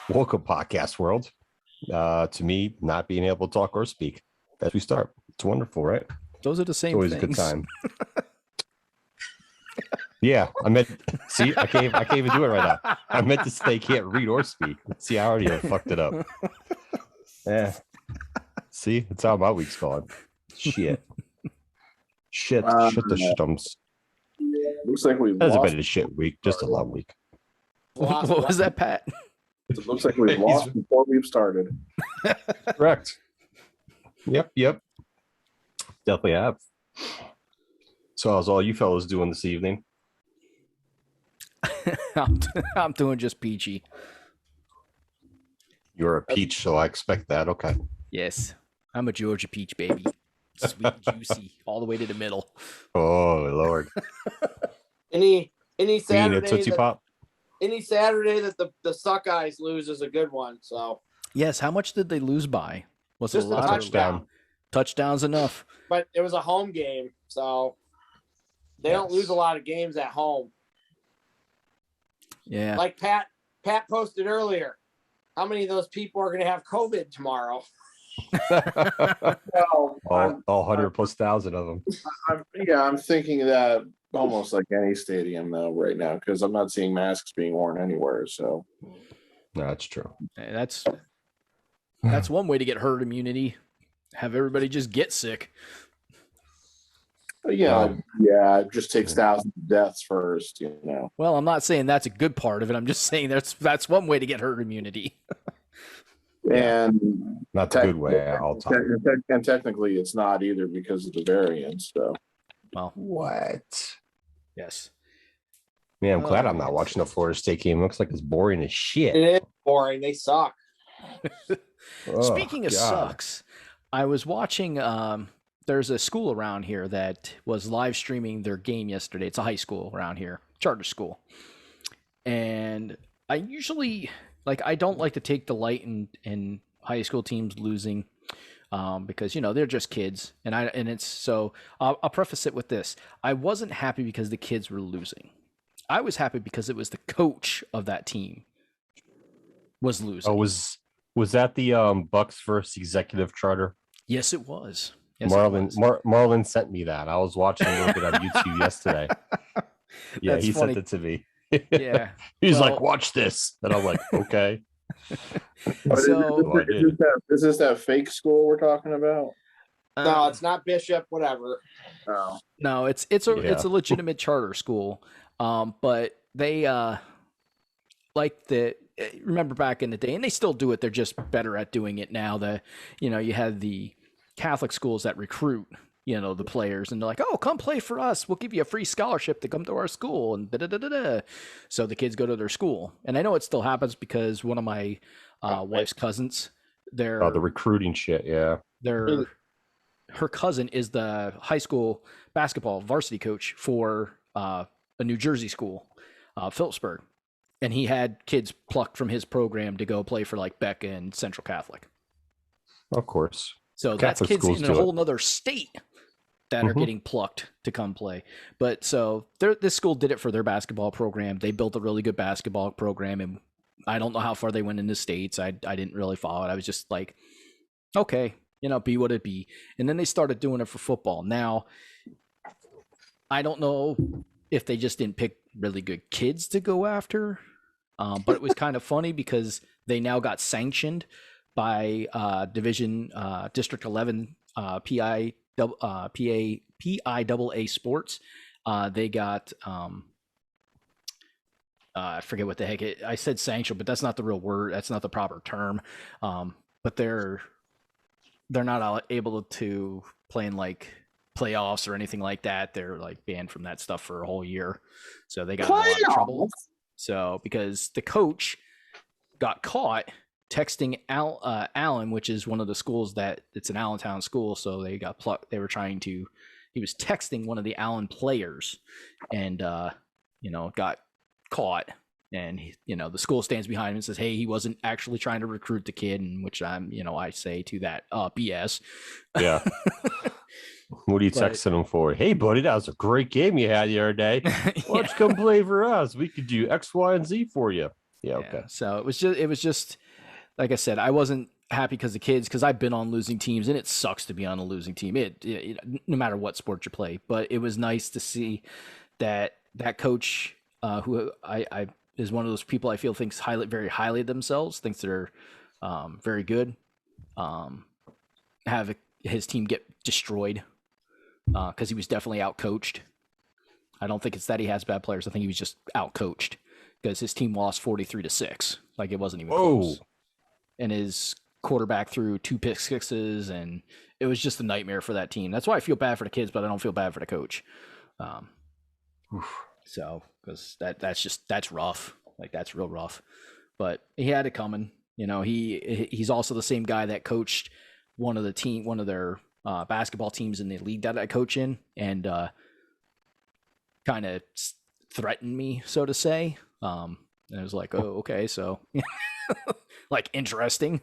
Welcome, podcast world. To me, not being able to talk or speak as we start. It's wonderful, right? Those are the same It's always things. a good time. Yeah, I meant. See, I can't even do it right now. I meant to say can't read or speak. See, I already fucked it up. Yeah. See, that's how my week's going. Shit. Shit the shitums. Looks like we've That's a lost. bit of a shit week. Just a long week. What was that, Pat? It looks like we've lost before we've started. Correct. Yep. Definitely have. So how's all you fellas doing this evening? I'm doing just peachy. You're a peach, so I expect that. Okay. Yes, I'm a Georgia peach baby. Sweet and juicy, all the way to the middle. Oh Lord. Any Being a Saturday Tootsie that, Pop. any Saturday that the Suckeyes lose is a good one. So Yes, how much did they lose by? Was it just a a lot? touchdown, Touchdowns enough. but it was a home game, so they don't lose a lot of games at home. Yeah. Like Pat posted earlier, how many of those people are going to have COVID tomorrow? Well, all 100 plus thousand of them. I'm thinking that almost like any stadium though right now because I'm not seeing masks being worn anywhere. So No, that's true. That's one way to get herd immunity. Have everybody just get sick. it just takes thousands of deaths first, Well, I'm not saying that's a good part of it. I'm just saying that's one way to get herd immunity. And Not the good way all the time. And technically, it's not either because of the variants. So, Well, What? yes. Man, I'm glad I'm not watching the Florida State game. It looks like it's boring as shit. It is boring. They suck. Oh, Speaking of God. sucks, I was watching. There's a school around here that was live streaming their game yesterday. It's a high school around here, charter school. And I usually I don't like to take delight in high school teams losing, because they're just kids, and it's so. I'll preface it with this: I wasn't happy because the kids were losing. I was happy because it was the coach of that team was losing. Oh, was that the Bucks versus executive charter? Yes, it was. Yes, Marlon sent me that. I was watching a little bit on YouTube yesterday. Yeah, That's he funny. sent it to me. Yeah. He's like, watch this. And I'm like, okay. So is this that fake school we're talking about? No, it's not Bishop. Whatever. Oh, no, it's a legitimate charter school. But they remember back in the day, and they still do it. They're just better at doing it now. You had the Catholic schools that recruit, the players, and they're like, oh, come play for us. We'll give you a free scholarship to come to our school. And da-da-da-da-da. So the kids go to their school. And I know it still happens because one of my wife's cousins, The recruiting shit. Yeah. Her cousin is the high school basketball varsity coach for a New Jersey school, Phillipsburg. And he had kids plucked from his program to go play for Beck and Central Catholic. Of course. So Catholic that's kids schools in a do whole nother state that are getting plucked to come play. But so this school did it for their basketball program. They built a really good basketball program, and I don't know how far they went in the States. I didn't really follow it. I was just like, okay, be what it be. And then they started doing it for football. Now, I don't know if they just didn't pick really good kids to go after, but it was kind of funny because they now got sanctioned by District 11 PIAA Sports. They got I forget what the heck I said sanctioned, but that's not the real word. That's not the proper term. But they're not able to play in playoffs or anything like that. They're banned from that stuff for a whole year. So they got in a lot of trouble. So because the coach got caught texting Allen, which is one of the schools it's an Allentown school. So they got plucked. He was texting one of the Allen players and, got caught. And, the school stands behind him and says, hey, he wasn't actually trying to recruit the kid. And which I say to that, BS. Yeah. What are you texting him for? Hey, buddy, that was a great game you had the other day. Why don't you come play for us? We could do X, Y, and Z for you. Yeah, okay. So it was just like I said, I wasn't happy because the kids, because I've been on losing teams, and it sucks to be on a losing team. No matter what sport you play, but it was nice to see that coach, who I is one of those people I feel thinks very highly of themselves, thinks they're very good, have his team get destroyed because he was definitely outcoached. I don't think it's that he has bad players. I think he was just outcoached because his team lost 43-6. Like, it wasn't even close. And his quarterback threw 2 pick sixes, and it was just a nightmare for that team. That's why I feel bad for the kids, but I don't feel bad for the coach. So, because that's rough. Like, that's real rough. But he had it coming. You know, he's also the same guy that coached one of their basketball teams in the league that I coach in, and kind of threatened me, so to say. And it was like, oh, okay, so like, interesting.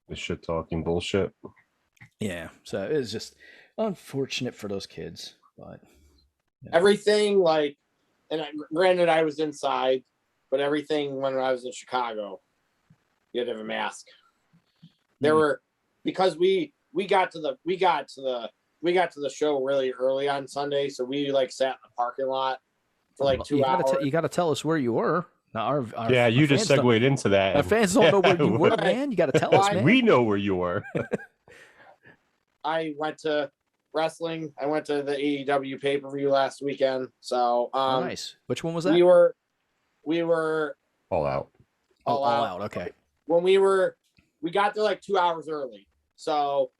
The shit talking bullshit. Yeah, so it was just unfortunate for those kids, but everything, like, and granted I was inside, but everything when I was in Chicago, you had to have a mask. There were, because we got to the show really early on Sunday, so we like sat in the parking lot for like 2 hours. You got to tell us where you were. Now you just segued into that. Our fans don't know where you were, man. You got to tell us, man. We know where you were. I went to wrestling. I went to the AEW pay-per-view last weekend. So nice. Which one was that? We were All Out. All Out. Okay. When we got there like 2 hours early. So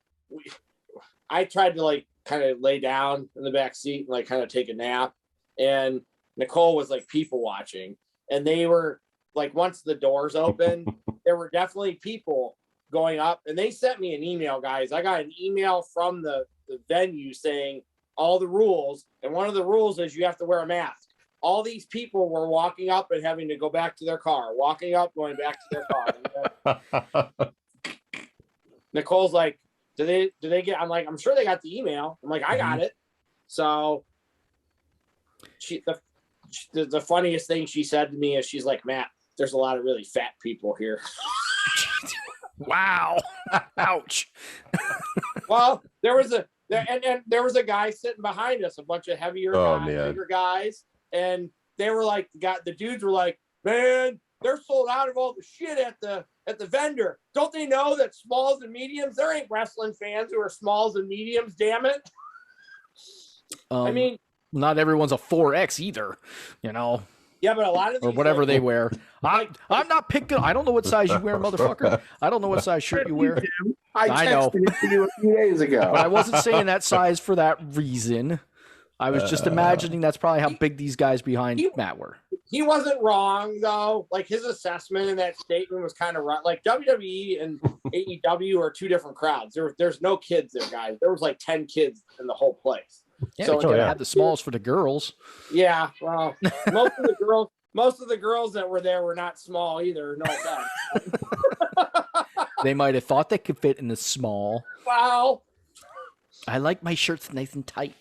I tried to like kind of lay down in the back seat and like kind of take a nap. And Nicole was like people watching. And they were like, once the doors opened, there were definitely people going up. And they sent me an email, guys. I got an email from the venue saying all the rules. And one of the rules is you have to wear a mask. All these people were walking up and having to go back to their car, walking up, going back to their car. Nicole's like, do they get, I'm like, I'm sure they got the email. I'm like, I got it. So the funniest thing she said to me is, she's like, Matt, there's a lot of really fat people here. Wow. Ouch. Well, there was a guy sitting behind us, a bunch of heavier guys, bigger guys. And they were like, the dudes were like, man, they're sold out of all the shit at the vendor. Don't they know that smalls and mediums, there ain't wrestling fans who are smalls and mediums, damn it. I mean, not everyone's a 4X either, you know. Yeah, but a lot of these, or whatever they wear. I'm not picking. I don't know what size you wear, motherfucker. I don't know what size shirt you wear. I know. texted it to you a few days ago. But I wasn't saying that size for that reason. I was just imagining that's probably how big these guys behind Matt were. He wasn't wrong, though. Like, his assessment in that statement was kind of right. Like, WWE and AEW are two different crowds. There's no kids there, guys. There was like 10 kids in the whole place. Yeah, so you had the smalls for the girls. Yeah, well, most of the girls that were there were not small either. No offense. They might have thought they could fit in the small. Wow. I like my shirts nice and tight.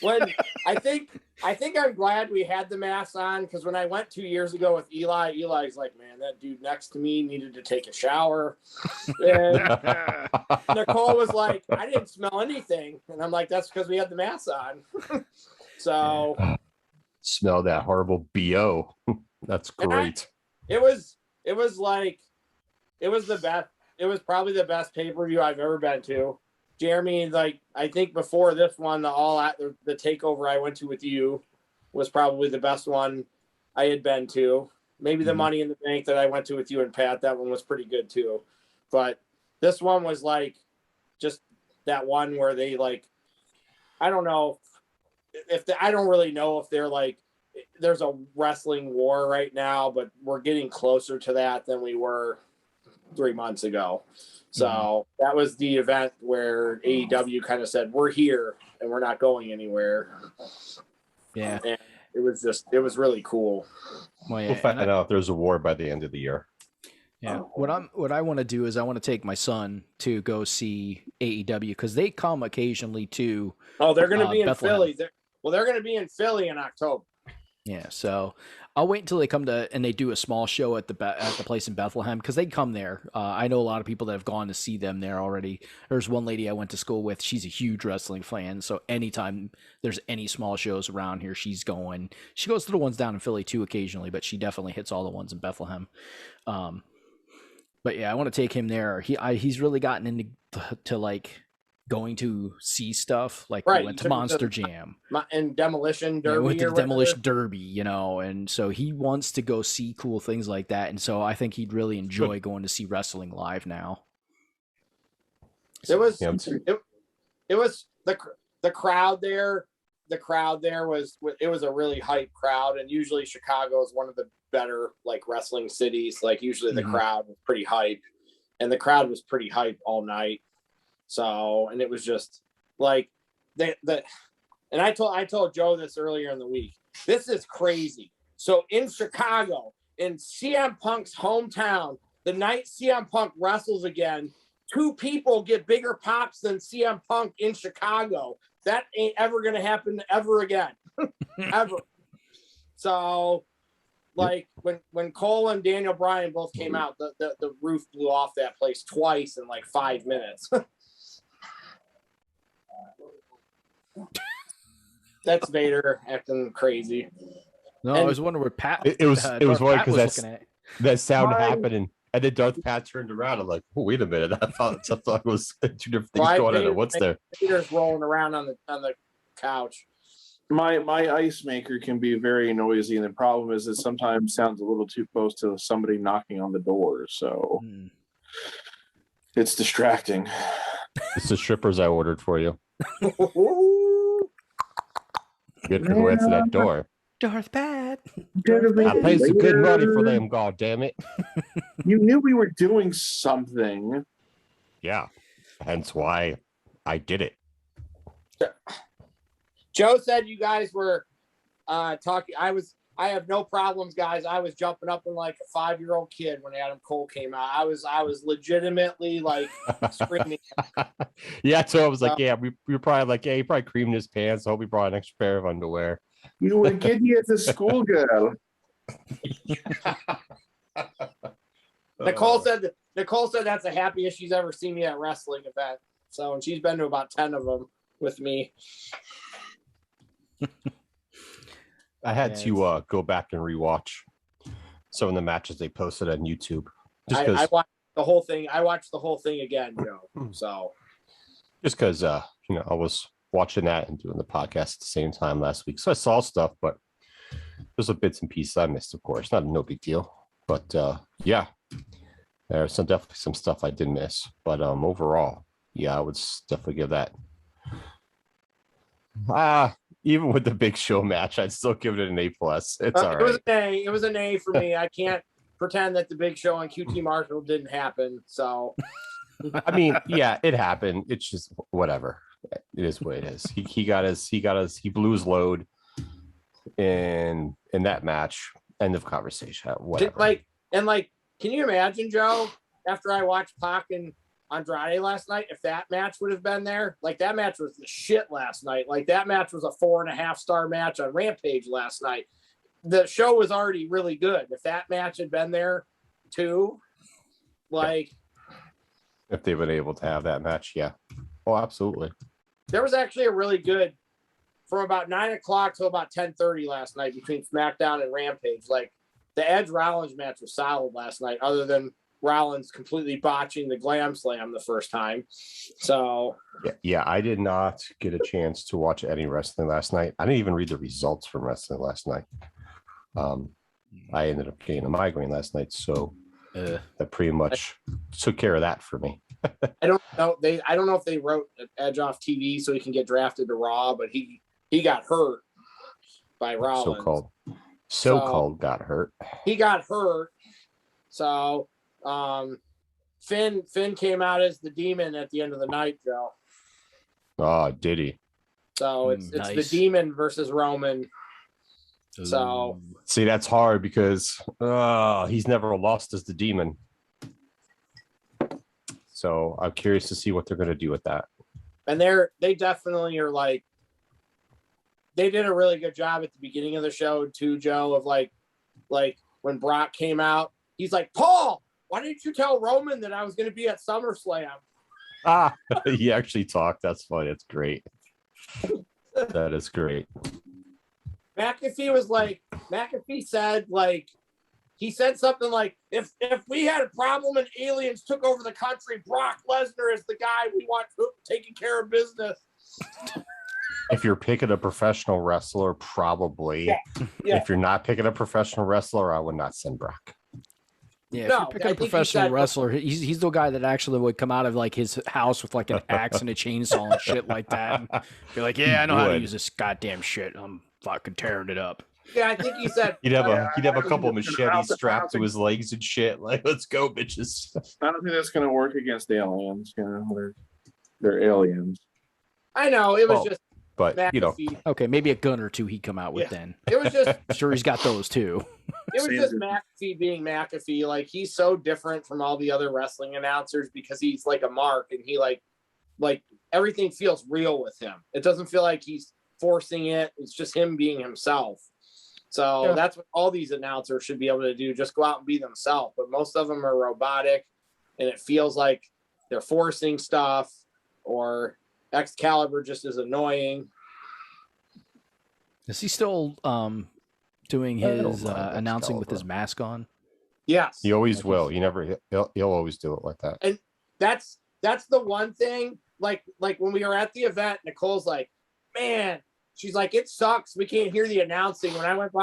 When I think I'm glad we had the masks on, because when I went 2 years ago with Eli's like, man, that dude next to me needed to take a shower. And Nicole was like, I didn't smell anything. And I'm like, that's because we had the masks on. So smell that horrible BO. That's great. It was the best. It was probably the best pay-per-view I've ever been to. Jeremy, like, I think before this one, the takeover I went to with you was probably the best one I had been to. Maybe the Money in the Bank that I went to with you and Pat, that one was pretty good too. But this one was like just that one where they like, I don't know I don't really know if they're like, there's a wrestling war right now, but we're getting closer to that than we were 3 months ago. So that was the event where AEW kind of said, we're here and we're not going anywhere. Yeah. And it was really cool. Well, yeah, we'll find out if there's a war by the end of the year. Yeah. What I want to do is I want to take my son to go see AEW, because they come occasionally to. Oh, they're going to be in Bethlehem. Philly. They're going to be in Philly in October. Yeah. So I'll wait until they come to and they do a small show at the place in Bethlehem because they come there. I know a lot of people that have gone to see them there already. There's one lady I went to school with. She's a huge wrestling fan, so anytime there's any small shows around here, she's going. She goes to the ones down in Philly too occasionally, but she definitely hits all the ones in Bethlehem. But yeah, I want to take him there. He's really gotten into like going to see stuff, like we went to Monster Jam and Demolition Derby. We went to the Demolition Derby, you know, and so he wants to go see cool things like that, and so I think he'd really enjoy going to see wrestling live now. It was the crowd there. The crowd there was a really hype crowd, and usually Chicago is one of the better like wrestling cities. Like usually the crowd was pretty hype, and the crowd was pretty hype all night. So, and it was just like and I told Joe this earlier in the week. This is crazy. So in Chicago, in CM Punk's hometown, the night CM Punk wrestles again, 2 people get bigger pops than CM Punk in Chicago. That ain't ever going to happen ever again. Ever. So like when Cole and Daniel Bryan both came out, the roof blew off that place twice in like 5 minutes. That's Vader acting crazy. No, I was wondering where Pat. It was funny because that sound happened, and then Darth Pat turned around. I'm like, oh, wait a minute! I thought it was 2 different things going on. What's there? Vader's rolling around on the couch. My ice maker can be very noisy, and the problem is it sometimes sounds a little too close to somebody knocking on the door, so it's distracting. It's the strippers I ordered for you. Get to go answer that door. Darth Pat. I paid some good money for them, god damn it. You knew we were doing something. Yeah. Hence why I did it. Joe said you guys were talking. I have no problems, guys. I was jumping up in like a 5-year-old kid when Adam Cole came out. I was legitimately like screaming. Yeah, so I was like, yeah, we were probably like, yeah, he probably creamed his pants. I hope he brought an extra pair of underwear. You were giddy as a schoolgirl. Nicole said that's the happiest she's ever seen me at a wrestling event. So, and she's been to about 10 of them with me. I had to go back and rewatch some of the matches they posted on YouTube. I watched the whole thing. I watched the whole thing again, Joe. So just because I was watching that and doing the podcast at the same time last week, so I saw stuff, but there's some bits and pieces I missed. Of course, no big deal. But yeah, there's definitely some stuff I did miss. But overall, yeah, I would definitely give that. Even with the Big Show match, I'd still give it an A+. It's all right. It was an A for me. I can't pretend that the Big Show and QT Marshall didn't happen. So, I mean, yeah, it happened. It's just whatever. It is what it is. He blew his load in that match. End of conversation. Whatever. Can you imagine, Joe? After I watched Pac and Andrade last night, if that match would have been there, like that match was the shit last night. Like that match was a 4.5-star match on Rampage last night. The show was already really good. If that match had been there too, like if they've been able to have that match, yeah. Oh, absolutely. There was actually a really good from about 9 o'clock till about 10:30 last night between SmackDown and Rampage. Like the Edge Rollins match was solid last night, other than Rollins completely botching the Glam Slam the first time. So yeah, I did not get a chance to watch any wrestling last night. I didn't even read the results from wrestling last night. I ended up getting a migraine last night, so that pretty much took care of that for me. I don't know. I don't know if they wrote Edge off TV so he can get drafted to Raw, but he got hurt by Rollins. So-called got hurt. He got hurt. So Finn came out as the Demon at the end of the night, Joe. Oh, did he? So it's nice. the Demon versus Roman. So see, that's hard because he's never lost as the Demon. So I'm curious to see what they're going to do with that. And they definitely are like, they did a really good job at the beginning of the show too, Joe, of like like when Brock came out, he's like, Paul, why didn't you tell Roman that I was going to be at SummerSlam? He actually talked. That's funny. That's great. That is great. McAfee said, like, he said something like, if we had a problem and aliens took over the country, Brock Lesnar is the guy we want taking care of business. If you're picking a professional wrestler, probably. Yeah. If you're not picking a professional wrestler, I would not send Brock. Yeah, No, if you're picking a professional wrestler, he's the guy that actually would come out of like his house with like an axe and a chainsaw and shit like that. And be like, yeah, I know how to use this goddamn shit. I'm fucking tearing it up. Yeah, I think he said He'd have a couple machetes strapped to his legs and shit. Like, let's go, bitches. I don't think that's going to work against aliens. You know, they're aliens. I know it was just. But McAfee. Okay, maybe a gun or two he'd come out with then. It was just sure he's got those too. It was just McAfee being McAfee. Like, he's so different from all the other wrestling announcers because he's like a mark, and he like everything feels real with him. It doesn't feel like he's forcing it. It's just him being himself. So that's what all these announcers should be able to do. Just go out and be themselves. But most of them are robotic, and it feels like they're forcing stuff, or Excalibur just is annoying. Is he still doing his announcing with his mask on? Yes. He always will. He'll always do it like that. And that's the one thing. Like when we were at the event, Nicole's like, man, she's like, it sucks. We can't hear the announcing. When I went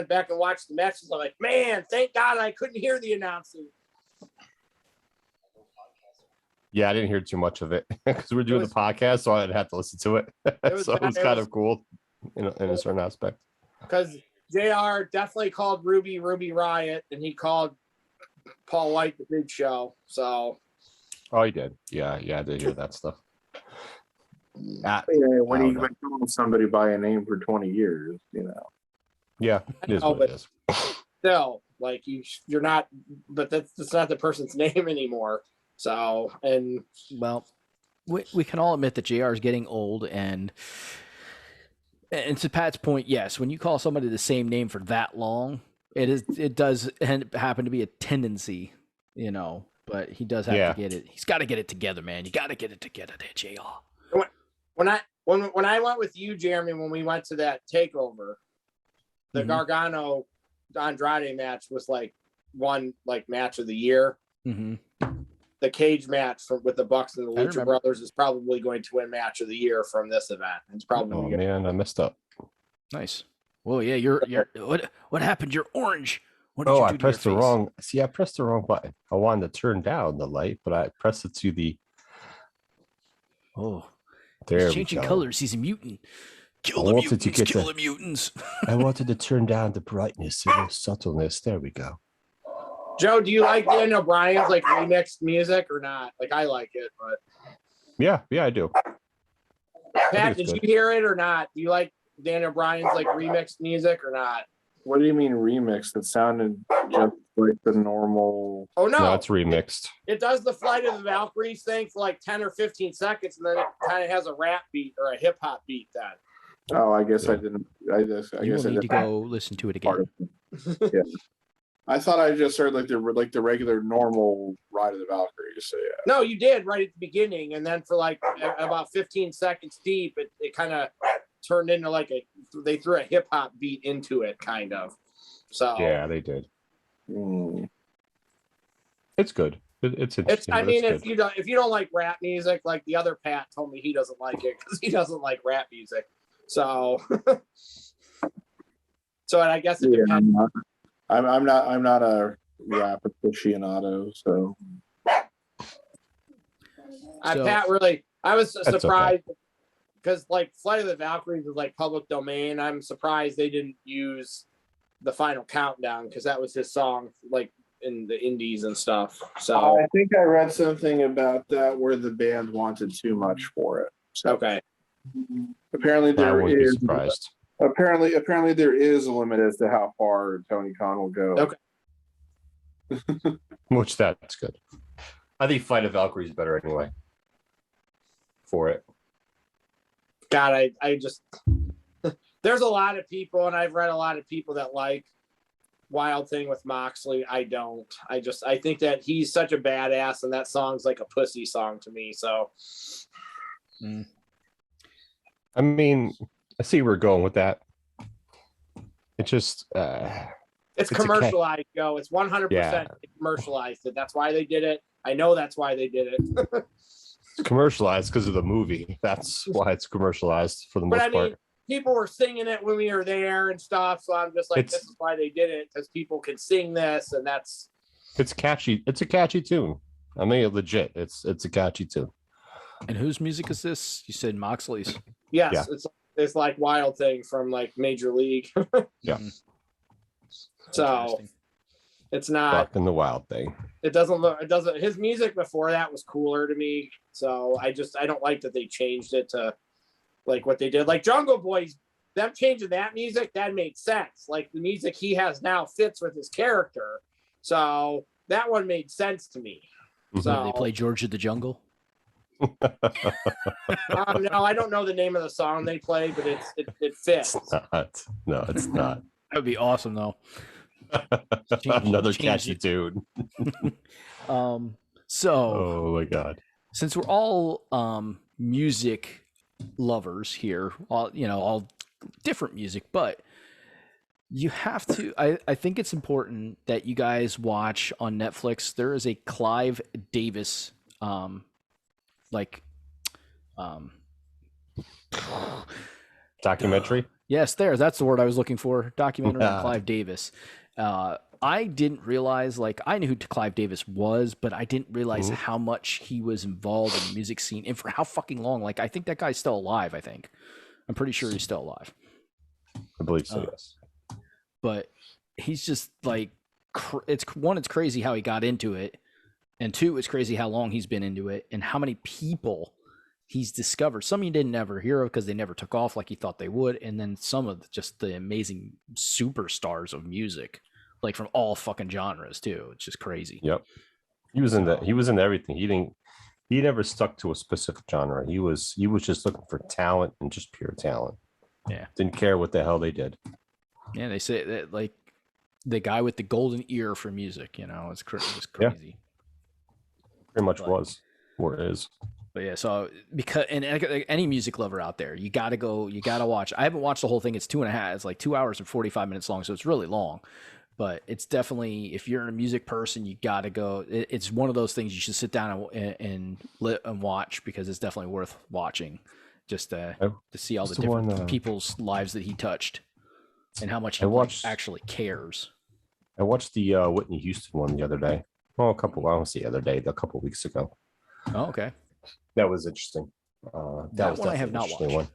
back and watched the matches, I'm like, man, thank God I couldn't hear the announcing. Yeah, I didn't hear too much of it because we're doing the podcast, so I'd have to listen to it. So it was kind of cool in a certain aspect. Because JR definitely called Ruby Riot, and he called Paul White the Big Show. So. Oh, he did. Yeah, I did hear that stuff. When you've been calling somebody by a name for 20 years, you know. Yeah, it is what it is. Still, like you're not, but that's not the person's name anymore. So, and well, we can all admit that JR is getting old, and to Pat's point, yes, when you call somebody the same name for that long, it does happen to be a tendency, you know. But he does have to get it. He's got to get it together, man. You got to get it together, there, JR. When I went with you, Jeremy, when we went to that takeover, the Gargano Andrade match was like match of the year. Mm-hmm. The cage match with the Bucks and the Lucha Brothers is probably going to win match of the year from this event. It's probably man, I messed up. Nice. Well, yeah, you're what happened? You're orange. What did I you do pressed to your the face? wrong. See, I pressed the wrong button. I wanted to turn down the light, but I pressed it to the. Oh, there he's changing colors. He's a mutant. Kill the mutants. I wanted to turn down the brightness and the subtleness. There we go. Joe, do you like Daniel Bryan's like remixed music or not? Like, I like it, but yeah, I do. Pat, did you hear it or not? Do you like Daniel Bryan's like remixed music or not? What do you mean remixed? It sounded just like the normal. Oh no, it's remixed. It does the Flight of the Valkyries thing for like 10 or 15 seconds, and then it kind of has a rap beat or a hip hop beat. Then. Oh, I guess I didn't. I guess I need to go listen to it again. Yeah. I thought I just heard like the regular normal Ride of the Valkyries. So yeah. No, you did right at the beginning, and then for like about 15 seconds deep, it kind of turned into like they threw a hip hop beat into it, kind of. So yeah, they did. It's good. It's interesting. I mean, if you don't like rap music, like the other Pat told me he doesn't like it because he doesn't like rap music. So, I guess it depends. I'm not a rap aficionado, so. Pat really, I was surprised because like Flight of the Valkyries is like public domain. I'm surprised they didn't use the Final Countdown because that was his song, like in the indies and stuff. So I think I read something about that where the band wanted too much for it. So. Okay. Apparently there is. Surprised. Apparently there is a limit as to how far Tony Khan will go. Okay. Which that's good. I think Flight of Valkyrie is better anyway. For it. God, I just there's a lot of people, and I've read a lot of people that like Wild Thing with Moxley. I don't. I think that he's such a badass, and that song's like a pussy song to me. So, I mean, I see where we're going with that. It just it's commercialized, Joe. It's 100% commercialized. That's why they did it. I know that's why they did it. It's commercialized because of the movie. That's why it's commercialized for the most part. People were singing it when we were there and stuff. So I'm just like, this is why they did it, because people can sing this, and it's catchy. It's a catchy tune. I mean, legit. It's a catchy tune. And whose music is this? You said Moxley's. Yes, yeah. It's like Wild Thing from like Major League. Yeah. So it's not fucking the Wild Thing. It doesn't. His music before that was cooler to me. So I don't like that they changed it to like what they did. Like Jungle Boys, them changing that music, that made sense. Like the music he has now fits with his character. So that one made sense to me. Mm-hmm. So they play George of the Jungle. No, I don't know the name of the song they play, but it fits. It's not. No, it's not. That would be awesome, though. Another catchy tune. So, oh my god! Since we're all music lovers here, all different music, but you have to. I think it's important that you guys watch on Netflix. There is a Clive Davis documentary. Yes, that's the word I was looking for. Documentary on Clive Davis. I didn't realize, I knew who Clive Davis was, but I didn't realize how much he was involved in the music scene and for how fucking long. I think that guy's still alive. I'm pretty sure he's still alive. I believe so, yes. But he's just it's crazy how he got into it. And two, it's crazy how long he's been into it and how many people he's discovered. Some you didn't ever hear of because they never took off like he thought they would. And then some of just the amazing superstars of music, from all fucking genres too. It's just crazy. Yep. He was in everything. He never stuck to a specific genre. He was just looking for talent and just pure talent. Yeah. Didn't care what the hell they did. Yeah. They say that the guy with the golden ear for music, it's crazy. Yeah. Pretty much was or is. But yeah, so because any music lover out there, you gotta watch. I haven't watched the whole thing. It's 2.5. It's 2 hours and 45 minutes long, so it's really long. But it's definitely, if you're a music person, you gotta go. It's one of those things you should sit down and watch, because it's definitely worth watching, just to see all the different people's lives that he touched and how much he actually cares. I watched the Whitney Houston one the other day. Oh, a couple weeks ago. Oh, okay. That was interesting. That one I have not watched. One.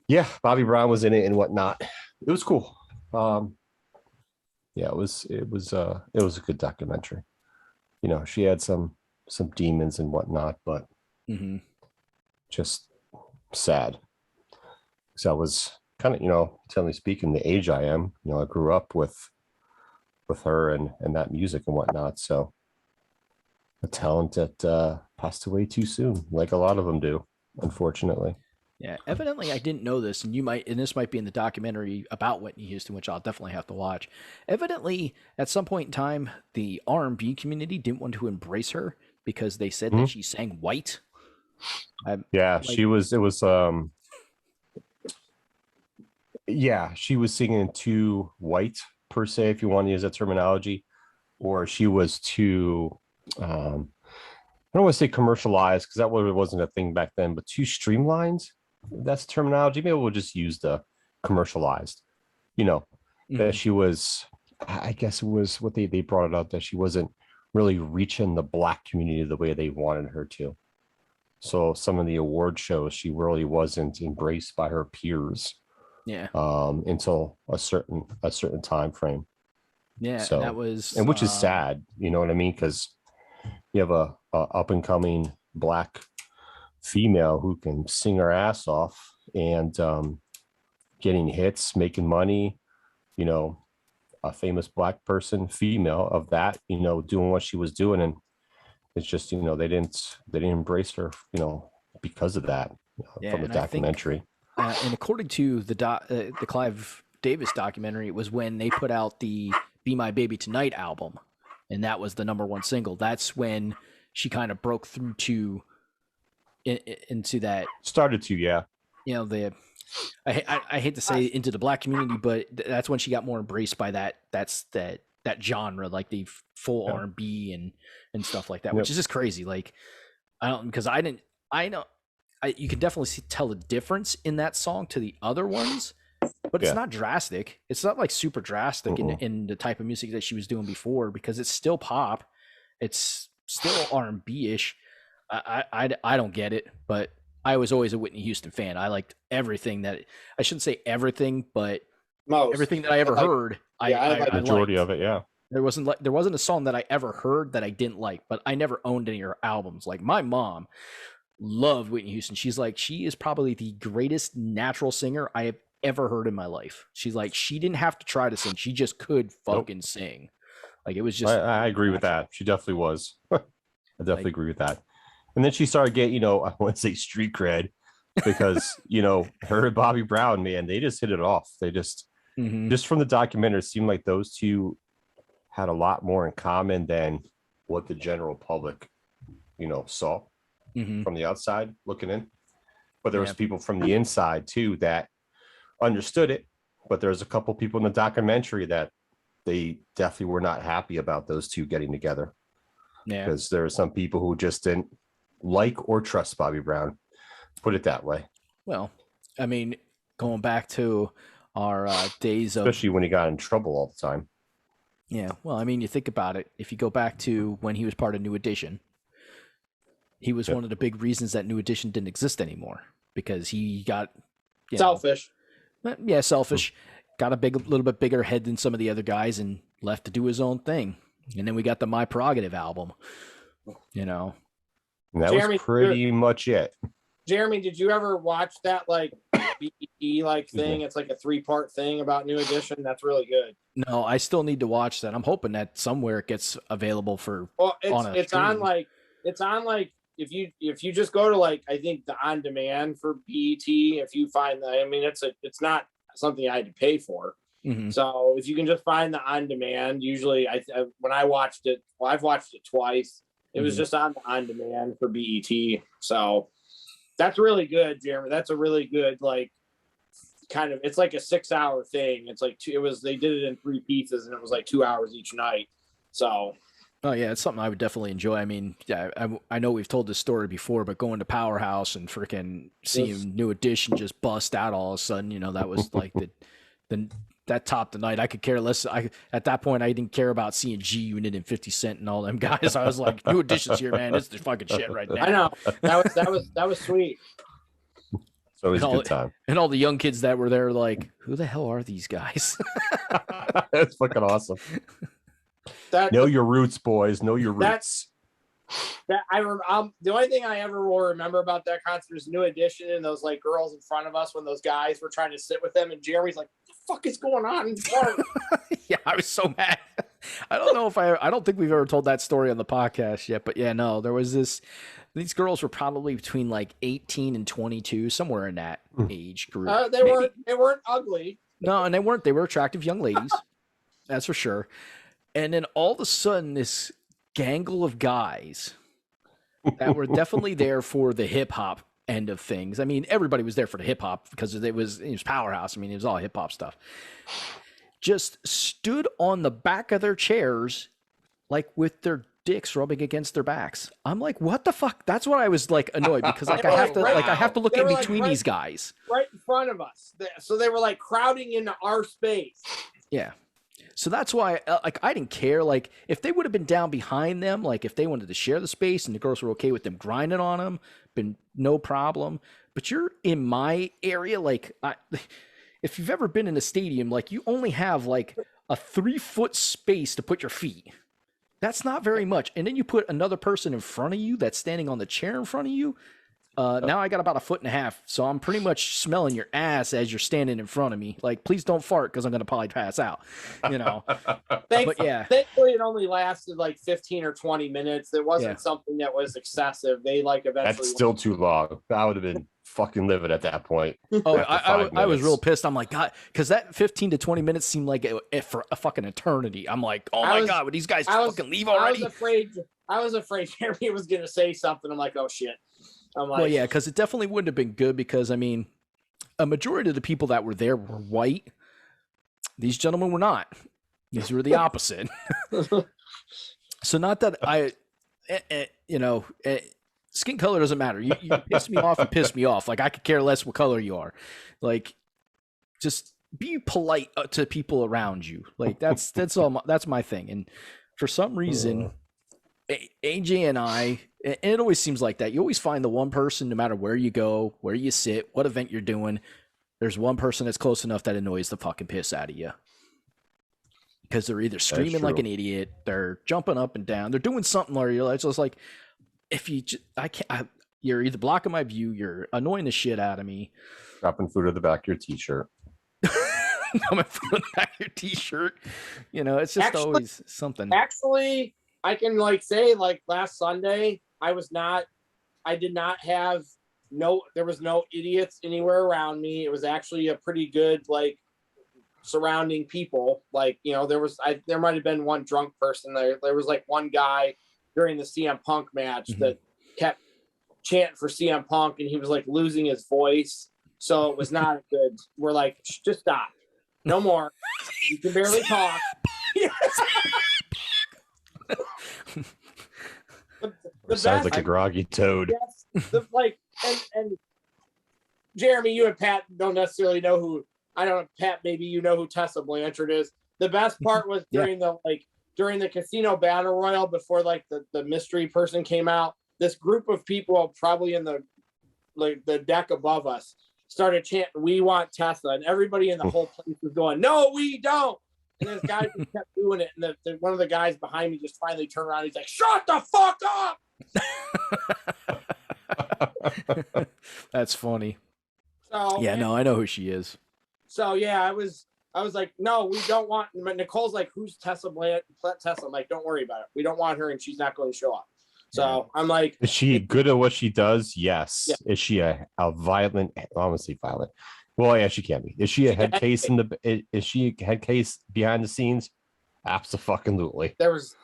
Yeah, Bobby Brown was in it and whatnot. It was cool. Yeah, it was a good documentary. She had some demons and whatnot, but just sad. Because I was kind of, generally speaking, the age I am, I grew up with her and that music and whatnot. So a talent that passed away too soon, like a lot of them do, unfortunately. Yeah, evidently I didn't know this, and this might be in the documentary about Whitney Houston, which I'll definitely have to watch. Evidently, at some point in time, the R&B community didn't want to embrace her because they said that she sang white. She was singing too white, per se, if you want to use that terminology, or she was too I don't want to say commercialized, because that wasn't a thing back then, but too streamlined. That's terminology. Maybe we'll just use the commercialized. That she was, I guess it was what they brought it up, that she wasn't really reaching the Black community the way they wanted her to. So some of the award shows, she really wasn't embraced by her peers. Yeah. Until a certain time frame. Yeah. So that was, and which is sad. You know what I mean? Because you have a up and coming Black female who can sing her ass off and getting hits, making money. A famous Black person, female of that, doing what she was doing, and it's just they didn't embrace her, because of that from the documentary. And according to the Clive Davis documentary, it was when they put out the Be My Baby Tonight album, and that was the #1 single. That's when she kind of broke through into that. Started to, yeah. You know, I hate to say into the black community, but that's when she got more embraced by that genre, like the full R&B and stuff like that, which is just crazy. Like, you can definitely tell the difference in that song to the other ones, but it's not drastic. It's not like super drastic in the type of music that she was doing before, because it's still pop. It's still R&B-ish. I don't get it, but I was always a Whitney Houston fan. I liked everything that, I shouldn't say everything, but everything that I ever heard. I the majority liked. of it, yeah. There wasn't a song that I ever heard that I didn't like, but I never owned any of her albums. Like, my mom loved Whitney Houston. She's like, she is probably the greatest natural singer I have ever heard in my life. She's like, she didn't have to try to sing. She just could fucking sing. Like, it was just. I agree with that. She definitely was. I definitely agree with that. And then she started getting, I want to say street cred, because, her and Bobby Brown, man, they just hit it off. They just from the documentary, it seemed like those two had a lot more in common than what the general public, saw from the outside looking in. But there was people from the inside too that understood it. But there's a couple people in the documentary that they definitely were not happy about those two getting together. Yeah, because there are some people who just didn't like or trust Bobby Brown, put it that way. Well, I mean, going back to our days of, especially when he got in trouble all the time. Yeah, well, I mean, you think about it. If you go back to when he was part of New Edition, he was one of the big reasons that New Edition didn't exist anymore, because he got selfish. Selfish. Got a little bit bigger head than some of the other guys and left to do his own thing. And then we got the My Prerogative album. And that Jeremy, was pretty much it. Jeremy, did you ever watch that BET thing? It's like a 3-part thing about New Edition. That's really good. No, I still need to watch that. I'm hoping that somewhere it gets available for. Well, it's on if you just go to I think the on demand for BET, if you find that, I mean, it's not something I had to pay for. So if you can just find the on demand, usually when I watched it, I've watched it twice. It was just on demand for BET. So that's really good, Jeremy. That's a really good, kind of, it's like a 6-hour thing. It's they did it in 3 pieces, and it was 2 hours each night. So. Oh yeah, it's something I would definitely enjoy. I mean, I know we've told this story before, but going to Powerhouse and freaking seeing New Edition just bust out all of a sudden, that was like that topped the night. I could care less. At that point, I didn't care about seeing G Unit and 50 Cent and all them guys. I was like, New Edition's here, man. It's the fucking shit right now. I know. That was sweet. So it was a good time. And all the young kids that were there, like, who the hell are these guys? That's fucking awesome. Know your roots, boys. Know your roots. The only thing I ever will remember about that concert is New Edition and those girls in front of us when those guys were trying to sit with them, and Jeremy's like, "What the fuck is going on?" Yeah, I was so mad. I don't know if I don't think we've ever told that story on the podcast yet, but yeah, no, there was these girls were probably between 18 and 22, somewhere in that age group. They weren't ugly. No, and they weren't. They were attractive young ladies. That's for sure. And then all of a sudden, this gangle of guys that were definitely there for the hip hop end of things. I mean, everybody was there for the hip hop because it was Powerhouse. I mean, it was all hip hop stuff. Just stood on the back of their chairs, with their dicks rubbing against their backs. I'm like, what the fuck? That's what I was annoyed because I have to look in between these guys right in front of us. So they were crowding into our space. Yeah. So that's why, I didn't care. If they would have been down behind them, if they wanted to share the space and the girls were okay with them grinding on them, been no problem. But you're in my area, if you've ever been in a stadium, you only have a 3-foot space to put your feet. That's not very much. And then you put another person in front of you that's standing on the chair in front of you. Now I got about 1.5 feet, so I'm pretty much smelling your ass as you're standing in front of me. Please don't fart because I'm going to probably pass out, Thankfully, it only lasted like 15 or 20 minutes. It wasn't something that was excessive. They like eventually. That's still too long. I would have been fucking livid at that point. Oh, I was real pissed. I'm like, God, because that 15 to 20 minutes seemed like it for a fucking eternity. I'm like, oh my God, would these guys fucking leave already? I was afraid Jeremy was going to say something. I'm like, oh shit. I'm like, well, yeah, because it definitely wouldn't have been good because, I mean, a majority of the people that were there were white. These gentlemen were not. These were the opposite. So not that skin color doesn't matter. You piss me off, you piss me off. Like, I could care less what color you are. Like, just be polite to people around you. Like, that's all. That's my thing. And for some reason, AJ and I, and it always seems like that. You always find the one person, no matter where you go, where you sit, what event you're doing, there's one person that's close enough that annoys the fucking piss out of you. Because they're either screaming like an idiot, they're jumping up and down, they're doing something where you're just like, if you, you're either blocking my view, you're annoying the shit out of me. Dropping food at the back of your t-shirt. Coming from the back of your t-shirt. You know, it's just always something. Actually, I can say last Sunday, there was no idiots anywhere around me. It was actually a pretty good, surrounding people. There might've been one drunk person there. There was one guy during the CM Punk match that kept chanting for CM Punk and he was losing his voice. So it was not good. We're like, just stop. No more. You can barely talk. The sounds like a groggy toad. Yes, and Jeremy, you and Pat don't necessarily know who. I don't know, Pat. Maybe you know who Tessa Blanchard is. The best part was during the casino battle royal before the mystery person came out. This group of people, probably in the deck above us, started chanting, "We want Tessa," and everybody in the whole place was going, "No, we don't." And this guy just kept doing it, and one of the guys behind me just finally turned around. He's like, "Shut the fuck up!" That's funny. So yeah, no, I know who she is. So yeah, I was like, "No, we don't want." But Nicole's like, "Who's Tessa Blanchard?" Tessa, I'm like, "Don't worry about it. We don't want her, and she's not going to show up." So I'm like, is she good at what she does? Yes. Yeah. Is she a violent? Honestly, violent. Well, yeah, she can be. Is she a head case is she a head case behind the scenes? Absolutely. There was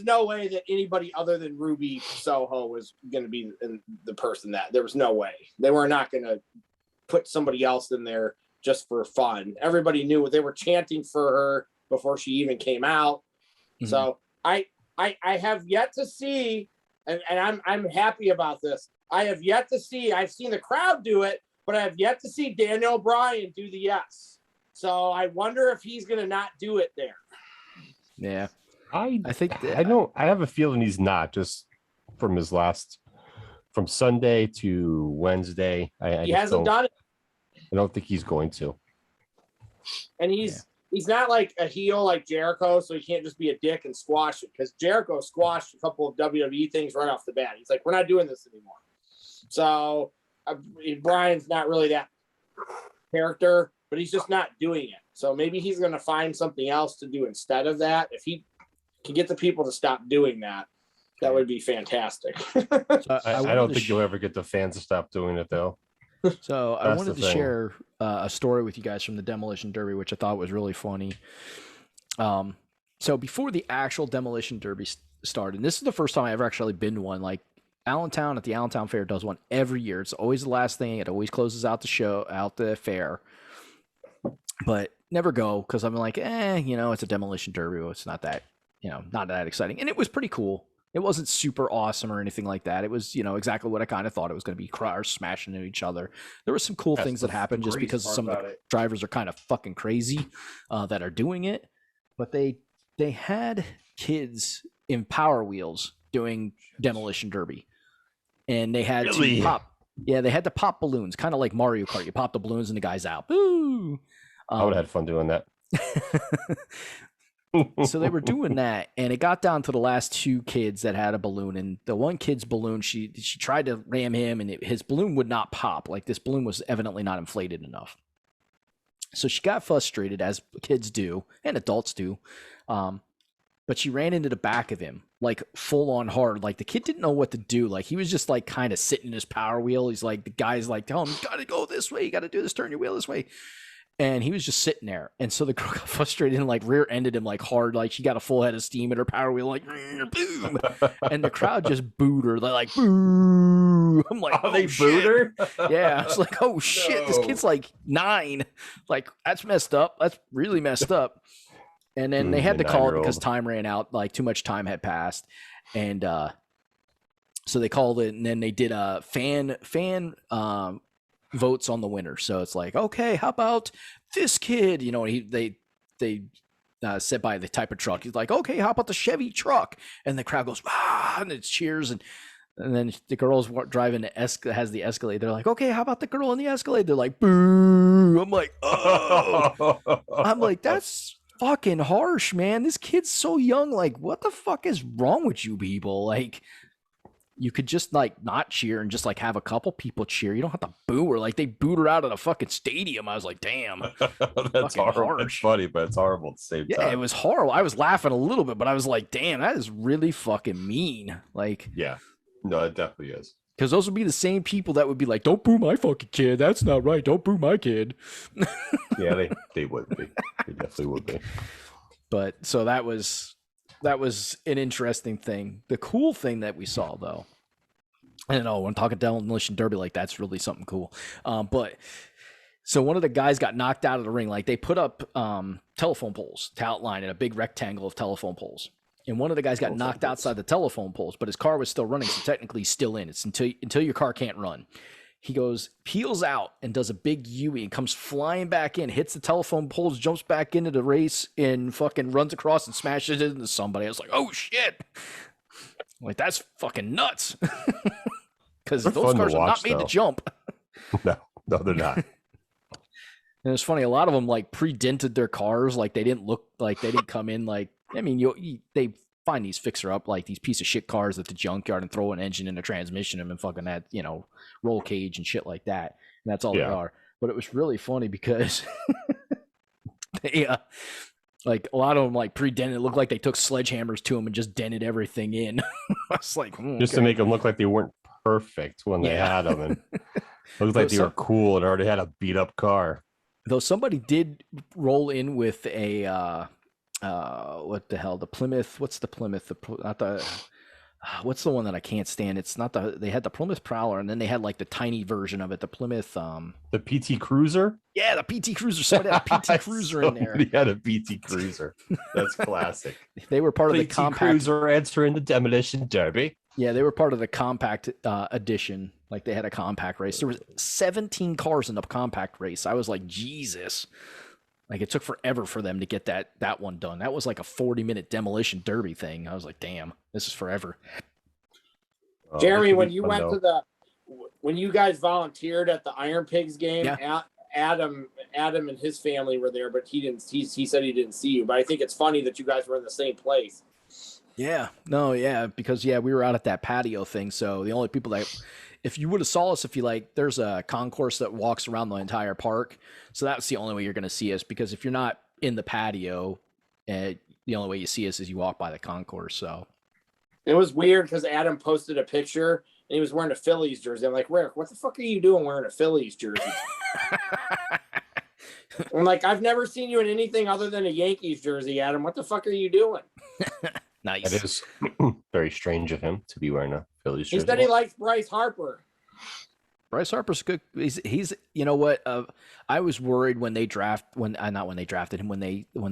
no way that anybody other than Ruby Soho was going to be the person that there was no way. They were not going to put somebody else in there just for fun. Everybody knew they were chanting for her before she even came out. Mm-hmm. So I have yet to see, and I'm happy about this. I have yet to see. I've seen the crowd do it, but I have yet to see Daniel Bryan do the yes. So I wonder if he's going to not do it there. Yeah. I think I have a feeling he's not, just from from Sunday to Wednesday. He hasn't done it. I don't think he's going to. And he's not like a heel like Jericho, so he can't just be a dick and squash it, because Jericho squashed a couple of WWE things right off the bat. He's like, we're not doing this anymore. So Brian's not really that character, but he's just not doing it. So maybe he's going to find something else to do instead of that. If he can get the people to stop doing that, that would be fantastic. So I don't think you'll ever get the fans to stop doing it, though. So I wanted to share a story with you guys from the Demolition Derby, which I thought was really funny. So before the actual Demolition Derby started, and this is the first time I ever actually been to one, Allentown at the Allentown Fair does one every year. It's always the last thing. It always closes out the fair. But never go, because I'm like, it's a Demolition Derby. It's not that, not that exciting. And it was pretty cool. It wasn't super awesome or anything like that. It was, exactly what I kind of thought it was going to be. Cars smashing into each other. There were some cool things that happened just because some of the drivers are kind of fucking crazy that are doing it. But they had kids in Power Wheels doing Demolition Derby. And they had to pop. Yeah, they had to pop balloons, kind of like Mario Kart. You pop the balloons and the guy's out. Boo! I would have had fun doing that. So they were doing that, and it got down to the last two kids that had a balloon, and the one kid's balloon, she tried to ram him, and his balloon would not pop. This balloon was evidently not inflated enough. So she got frustrated, as kids do, and adults do. but she ran into the back of him, like full on hard. Like the kid didn't know what to do. Like he was just like kind of sitting in his power wheel. He's like, the guy's like, tell him, you got to go this way. You got to do this, turn your wheel this way. And he was just sitting there. And so the girl got frustrated and like rear ended him like hard. Like she got a full head of steam in her power wheel, like boom. And the crowd just booed her. They're like, boo. I'm like, oh, they shit. booed her? Yeah. I was like, oh shit, this kid's like 9. Like, that's messed up. That's really messed up. And then they had to call it because time ran out. Like too much time had passed. And so they called it, and then they did a fan votes on the winner. So it's like, okay, how about this kid? You know, they said by the type of truck. He's like, okay, how about the Chevy truck? And the crowd goes, ah, and it's cheers. And then the girls driving the has the Escalade. They're like, okay, how about the girl in the Escalade? They're like, boo. I'm like, oh. I'm like, that's fucking harsh, man. This kid's so young. Like, what the fuck is wrong with you people? Like, you could just like not cheer and just like have a couple people cheer. You don't have to boo her. Like they booed her out of the fucking stadium. I was like, damn. That's horrible. It's funny, but it's horrible at the same time. Yeah, it was horrible. I was laughing a little bit, but I was like, damn, that is really fucking mean. Like, yeah, no, it definitely is. Because those would be the same people that would be like, don't boo my fucking kid. That's not right. Don't boo my kid. Yeah, they would be. They definitely would be. But so that was an interesting thing. The cool thing that we saw, though, I don't know, when talking Demolition Derby, like that's really something cool. But so one of the guys got knocked out of the ring. Like they put up telephone poles to outline in a big rectangle of telephone poles. And one of the guys got knocked outside the telephone poles, but his car was still running, so technically he's still in. It's until your car can't run. He goes, peels out and does a big U-E and comes flying back in, hits the telephone poles, jumps back into the race, and fucking runs across and smashes it into somebody. I was like, oh shit. Like, that's fucking nuts. Because those cars are not made to jump. No, they're not. And it's funny, a lot of them like pre-dented their cars. Like they didn't look like they didn't come in like, I mean, they find these fixer up, like these piece of shit cars at the junkyard and throw an engine and a transmission and fucking that, you know, roll cage and shit like that. And that's all they are. But it was really funny because they, like a lot of them like pre-dented. It looked like they took sledgehammers to them and just dented everything in. I was like, just to make them look like they weren't perfect when they had them, and looked like they were cool and already had a beat up car. Though somebody did roll in with a what the hell? The Plymouth? What's the Plymouth? What's the one that I can't stand? It's not they had the Plymouth Prowler, and then they had like the tiny version of it, the Plymouth. The PT Cruiser. Yeah, the PT Cruiser. Somebody had a PT Cruiser in there. Somebody had a PT Cruiser. That's classic. They were part of the PT compact Cruiser entering the Demolition Derby. Yeah, they were part of the compact edition. Like they had a compact race. There was 17 cars in the compact race. I was like, Jesus. Like it took forever for them to get that one done. That was like a 40-minute Demolition Derby thing. I was like, damn, this is forever. Jeremy, when you went to when you guys volunteered at the Iron Pigs game, Adam and his family were there, but he said he didn't see you. But I think it's funny that you guys were in the same place. Yeah, no, yeah, because we were out at that patio thing. So the only people that, if you would have saw us, if you like, there's a concourse that walks around the entire park. So that's the only way you're going to see us, because if you're not in the patio, the only way you see us is you walk by the concourse. So it was weird because Adam posted a picture and he was wearing a Phillies jersey. I'm like, Rick, what the fuck are you doing wearing a Phillies jersey? I'm like, I've never seen you in anything other than a Yankees jersey, Adam. What the fuck are you doing? Nice. That is very strange of him to be wearing a Phillies jersey. He said he likes Bryce Harper. Bryce Harper's good. He's you know what? I was worried when they drafted him, when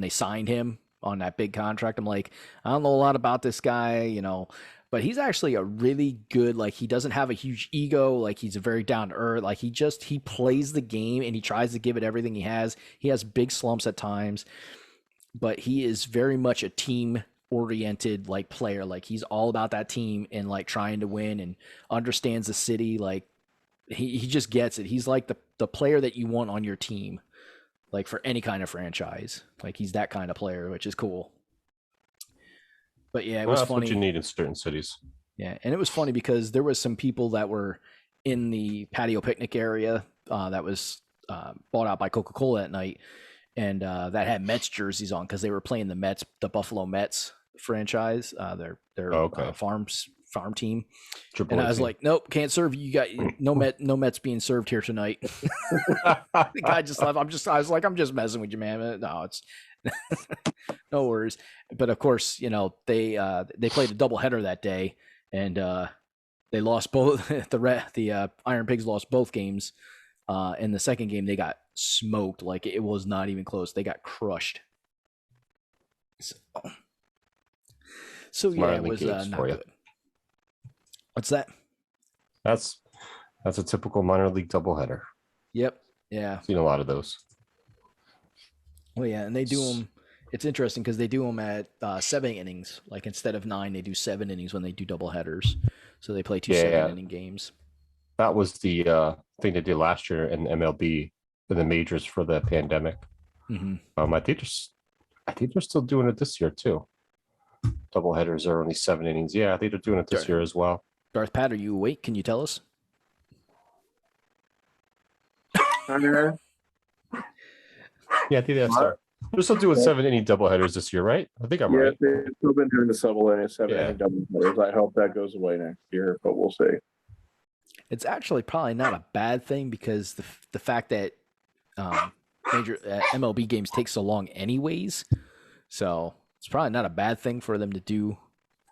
they signed him on that big contract. I'm like, I don't know a lot about this guy, you know, but he's actually a really good, like, he doesn't have a huge ego. Like, he's a very down to earth. Like, he plays the game and he tries to give it everything he has. He has big slumps at times, but he is very much a team oriented like player. Like, he's all about that team and like trying to win and understands the city. Like, he just gets it. He's like the player that you want on your team, like for any kind of franchise. Like, he's that kind of player, which is cool. But yeah, it was funny. That's what you need in certain cities. Yeah, and it was funny because there was some people that were in the patio picnic area that was bought out by Coca-Cola that night, and that had Mets jerseys on because they were playing the Buffalo Mets franchise, their farm team. Triple And A I was team. like, nope, can't serve you. You got no Mets being served here tonight. The guy just left. I was like, I'm just messing with you, man. No, it's no worries. But of course, they played a doubleheader that day, and they lost both. The Iron Pigs lost both games. In the second game, they got smoked. Like, it was not even close. They got crushed. So yeah, it was not good. What's that? That's a typical minor league doubleheader. Yep. Yeah. Seen a lot of those. Well, yeah, and they do them. It's interesting because they do them at 7 innings. Like, instead of 9, they do 7 innings when they do doubleheaders. So they play 2 7-inning games. That was the thing they did last year in MLB in the majors for the pandemic. Mm-hmm. I think they're still doing it this year too. Doubleheaders are only 7 innings. Yeah, I think they're doing it this year as well. Darth Pat, are you awake? Can you tell us? Yeah, I think that's they're still doing 7-inning doubleheaders this year, right? I think I'm right. They've still been doing the 7-inning doubleheaders. I hope that goes away next year, but we'll see. It's actually probably not a bad thing because the fact that major MLB games take so long anyways, so it's probably not a bad thing for them to do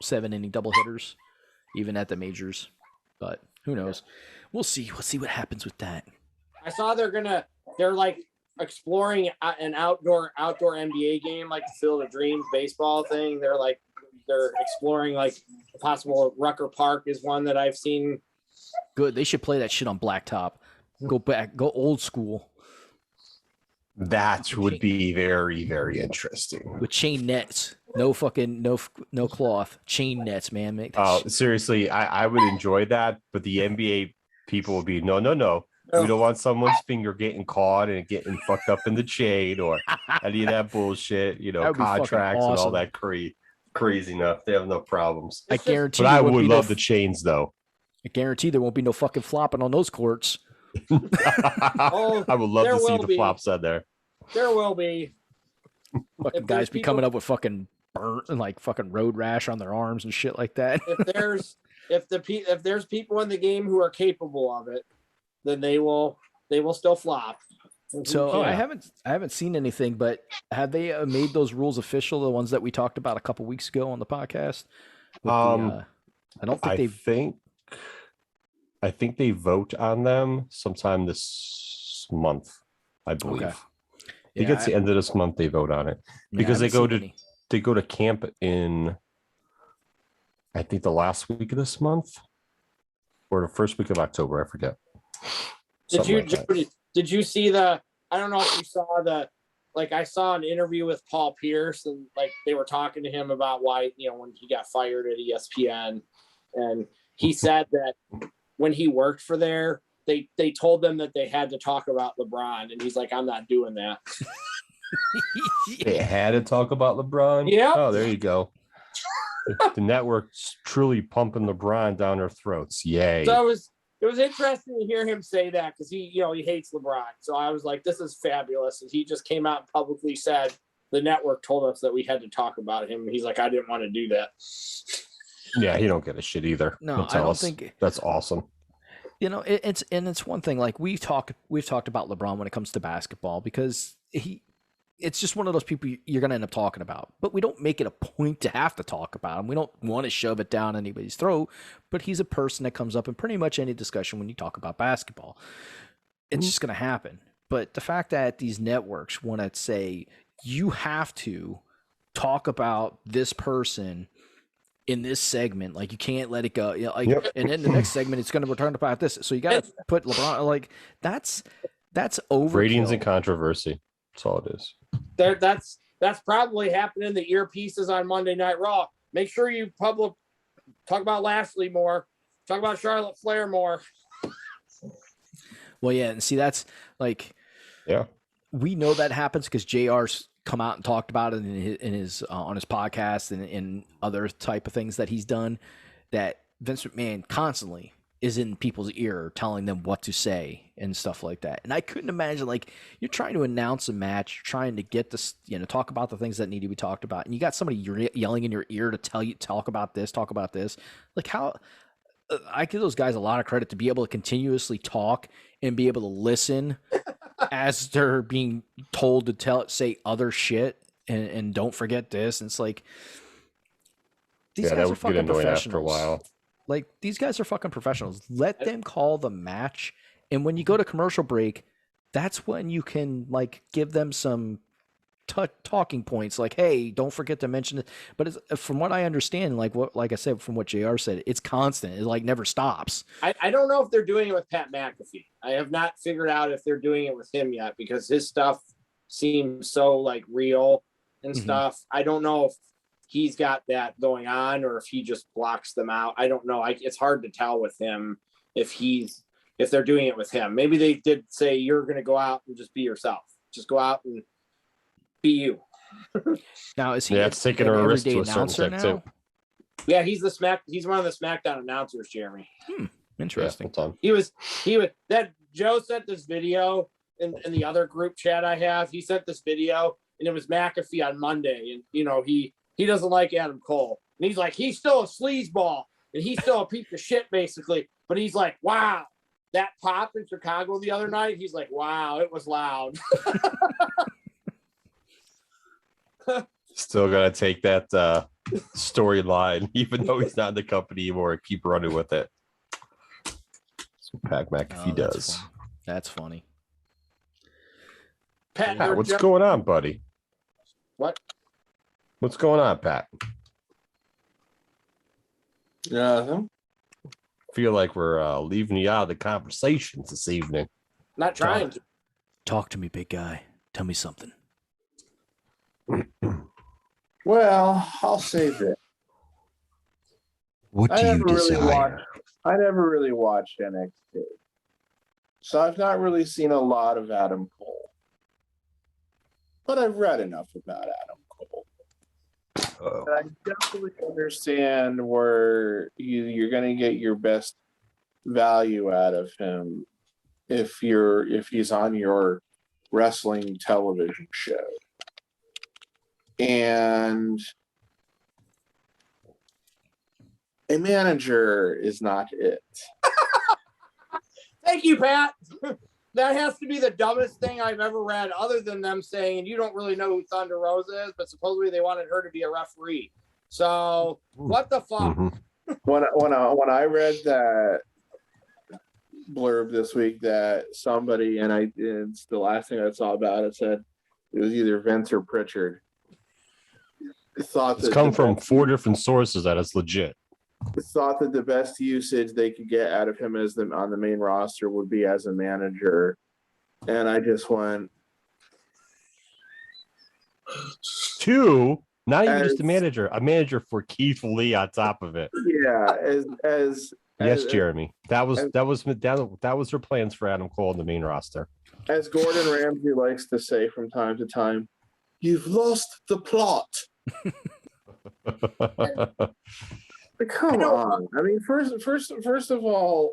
7-inning doubleheaders, even at the majors. But who knows? We'll see. We'll see what happens with that. I saw they're like exploring an outdoor NBA game, like the Field of Dreams baseball thing. They're exploring like possible Rucker Park is one that I've seen. Good. They should play that shit on blacktop. Go old school. That would be very, very interesting. With chain nets. No cloth. Chain nets, man. Seriously, I would enjoy that, but the NBA people would be, no. We don't want someone's finger getting caught and getting fucked up in the chain or any of that bullshit, contracts and all that crazy enough. They have no problems. I guarantee. But I would love the chains, though. I guarantee there won't be no fucking flopping on those courts. I would love to see the flops on there. There will be. Fucking guys be coming up with fucking burnt and like fucking road rash on their arms and shit like that. If there's people in the game who are capable of it, then they will still flop. So I haven't seen anything, but have they made those rules official? The ones that we talked about a couple weeks ago on the podcast. I think they vote on them sometime this month, I believe. Okay. I think it's the end of this month they vote on it because they go to camp in, I think, the last week of this month or the first week of October. I forget. Did you see I don't know if you saw I saw an interview with Paul Pierce and like they were talking to him about why, when he got fired at ESPN, and he said that when he worked for there, they told them that they had to talk about LeBron, and he's like, I'm not doing that. They had to talk about LeBron? Yeah. Oh, there you go. The network's truly pumping LeBron down their throats. Yay. So it was interesting to hear him say that because he hates LeBron. So I was like, this is fabulous. And he just came out and publicly said the network told us that we had to talk about him. And he's like, I didn't want to do that. Yeah, he don't get a shit either. No, I don't think that's awesome. It's one thing. Like we've talked about LeBron when it comes to basketball because it's just one of those people you're going to end up talking about. But we don't make it a point to have to talk about him. We don't want to shove it down anybody's throat. But he's a person that comes up in pretty much any discussion when you talk about basketball. It's just going to happen. But the fact that these networks want to say you have to talk about this person in this segment, like you can't let it go. And then the next segment, it's going to return about this. So you got to put LeBron like that's overkill. Ratings and controversy. That's all it is. That's probably happening in the earpieces on Monday Night Raw. Make sure you talk about Lashley more, talk about Charlotte Flair more. Well, yeah, and see that's like, we know that happens because JR's come out and talked about it in his on his podcast and in other type of things that he's done. That Vince McMahon constantly is in people's ear telling them what to say and stuff like that. And I couldn't imagine, like, you're trying to announce a match, you're trying to get this, talk about the things that need to be talked about, and you got somebody yelling in your ear to tell you, talk about this. Like, how I give those guys a lot of credit to be able to continuously talk and be able to listen as they're being told to say other shit and don't forget this. And it's like, these guys are fucking professionals. After a while. Like, these guys are fucking professionals. Let them call the match. And when you go to commercial break, that's when you can, like, give them some talking points. Like, hey, don't forget to mention it. But from what I understand, like I said, from what JR said, it's constant. It, like, never stops. I don't know if they're doing it with Pat McAfee. I have not figured out if they're doing it with him yet, because his stuff seems so, like, real and stuff. I don't know if he's got that going on or if he just blocks them out. I don't know. It's hard to tell with him if they're doing it with him. Maybe they did say, you're going to go out and just be yourself. Just go out and be you. Now, is he it's taking a risk to a certain extent too. Yeah, he's one of the SmackDown announcers, Jeremy. Interesting. Yeah, he was that Joe sent this video in the other group chat I have. He sent this video and it was McAfee on Monday. And he doesn't like Adam Cole. And he's like, he's still a sleazeball and he's still a piece of shit, basically. But he's like, wow, that pop in Chicago the other night. He's like, wow, it was loud. Still gotta take that storyline, even though he's not in the company anymore, and keep running with it. That's what Pat McAfee does. That's funny. Pat, what's going on, buddy? What? What's going on, Pat? Feel like we're leaving you out of the conversations this evening. Not trying to. Talk to me, big guy. Tell me something. Well, I'll say this. What do you desire? I never really watched NXT. So I've not really seen a lot of Adam Cole. But I've read enough about Adam Cole. Oh. And I definitely understand where you're going to get your best value out of him if he's on your wrestling television show. And a manager is not it. Thank you, Pat. That has to be the dumbest thing I've ever read, other than them saying, you don't really know who Thunder Rosa is, but supposedly they wanted her to be a referee. So what the fuck? When I read that blurb this week that somebody, and it's the last thing I saw about it, said it was either Vince or Pritchard. It's come from 4 different sources that it's legit. Thought that the best usage they could get out of him on the main roster would be as a manager, and I just went 2, not even just a manager for Keith Lee on top of it. Yeah, Jeremy, that was her plans for Adam Cole on the main roster. As Gordon Ramsay likes to say from time to time, you've lost the plot. Come on. I mean, first of all,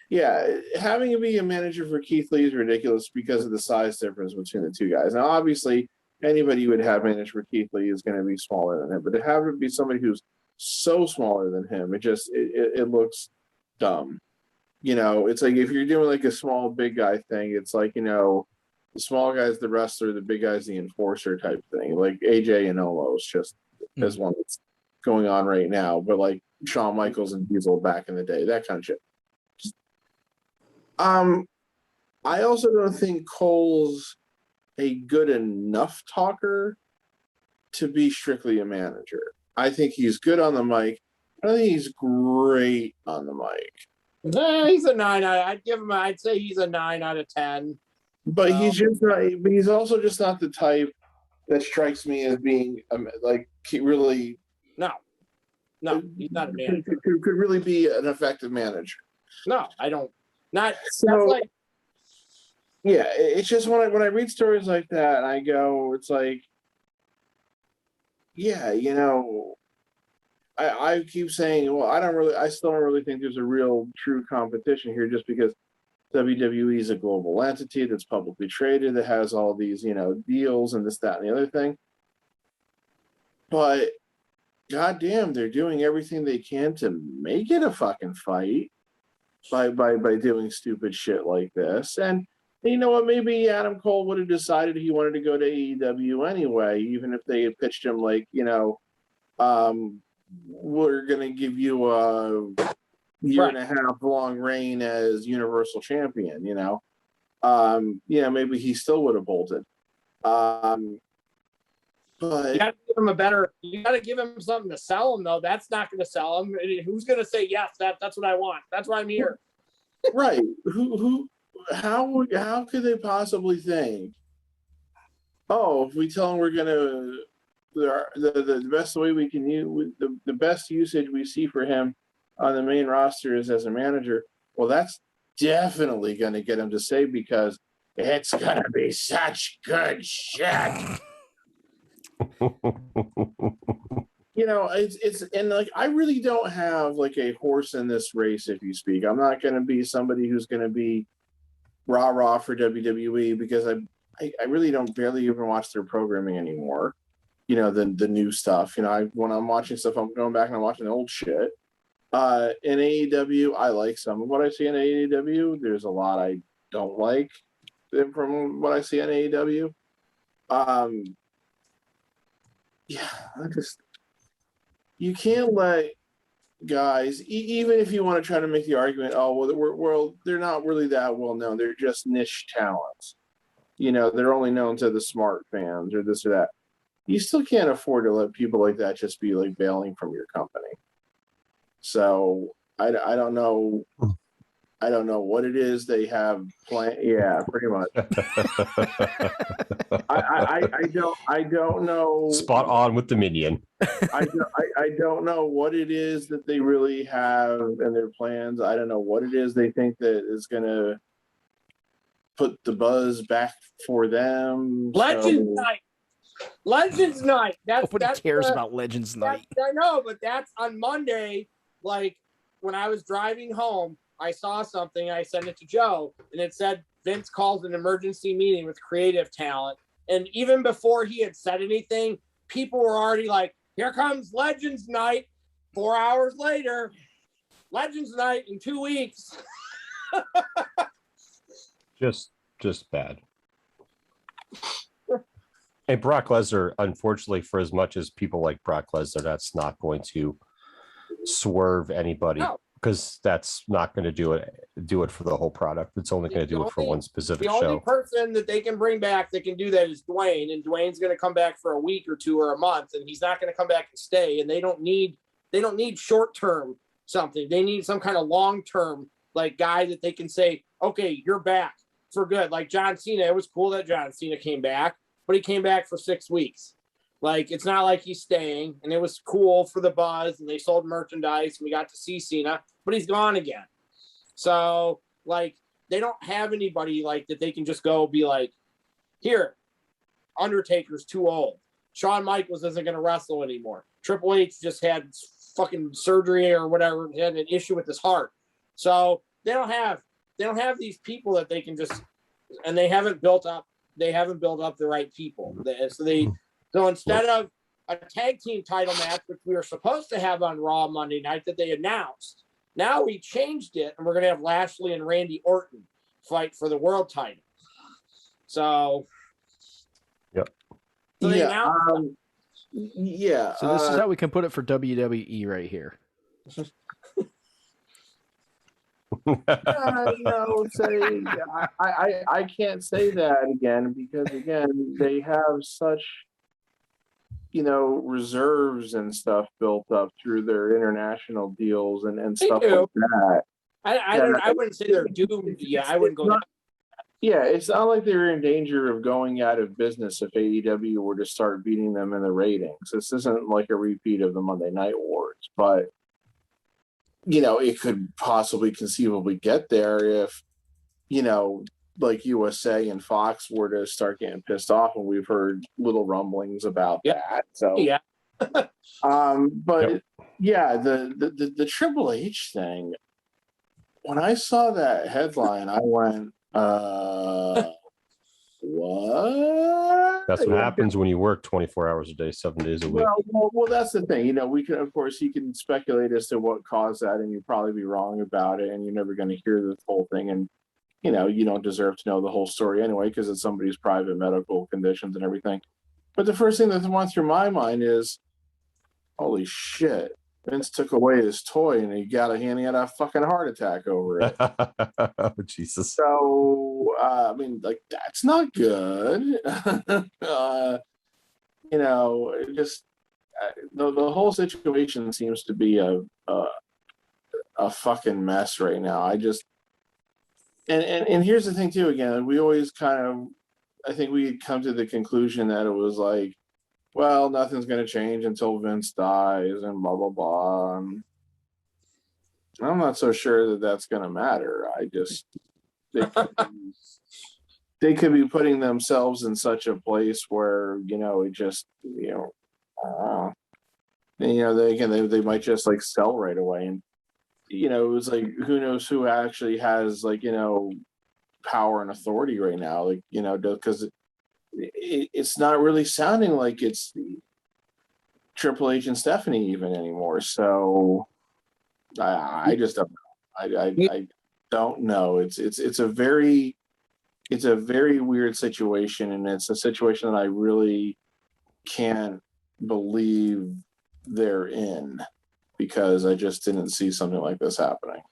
yeah, having him be a manager for Keith Lee is ridiculous because of the size difference between the two guys. Now, obviously, anybody you would have managed for Keith Lee is going to be smaller than him, but to have it be somebody who's so smaller than him, it looks dumb. It's like if you're doing like a small big guy thing, it's like, the small guy's the wrestler, the big guy's the enforcer type thing. Like AJ and Olo is just as one that's going on right now, but like Shawn Michaels and Diesel back in the day, that kind of shit. I also don't think Cole's a good enough talker to be strictly a manager. I think he's good on the mic. I think he's great on the mic. He's a 9. I'd say he's a 9 out of 10. But he's just not. But he's also just not the type that strikes me as being like really. No, he's not a manager. Could really be an effective manager. No, I don't. Not so. That's like. Yeah, it's just when I read stories like that, I go, it's like, yeah, I keep saying, well, I still don't really think there's a real true competition here, just because WWE is a global entity that's publicly traded, that has all these, deals and this, that, and the other thing. But goddamn, they're doing everything they can to make it a fucking fight by doing stupid shit like this. And you know what? Maybe Adam Cole would have decided he wanted to go to AEW anyway, even if they had pitched him like, we're gonna give you a year and a half long reign as Universal Champion. Maybe he still would have bolted. But you got to give him you got to give him something to sell him, though. That's not going to sell him. Who's going to say, yes, that's what I want. That's why I'm here. Right. How could they possibly think, if we tell them we're going to, the best way we can use, the best usage we see for him on the main roster is as a manager. Well, that's definitely going to get him to say, because it's going to be such good shit. It's and like, I really don't have like a horse in this race, if you speak. I'm not going to be somebody who's going to be rah for WWE, because I really don't barely even watch their programming anymore. The new stuff. When I'm watching stuff, I'm going back and I'm watching old shit. In AEW, I like some of what I see in AEW. There's a lot I don't like from what I see in AEW. You can't let guys, even if you want to try to make the argument, they're not really that well known. They're just niche talents. They're only known to the smart fans or this or that. You still can't afford to let people like that just be like bailing from your company. So I don't know. I don't know what it is they have planned. Yeah, pretty much. I don't know. Spot on with Dominion. I don't know what it is that they really have in their plans. I don't know what it is they think that is going to put the buzz back for them. Legends Night. Nobody cares about Legends Night. I know, but that's on Monday. Like, when I was driving home, I saw something. I sent it to Joe, and it said Vince calls an emergency meeting with creative talent. And even before he had said anything, people were already like, here comes Legends Night. 4 hours later, Legends Night in 2 weeks. Just bad. And Brock Lesnar, unfortunately, for as much as people like Brock Lesnar, that's not going to swerve anybody. No. Because that's not going to do it for the whole product. It's only going to do it for one specific show. The only person that they can bring back that can do that is Dwayne, and Dwayne's going to come back for a week or two or a month, and he's not going to come back and stay. And they don't need short term something. They need some kind of long term like guy that they can say, okay, you're back for good. Like John Cena, it was cool that John Cena came back, but he came back for 6 weeks. Like, it's not like he's staying, and it was cool for the buzz, and they sold merchandise, and we got to see Cena, but he's gone again. So, like, they don't have anybody, like, that they can just go be like, here, Undertaker's too old. Shawn Michaels isn't going to wrestle anymore. Triple H just had fucking surgery or whatever, he had an issue with his heart. So, they don't have these people that they can just, and they haven't built up the right people. So instead of a tag team title match, which we were supposed to have on Raw Monday night that they announced, now we changed it, and we're going to have Lashley and Randy Orton fight for the world title. So, yep. So So this is how we can put it for WWE right here. I can't say that again, because again, they have such reserves and stuff built up through their international deals and stuff like that. I wouldn't say they're doomed. Yeah, I wouldn't go. Yeah, it's not like they're in danger of going out of business if AEW were to start beating them in the ratings. This isn't like a repeat of the Monday Night Wars, but it could possibly conceivably get there if like USA and Fox were to start getting pissed off, and we've heard little rumblings about that. So yeah. But Yeah, the Triple H thing. When I saw that headline, I went, what? That's what happens when you work 24 hours a day, 7 days a week. Well, that's the thing. We can, of course, you can speculate as to what caused that, and you'd probably be wrong about it, and you're never going to hear the whole thing. And, you don't deserve to know the whole story anyway, because it's somebody's private medical conditions and everything. But the first thing that went through my mind is, holy shit. Vince took away his toy and he had a fucking heart attack over it. Oh, Jesus. So, that's not good. Just the whole situation seems to be a fucking mess right now. And here's the thing too, again, we always I think we had come to the conclusion that it was like, well, nothing's going to change until Vince dies and blah, blah, blah. And I'm not so sure that that's going to matter. They could be putting themselves in such a place where, it just, they might just like sell right away. And, it was like, who knows who actually has power and authority right now, because it's not really sounding like it's Triple H and Stephanie even anymore. So I just don't know. I don't know. It's a very weird situation, and it's a situation that I really can't believe they're in, because I just didn't see something like this happening.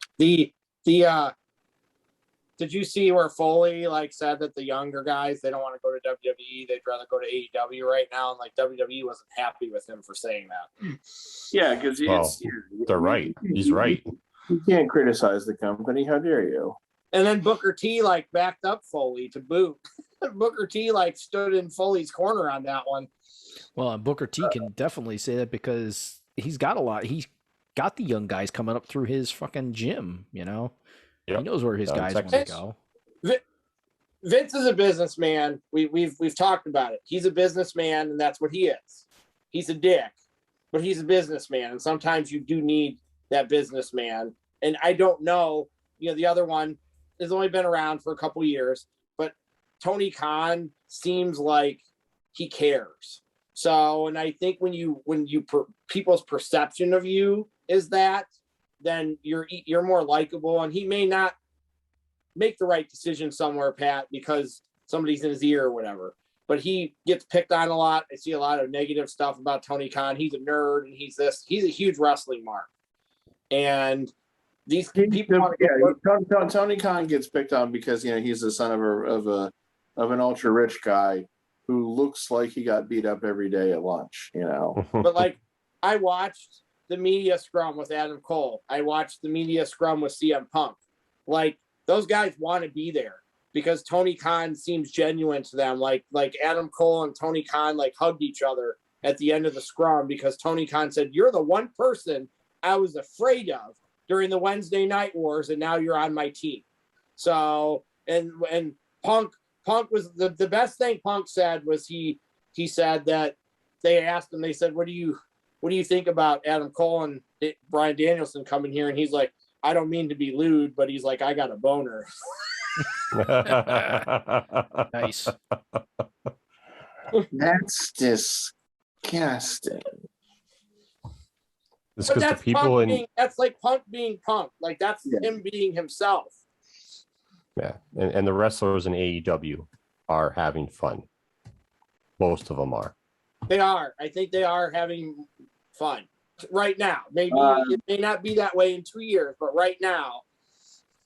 Did you see where Foley said that the younger guys, they don't want to go to WWE, they'd rather go to AEW right now, and WWE wasn't happy with him for saying that? Yeah, because they're right. He's right. You can't criticize the company. How dare you? And then Booker T backed up Foley to boot. Booker T stood in Foley's corner on that one. Well, and Booker T can definitely say that because he's got a lot. He's got the young guys coming up through his fucking gym, Yep. He knows where his guys want to go. Vince is a businessman. We've talked about it. He's a businessman, and that's what he is. He's a dick, but he's a businessman, and sometimes you do need that businessman. And I don't know, the other one has only been around for a couple years, but Tony Khan seems like he cares. So, and I think when people's perception of you is that, then you're more likable, and he may not make the right decision somewhere, Pat, because somebody's in his ear or whatever. But he gets picked on a lot. I see a lot of negative stuff about Tony Khan. He's a nerd, and he's a huge wrestling mark. And these people, Tony Khan gets picked on because he's the son of an ultra rich guy who looks like he got beat up every day at lunch. But I watched the media scrum with Adam Cole. I watched the media scrum with CM Punk. Those guys want to be there because Tony Khan seems genuine to them. Like Adam Cole and Tony Khan hugged each other at the end of the scrum because Tony Khan said, "You're the one person I was afraid of during the Wednesday Night Wars, and now you're on my team." So and Punk was the best thing Punk said was he said that they asked him, they said, what do you think about Adam Cole and Bryan Danielson coming here? And he's like, I don't mean to be lewd, but he's like, I got a boner. Nice. That's disgusting. It's But because the that's people that's like Punk being Punk. That's him being himself. Yeah, and the wrestlers in AEW are having fun. Most of them are. They are. I think they are having fun right now. Maybe it may not be that way in 2 years, but right now.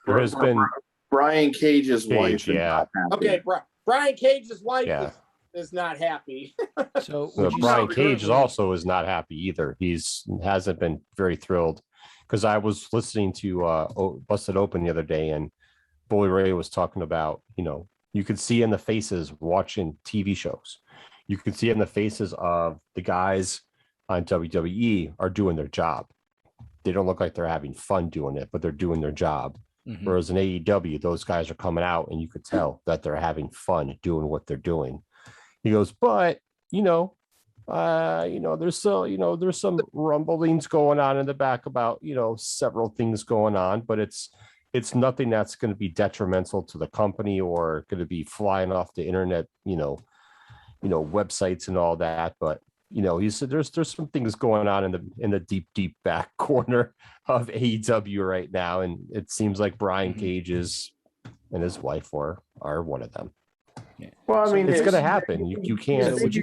There has been Brian Cage's wife. Yeah. Okay, Brian Cage's wife is not happy. So Brian Cage also is not happy either. Hasn't been very thrilled, because I was listening to Busted Open the other day, and Bully Ray was talking about, you could see in the faces watching TV shows. You could see in the faces of the guys on WWE are doing their job. They don't look like they're having fun doing it, but they're doing their job. Mm-hmm. Whereas in AEW, those guys are coming out and you could tell that they're having fun doing what they're doing. He goes, but, there's some rumblings going on in the back about, several things going on, but it's nothing that's going to be detrimental to the company or going to be flying off the internet, websites and all that. But, he said there's some things going on in the deep back corner of AEW right now. And it seems like Brian Cage and his wife are one of them. Yeah. Well, I mean, it's going to happen. You can't, So you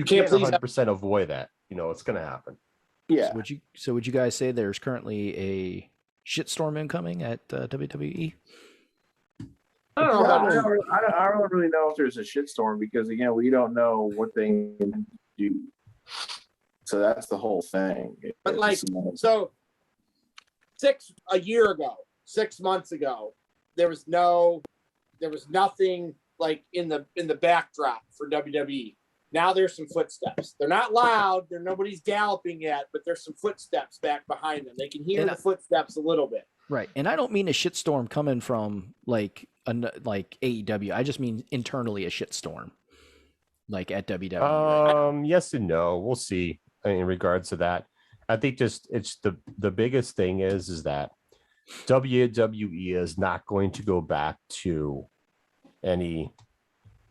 can't 100% avoid that. It's going to happen. Yeah. So would you guys say there's currently a shitstorm incoming at WWE? I don't know. I don't really know if there's a shitstorm because again, we don't know what they do. So that's the whole thing. But so 6 months ago, there was nothing like in the backdrop for WWE. Now there's some footsteps. They're not loud. Nobody's galloping yet, but there's some footsteps back behind them. They can hear the footsteps a little bit. Right. And I don't mean a shitstorm coming from like AEW. I just mean internally a shitstorm, like at WWE. Yes and no. We'll see in regards to that. I think just it's the biggest thing is that WWE is not going to go back to any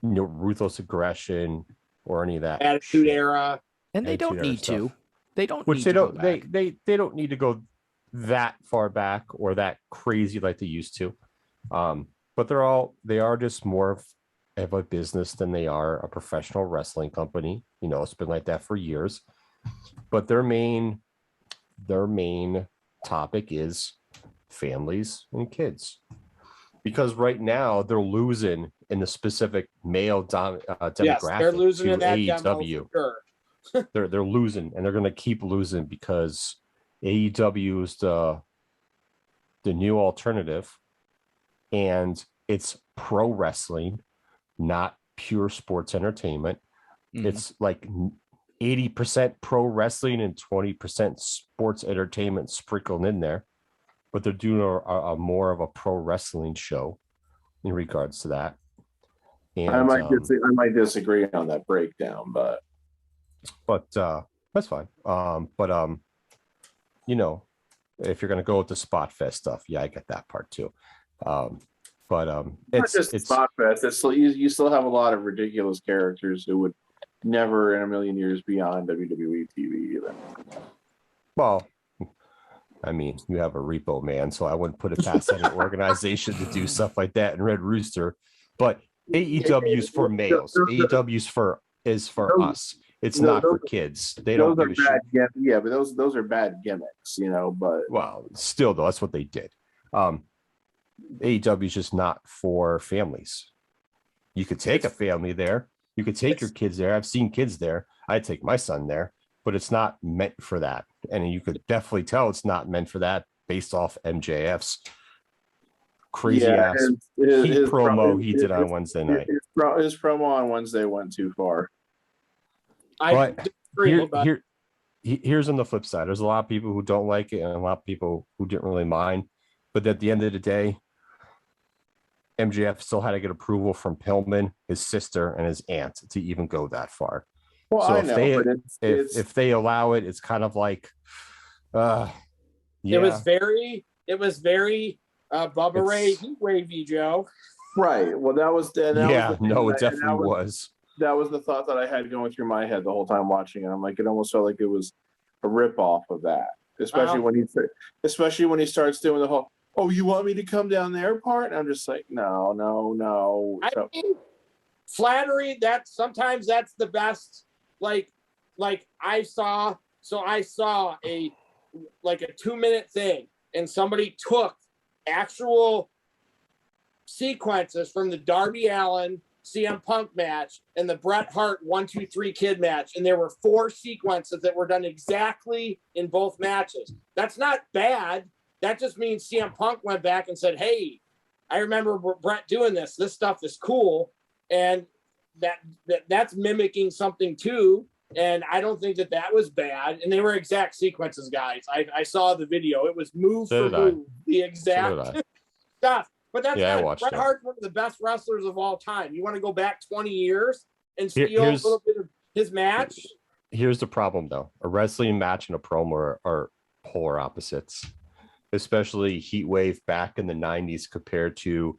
ruthless aggression or any of that attitude era. And they don't need to. They don't Which need they to don't go back. they don't need to go that far back or that crazy like they used to. But they are just more of a business than they are a professional wrestling company. It's been like that for years. But their main topic is families and kids. Because right now they're losing in the specific male demographic. Yes, they're losing in that AEW. Demo for sure. they're losing, and they're going to keep losing because AEW is the new alternative, and it's pro wrestling, not pure sports entertainment. Mm-hmm. It's like 80% pro wrestling and 20% sports entertainment sprinkled in there. But they're doing a more of a pro wrestling show in regards to that. And I might disagree on that breakdown, but that's fine. If you're gonna go with the Spot Fest stuff, yeah, I get that part too. It's Spot Fest. It's you still have a lot of ridiculous characters who would never in a million years be on WWE TV either. Well, I mean, you have a repo man, so I wouldn't put it past any organization to do stuff like that in Red Rooster. But AEW's for males. AEW's is for us. It's not for kids. They don't give a shit. Yeah, but those are bad gimmicks, But well, still though, that's what they did. AEW is just not for families. You could take a family there. You could take your kids there. I've seen kids there. I'd take my son there. But it's not meant for that. And you could definitely tell it's not meant for that based off MJF's crazy ass his promo he did on Wednesday night. His promo on Wednesday went too far. Here's on the flip side. There's a lot of people who don't like it and a lot of people who didn't really mind. But at the end of the day, MJF still had to get approval from Pillman, his sister, and his aunt to even go that far. Well, so I know, if they allow it, it's kind of like, yeah. It was very Bubba Ray heat wavy, Joe. Right. Well, that was it definitely was. That was the thought that I had going through my head the whole time watching it. I'm like, it almost felt like it was a ripoff of that, especially when he starts doing the whole, "Oh, you want me to come down there" part? And I'm just like, no. I mean, flattery. Sometimes that's the best. Like I saw a 2-minute thing and somebody took actual sequences from the Darby Allin CM Punk match and the Bret Hart 1, 2, 3 Kid match. And there were 4 sequences that were done exactly in both matches. That's not bad. That just means CM Punk went back and said, "Hey, I remember Bret doing this. This stuff is cool." And that's mimicking something too, and I don't think that was bad. And they were exact sequences, guys. I saw the video; it was move for move, the exact stuff. But that's Bret Hart's one of the best wrestlers of all time. You want to go back 20 years and steal a little bit of his match. Here's the problem, though. A wrestling match and a promo are polar opposites, especially Heatwave back in the 90s compared to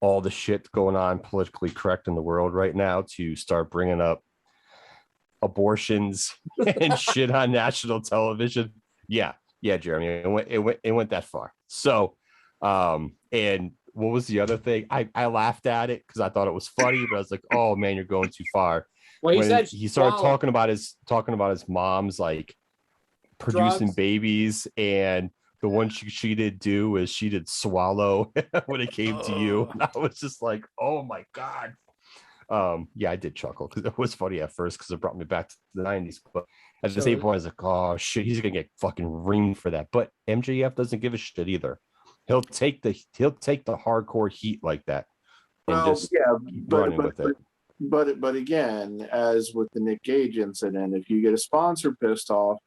all the shit going on politically correct in the world right now to start bringing up abortions and shit on national television. Yeah, Jeremy, it went that far. So, and what was the other thing? I laughed at it because I thought it was funny, but I was like, oh man, you're going too far. Well, he said he started talking about his mom's like producing drugs. Babies, and the one she did do is she did swallow when it came to you. And I was just like, oh my god. Yeah, I did chuckle because it was funny at first because it brought me back to the 90s. But at the same point, I was like, oh shit, he's gonna get fucking reamed for that. But MJF doesn't give a shit either. He'll take the hardcore heat like that and just keep running with it. But again, as with the Nick Gage incident, if you get a sponsor pissed off,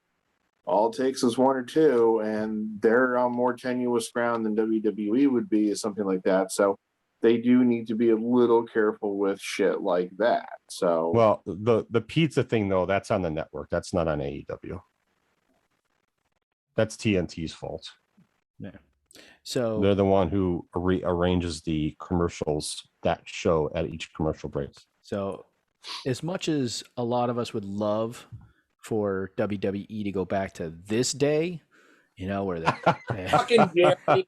all it takes is one or two, and they're on more tenuous ground than WWE would be, or something like that. So they do need to be a little careful with shit like that. So, well, the pizza thing though, that's on the network. That's not on AEW. That's TNT's fault. Yeah. So they're the one who arranges the commercials that show at each commercial break. So, as much as a lot of us would love for WWE to go back to this day, you know, where they fucking Jerry.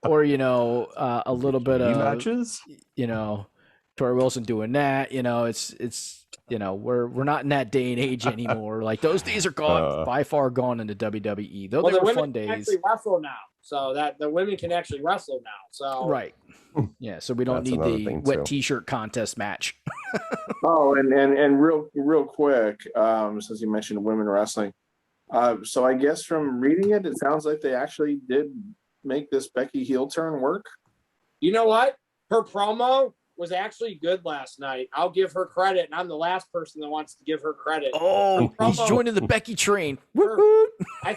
or a little bit of matches, Tori Wilson doing that, it's we're not in that day and age anymore. Like those days are gone, by far gone into WWE. Though they were fun days. Actually wrestle now, so that the women can actually wrestle now. So right, yeah. So we don't need the wet T-shirt contest match. Oh, and real quick, since you mentioned women wrestling, so I guess from reading it, it sounds like they actually did make this Becky heel turn work. You know what? Her promo was actually good last night. I'll give her credit, and I'm the last person that wants to give her credit. Oh, he's joining the Becky train. I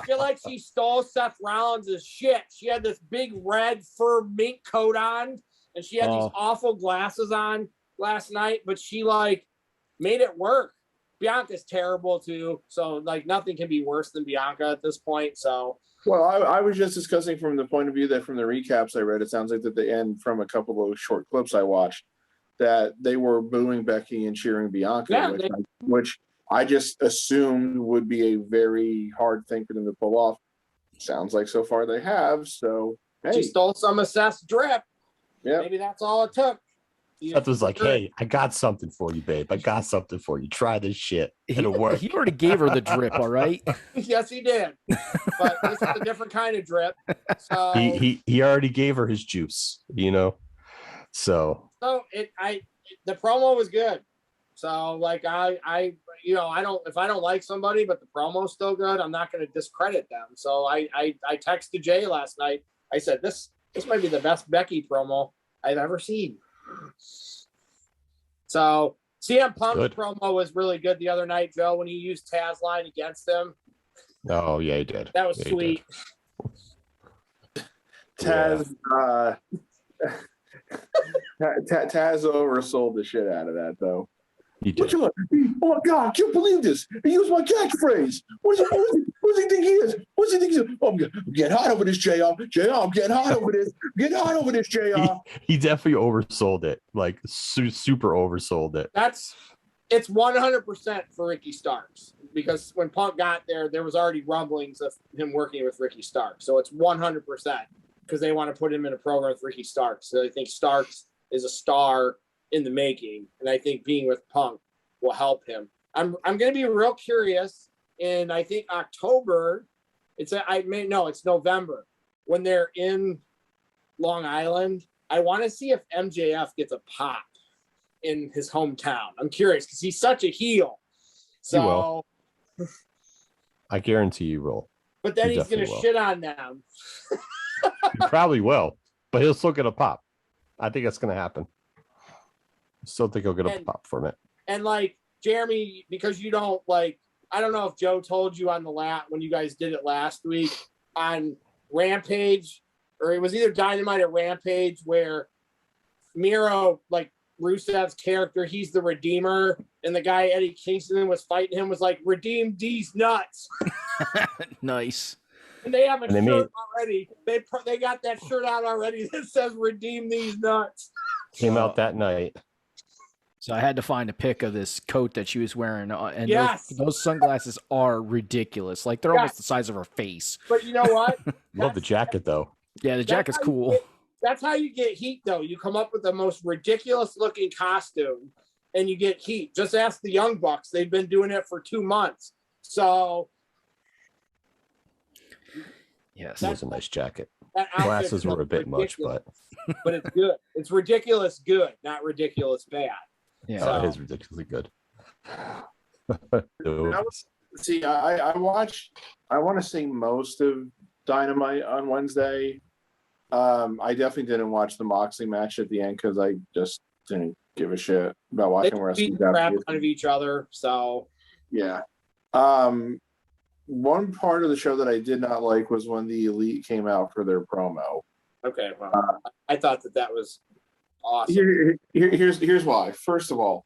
feel like she stole Seth Rollins' shit. She had this big red fur mink coat on, and she had these awful glasses on last night, but she made it work. Bianca's terrible too, so nothing can be worse than Bianca at this point. So. Well, I was just discussing from the point of view that from the recaps I read, it sounds like that the end from a couple of short clips I watched, that they were booing Becky and cheering Bianca, which I just assumed would be a very hard thing for them to pull off. Sounds like so far they have. So hey. She stole some of Seth's drip. Yeah, maybe that's all it took. Seth was like, hey, I got something for you, babe. I got something for you. Try this shit. It'll work. He already gave her the drip, all right? Yes, he did. But this is a different kind of drip. So he already gave her his juice, So the promo was good. So I don't, if I don't like somebody but the promo's still good, I'm not going to discredit them. So I texted Jay last night. I said this might be the best Becky promo I've ever seen. So CM Punk's promo was really good the other night, Joe, when he used Taz line against him. Oh yeah, he did. That was sweet. Taz Taz oversold the shit out of that though. He did. Oh my God, I can't believe this. He used my catchphrase. What does he think he is? What does he think he is? Oh, I'm getting hot over this, JR. I'm getting hot over this. Getting hot over this, JR. He definitely oversold it. Super oversold it. It's 100% for Ricky Starks, because when Punk got there was already rumblings of him working with Ricky Starks. So it's 100% because they want to put him in a program with Ricky Starks. So they think Starks is a star in the making, and I think being with Punk will help him. I'm going to be real curious in, I think, October. It's November when they're in Long Island. I want to see if MJF gets a pop in his hometown. I'm curious because he's such a heel. So he will. I guarantee you will. But then he's going to shit on them. He probably will, but he'll still get a pop. I think that's going to happen. Still think he'll get a pop from it. And Jeremy, because you don't I don't know if Joe told you on the when you guys did it last week on Rampage, or it was either Dynamite or Rampage, where Miro Rusev's character. He's the Redeemer, and the guy Eddie Kingston was fighting him was like, "Redeem these nuts." Nice. And they have a And they shirt already. They got that shirt out already that says "Redeem these nuts." Came out that night. So I had to find a pic of this coat that she was wearing, and Yes. those sunglasses are ridiculous. Like they're almost the size of her face. But you know what? Love the jacket though. Yeah, the jacket's cool. That's how you get heat, though. You come up with the most ridiculous-looking costume, and you get heat. Just ask the Young Bucks; they've been doing it for 2 months. So, Yes, It was a nice jacket. that outfit Glasses were a looks bit much, but but it's good. It's ridiculous good, not ridiculous bad. yeah. So- it is ridiculously good. See, I watched. I want to say most of Dynamite on Wednesday. I definitely didn't watch the Moxley match at the end because I just didn't give a shit about They watching wrestling. beat the crap out of each other. So, Yeah. One part of the show that I did not like was when the Elite came out for their promo. okay. Well, I thought that was awesome. Here's why. First of all,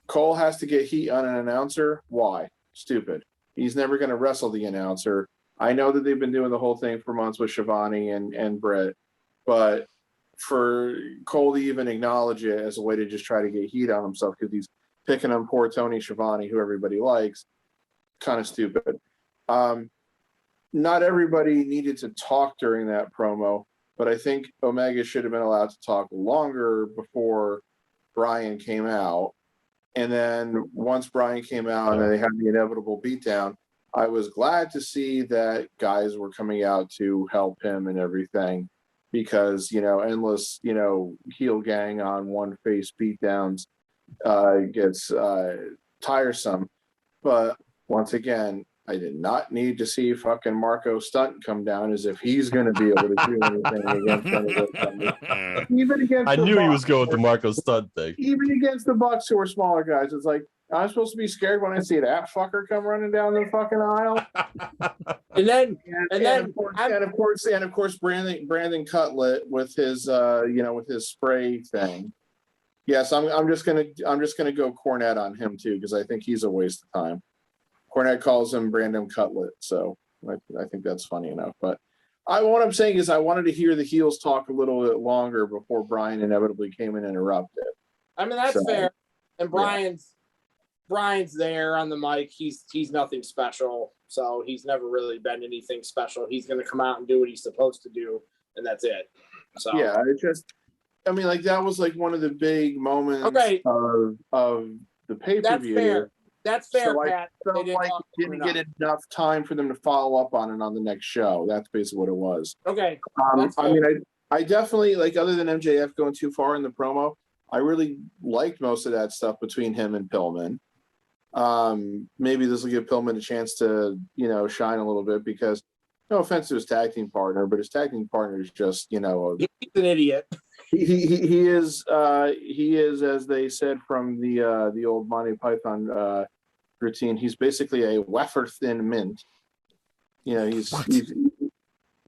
Cole has to get heat on an announcer. Why? Stupid. He's never going to wrestle the announcer. I know that they've been doing the whole thing for months with Shivani and Britt, but for Cole to even acknowledge it as a way to just try to get heat on himself because he's picking on poor Tony Schiavone, who everybody likes, kind of stupid. Not everybody needed to talk during that promo, but I think Omega should have been allowed to talk longer before Brian came out. And then once Brian came out and they had the inevitable beatdown, I was glad to see that guys were coming out to help him and everything because, endless, heel gang on one face beatdowns gets tiresome. But once again, I did not need to see fucking Marco Stunt come down as if he's going to be able to do anything against any of those. Even against I the knew he Bucks, was going with the Marco Stunt thing. even against the Bucks who are smaller guys. It's like, I'm supposed to be scared when I see that fucker come running down the fucking aisle. And of course, Brandon Cutlet with his with his spray thing. Yes, I'm just gonna go Cornette on him too because I think he's a waste of time. Cornette calls him Brandon Cutlet, so I think that's funny enough. But what I'm saying is I wanted to hear the heels talk a little bit longer before Brian inevitably came and interrupted. I mean, that's fair. And Brian's there on the mic. He's nothing special, so he's never really been anything special. He's going to come out and do what he's supposed to do, and that's it. So yeah, that was like one of the big moments of the pay-per-view. That's fair, so Pat. I felt like he didn't get enough time for them to follow up on it on the next show. That's basically what it was. Okay. I definitely, other than MJF going too far in the promo, I really liked most of that stuff between him and Pillman. Maybe this will give Pillman a chance to, shine a little bit because, no offense to his tag team partner, but his tag team partner is just, he's an idiot. He is, as they said from the old Monty Python routine, he's basically a wafer thin mint. He's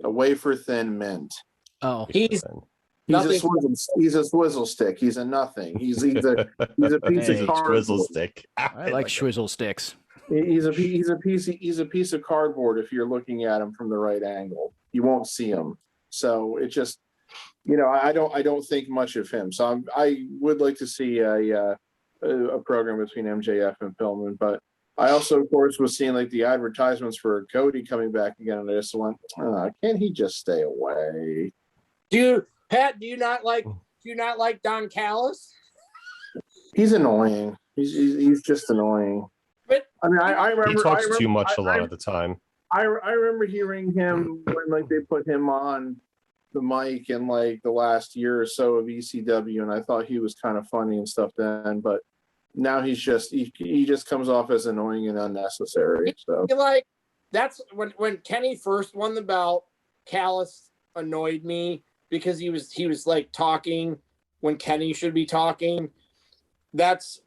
a wafer thin mint. Oh, He's a swizzle stick. He's a nothing. He's a piece of cardboard. Swizzle stick. I like swizzle sticks. He's a piece of cardboard if you're looking at him from the right angle. You won't see him. So it just, I don't think much of him. So I would like to see a program between MJF and Pillman, but I also, of course, was seeing the advertisements for Cody coming back again, and I just went, can't he just stay away? Pat, do you not like Don Callis? He's annoying. He's just annoying. But I mean, I remember he talks too much a lot of the time. I remember hearing him when they put him on the mic in the last year or so of ECW, and I thought he was kind of funny and stuff then, but now he just comes off as annoying and unnecessary. So that's when Kenny first won the belt, Callis annoyed me because he was talking when Kenny should be talking. That's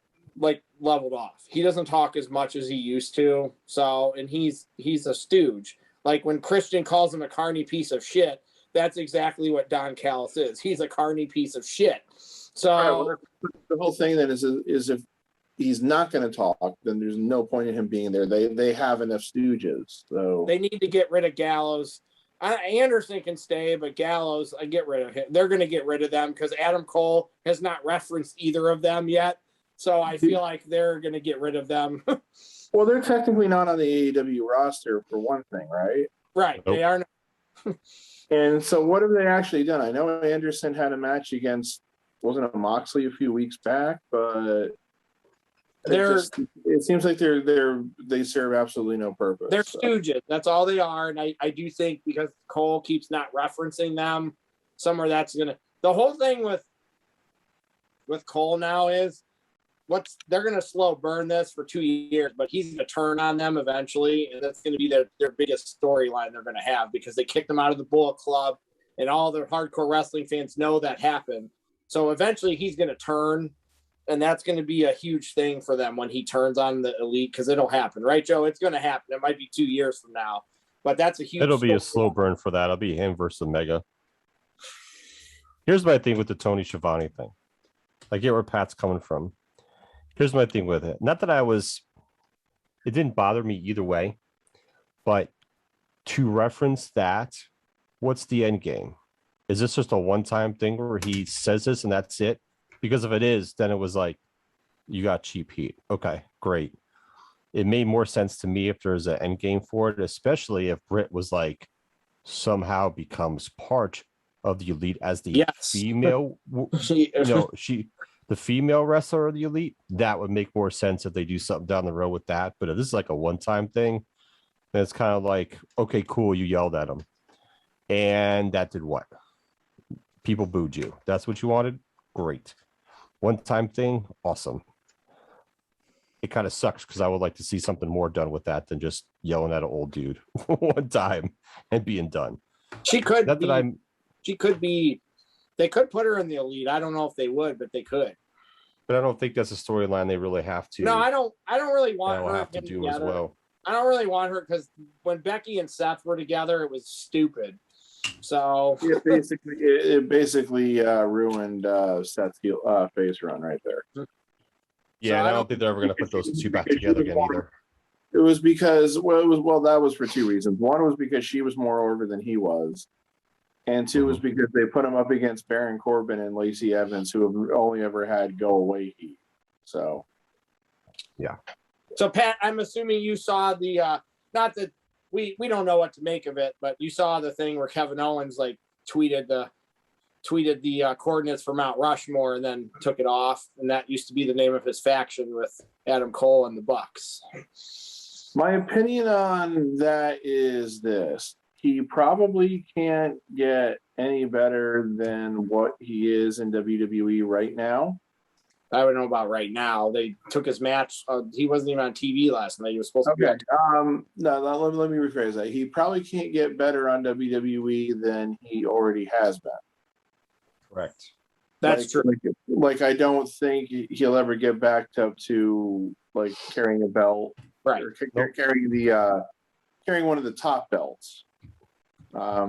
leveled off. He doesn't talk as much as he used to. So, and he's a stooge. When Christian calls him a carny piece of shit, that's exactly what Don Callis is. He's a carny piece of shit. So well, the whole thing then is if he's not going to talk, then there's no point in him being there. They have enough stooges, so they need to get rid of Gallows. Anderson can stay, but Gallows, I get rid of him. They're going to get rid of them because Adam Cole has not referenced either of them yet. So I feel like they're going to get rid of them. Well, they're technically not on the AEW roster for one thing, right? Right. Nope. They are not. And so what have they actually done? I know Anderson had a match against, wasn't it Moxley a few weeks back, but it seems like they serve absolutely no purpose. They're stooges. That's all they are. And I do think because Cole keeps not referencing them, somewhere that's going to – the whole thing with Cole now is they're going to slow burn this for 2 years, but he's going to turn on them eventually, and that's going to be their biggest storyline they're going to have because they kicked them out of the Bullet Club, and all the hardcore wrestling fans know that happened. So eventually he's going to turn, and that's going to be a huge thing for them when he turns on the Elite because it'll happen. Right, Joe? It's going to happen. It might be 2 years from now, but that's a huge It'll be a slow burn for that. It'll be him versus Omega. Here's my thing with the Tony Schiavone thing. I get where Pat's coming from. Here's my thing with it. Not that it didn't bother me either way, but to reference that, what's the end game? Is this just a one-time thing where he says this and that's it? Because if it is, then it was like, you got cheap heat. Okay, great. It made more sense to me if there's an end game for it, especially if Britt was like somehow becomes part of the Elite as the female, the female wrestler of the Elite. That would make more sense if they do something down the road with that. But if this is like a one-time thing, then it's kind of like, okay, cool, you yelled at him. And that did what? People booed you. That's what you wanted? Great. One-time thing, awesome. It kind of sucks because I would like to see something more done with that than just yelling at an old dude one time and being done. She could be. They could put her in the Elite. I don't know if they would, but they could. But I don't think that's a storyline they really have to. No, I don't really want her have to do together. As well. I don't really want her because when Becky and Seth were together, it was stupid. So it basically ruined Seth's face run right there. Yeah, so I don't think they're ever going to put those two back together again either. It was because that was for two reasons. One was because she was more over than he was. And two was because they put him up against Baron Corbin and Lacey Evans, who have only ever had go away heat. So, yeah. So Pat, I'm assuming you saw the not that we don't know what to make of it, but you saw the thing where Kevin Owens like tweeted the coordinates for Mount Rushmore and then took it off, and that used to be the name of his faction with Adam Cole and the Bucks. My opinion on that is this. He probably can't get any better than what he is in WWE right now. I don't know about right now. They took his match. He wasn't even on TV last night. He was supposed to be. No, let me rephrase that. He probably can't get better on WWE than he already has been. Correct. That's true. Like I don't think he'll ever get back up to like carrying a belt, right? Or carrying one of the top belts.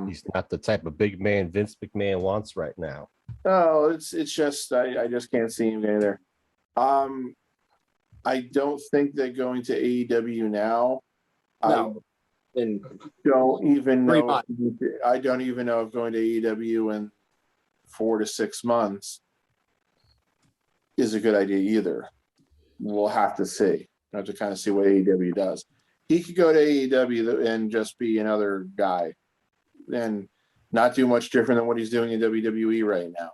He's not the type of big man Vince McMahon wants right now. No, it's just I just can't see him getting there. I don't think that going to AEW now. No. I don't even know. I don't even know if going to AEW in 4 to 6 months is a good idea either. We'll have to see. We'll have to kind of see what AEW does. He could go to AEW and just be another guy and not do much different than what he's doing in WWE right now.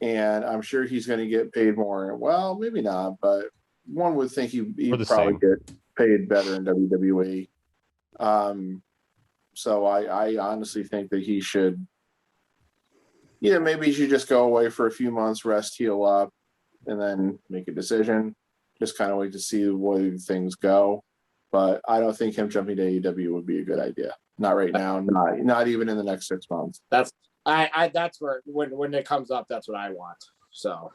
And I'm sure he's going to get paid more. Well, maybe not, but one would think he'd probably get paid better in WWE. So I honestly think that he should, maybe he should just go away for a few months, rest, heal up, and then make a decision. Just kind of wait to see where things go. But I don't think him jumping to AEW would be a good idea. Not right now. Not even in the next 6 months. That's where when it comes up, that's what I want. So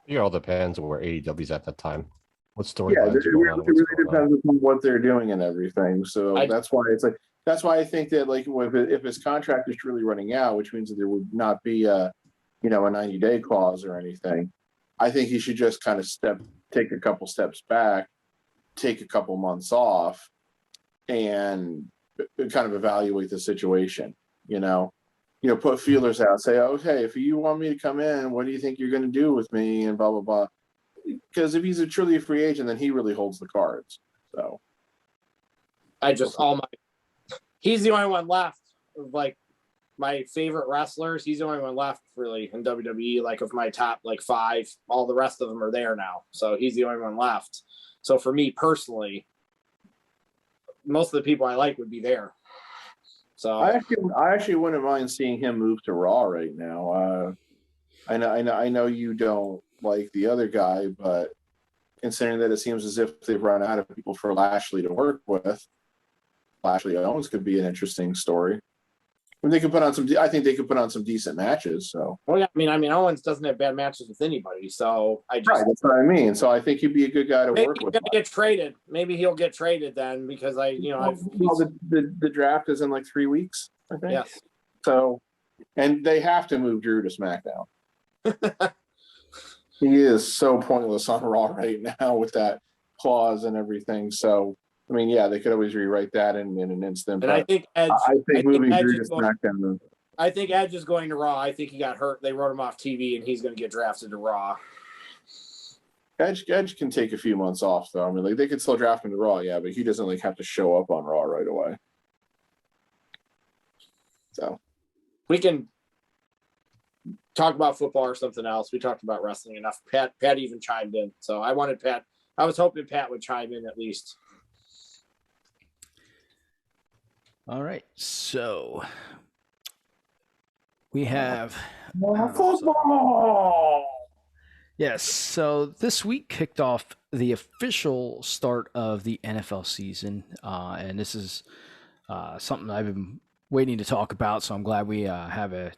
it all depends on where AEW's at that time. What story? Yeah, it really depends on what they're doing and everything. So that's why I think that like if his contract is truly running out, which means that there would not be a a 90-day clause or anything. I think he should just kind of take a couple steps back, take a couple months off, and kind of evaluate the situation. Put feelers out, say, okay, if you want me to come in, what do you think you're going to do with me, and blah blah blah. Because if he's truly a free agent, then he really holds the cards. So he's the only one left of like my favorite wrestlers. He's the only one left really in WWE, like of my top like 5. All the rest of them are there now, so he's the only one left. So for me personally, most of the people I like would be there. So I actually wouldn't mind seeing him move to Raw right now. I know you don't like the other guy, but considering that it seems as if they've run out of people for Lashley to work with, Lashley Owens could be an interesting story. I think they could put on some decent matches. So, I mean, Owens doesn't have bad matches with anybody. So right, that's what I mean. So I think he'd be a good guy to work with. Get traded. Maybe he'll get traded then because the draft is in like 3 weeks, I think. Yes. So, and they have to move Drew to SmackDown. He is so pointless on Raw right now with that clause and everything. So, I mean, yeah, they could always rewrite that in an instant. And I think Edge. moving Drew to SmackDown. I think Edge is going to Raw. I think he got hurt. They wrote him off TV, and he's going to get drafted to Raw. Edge can take a few months off, though. I mean, like they could still draft him to Raw, yeah, but he doesn't like have to show up on Raw right away. So we can talk about football or something else. We talked about wrestling enough. Pat even chimed in, so I was hoping Pat would chime in at least. All right, so we have football. Yes, so this week kicked off the official start of the NFL season, and this is something I've been waiting to talk about. So I'm glad we got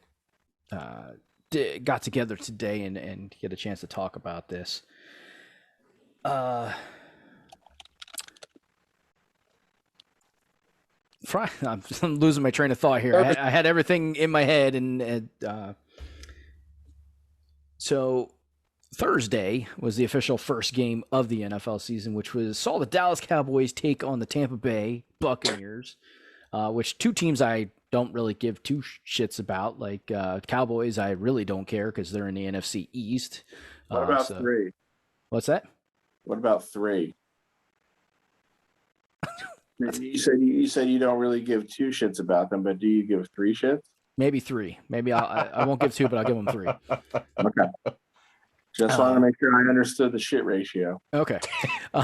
together today and get a chance to talk about this. I'm losing my train of thought here. I had everything in my head, and so Thursday was the official first game of the NFL season, which saw the Dallas Cowboys take on the Tampa Bay Buccaneers, which two teams I don't really give two shits about. Like Cowboys, I really don't care because they're in the NFC East. What about 3? What's that? What about 3? You said you don't really give 2 shits about them, but do you give 3 shits? Maybe 3. Maybe I won't give 2, but I'll give them 3. Okay. Just wanted to make sure I understood the shit ratio. Okay.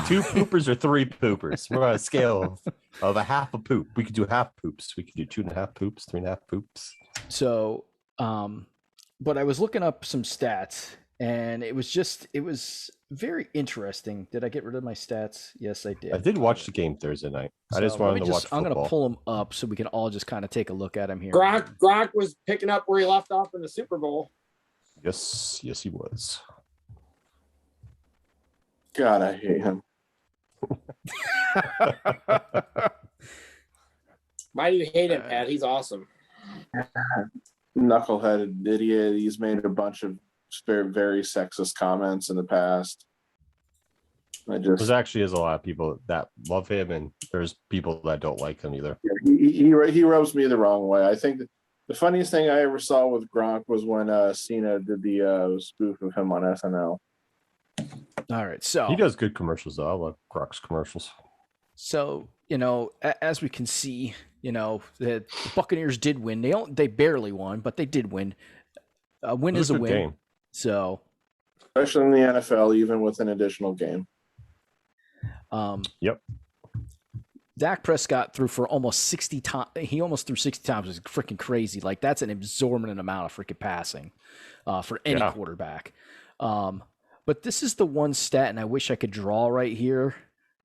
2 poopers or 3 poopers? We're on a scale of a half a poop. We could do half poops. We could do 2.5 poops, 3.5 poops. So, but I was looking up some stats, and it was very interesting. Did I get rid of my stats? Yes, I did. I did watch the game Thursday night. So I just wanted to watch football. I'm going to pull them up so we can all just kind of take a look at them here. Gronk was picking up where he left off in the Super Bowl. Yes, he was. God, I hate him. Why do you hate him, Pat? He's awesome. Knuckleheaded idiot. He's made a bunch of very, very sexist comments in the past. There's actually is a lot of people that love him, and there's people that don't like him either. He rubs me the wrong way. I think the funniest thing I ever saw with Gronk was when Cena did the spoof of him on SNL. All right, so he does good commercials though. I love Gronk's commercials. So as we can see, the Buccaneers did win. They barely won, but they did win. A win is a win. Game. So, especially in the NFL, even with an additional game. Yep. Dak Prescott threw for almost 60 times. He almost threw 60 times. It was freaking crazy. Like that's an exorbitant amount of freaking passing for any quarterback. But this is the one stat, and I wish I could draw right here.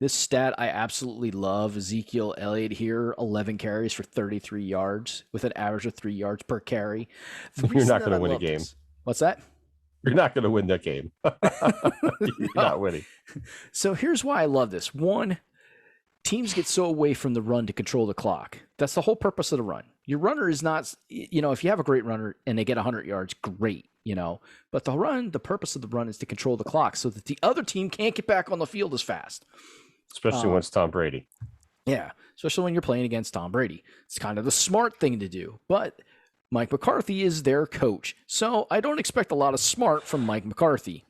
This stat I absolutely love. Ezekiel Elliott here, 11 carries for 33 yards with an average of 3 yards per carry. You're not going to win a game. What's that? You're not going to win that game. You're not winning. So here's why I love this. One, teams get so away from the run to control the clock. That's the whole purpose of the run. Your runner is not, if you have a great runner and they get 100 yards, great. But the purpose of the run is to control the clock so that the other team can't get back on the field as fast. Especially when it's Tom Brady. Yeah, especially when you're playing against Tom Brady. It's kind of the smart thing to do. But Mike McCarthy is their coach, so I don't expect a lot of smart from Mike McCarthy.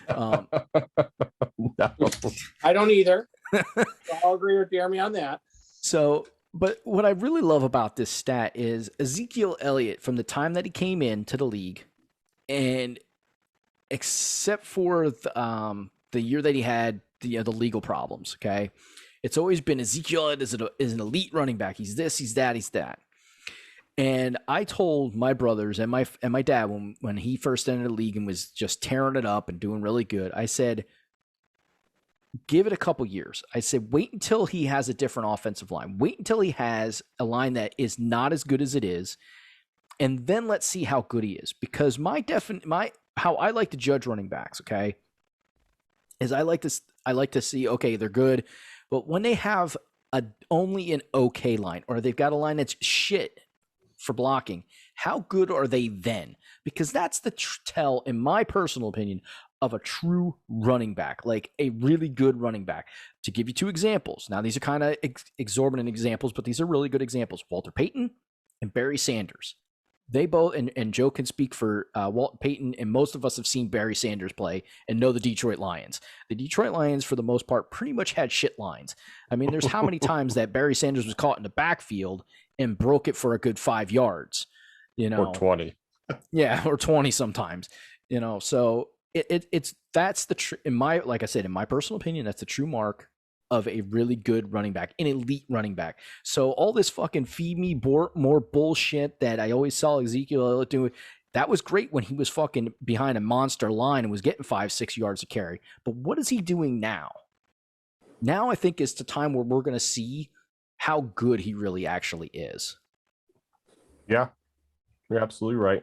No. I don't either. I'll agree with Jeremy on that. So, but what I really love about this stat is Ezekiel Elliott, from the time that he came into the league, and except for the year that he had the legal problems, okay, it's always been Ezekiel Elliott is an elite running back. He's this, he's that, he's that. And I told my brothers and my dad when he first entered the league and was just tearing it up and doing really good, I said, give it a couple years. I said, wait until he has a different offensive line. Wait until he has a line that is not as good as it is, and then let's see how good he is. Because how I like to judge running backs, okay, is I like to see, okay, they're good, but when they have only an okay line, or they've got a line that's shit for blocking, how good are they then? Because that's the tell, in my personal opinion, of a true running back, like a really good running back. To give you two examples. Now, these are kind of exorbitant examples, but these are really good examples. Walter Payton and Barry Sanders. They both, and Joe can speak for Walter Payton, and most of us have seen Barry Sanders play and know the Detroit Lions. The Detroit Lions, for the most part, pretty much had shit lines. I mean, there's how many times that Barry Sanders was caught in the backfield and broke it for a good 5 yards, or 20. Yeah, or 20 sometimes, so that's like I said, in my personal opinion, that's the true mark of a really good running back, an elite running back. So all this fucking feed me more bullshit that I always saw Ezekiel Elliott doing, that was great when he was fucking behind a monster line and was getting 5-6 yards to carry. But what is he doing now? Now I think it's the time where we're going to see how good he really actually is. Yeah, you're absolutely right.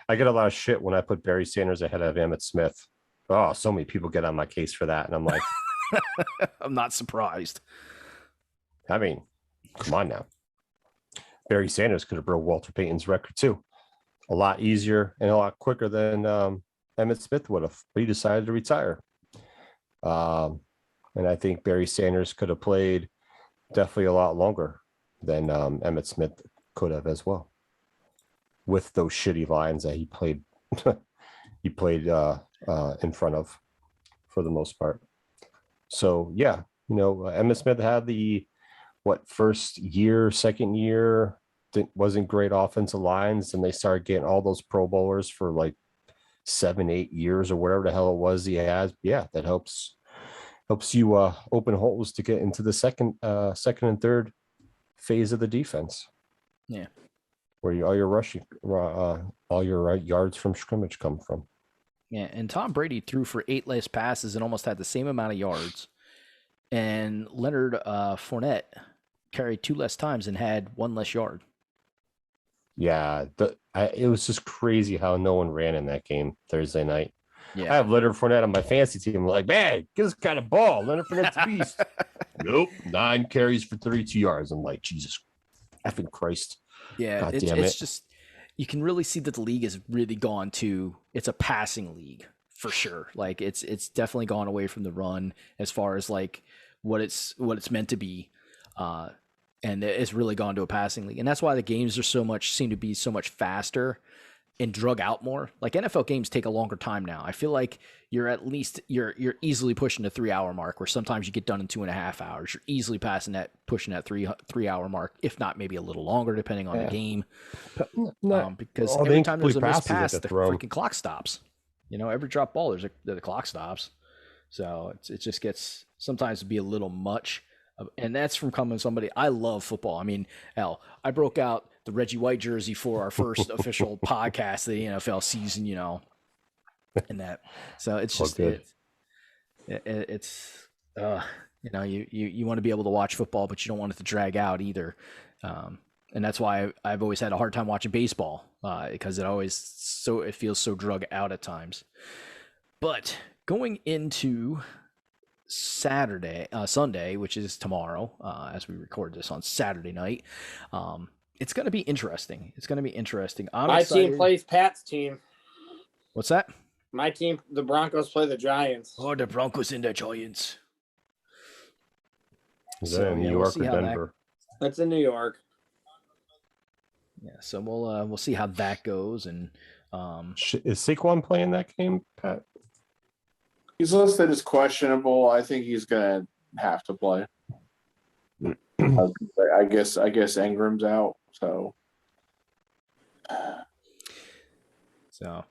I get a lot of shit when I put Barry Sanders ahead of Emmitt Smith. Oh, so many people get on my case for that. And I'm like, I'm not surprised. I mean, come on now. Barry Sanders could have broke Walter Payton's record too. A lot easier and a lot quicker than Emmitt Smith would have. But he decided to retire. And I think Barry Sanders could have played definitely a lot longer than Emmitt Smith could have as well, with those shitty lines that he played in front of for the most part. So yeah, Emmitt Smith had the first year, second year wasn't great offensive lines, and they started getting all those Pro Bowlers for like 7-8 years or whatever the hell it was he has. Yeah, that helps you open holes to get into the second and third phase of the defense. Yeah. Where all your rushing, all your yards from scrimmage come from. Yeah, and Tom Brady threw for 8 less passes and almost had the same amount of yards. And Leonard Fournette carried 2 less times and had 1 less yard. Yeah, it was just crazy how no one ran in that game Thursday night. Yeah. I have Leonard Fournette on my fantasy team. I'm like, man, get this kind of ball. Leonard Fournette's a beast. Nope, 9 carries for 32 yards. I'm like, Jesus effing Christ. Yeah, it's just, you can really see that the league has really gone to, it's a passing league for sure. Like it's definitely gone away from the run as far as like what it's meant to be. And it's really gone to a passing league. And that's why the games seem to be so much faster and drug out more. Like NFL games take a longer time now. I feel like you're easily pushing the 3-hour mark, where sometimes you get done in 2.5 hours. You're easily pushing that 3-hour mark, if not maybe a little longer, depending on the game. Because every time there's a missed pass, the freaking clock stops. Every drop ball, the clock stops. So it just gets sometimes to be a little much. And that's from coming somebody. I love football. I mean, hell, I broke out the Reggie White jersey for our first official podcast of the NFL season, and that. So it's just you want to be able to watch football, but you don't want it to drag out either. And that's why I've always had a hard time watching baseball, because it feels so drug out at times. But going into Sunday, which is tomorrow, as we record this on Saturday night, it's going to be interesting. My team plays Pat's team. What's that? My team, the Broncos, play the Giants. Oh, the Broncos and the Giants. Is that in New York or Denver? That's in New York. Yeah, so we'll see how that goes. And is Saquon playing that game, Pat? He's listed as questionable. I think he's gonna have to play. I guess Ingram's out. So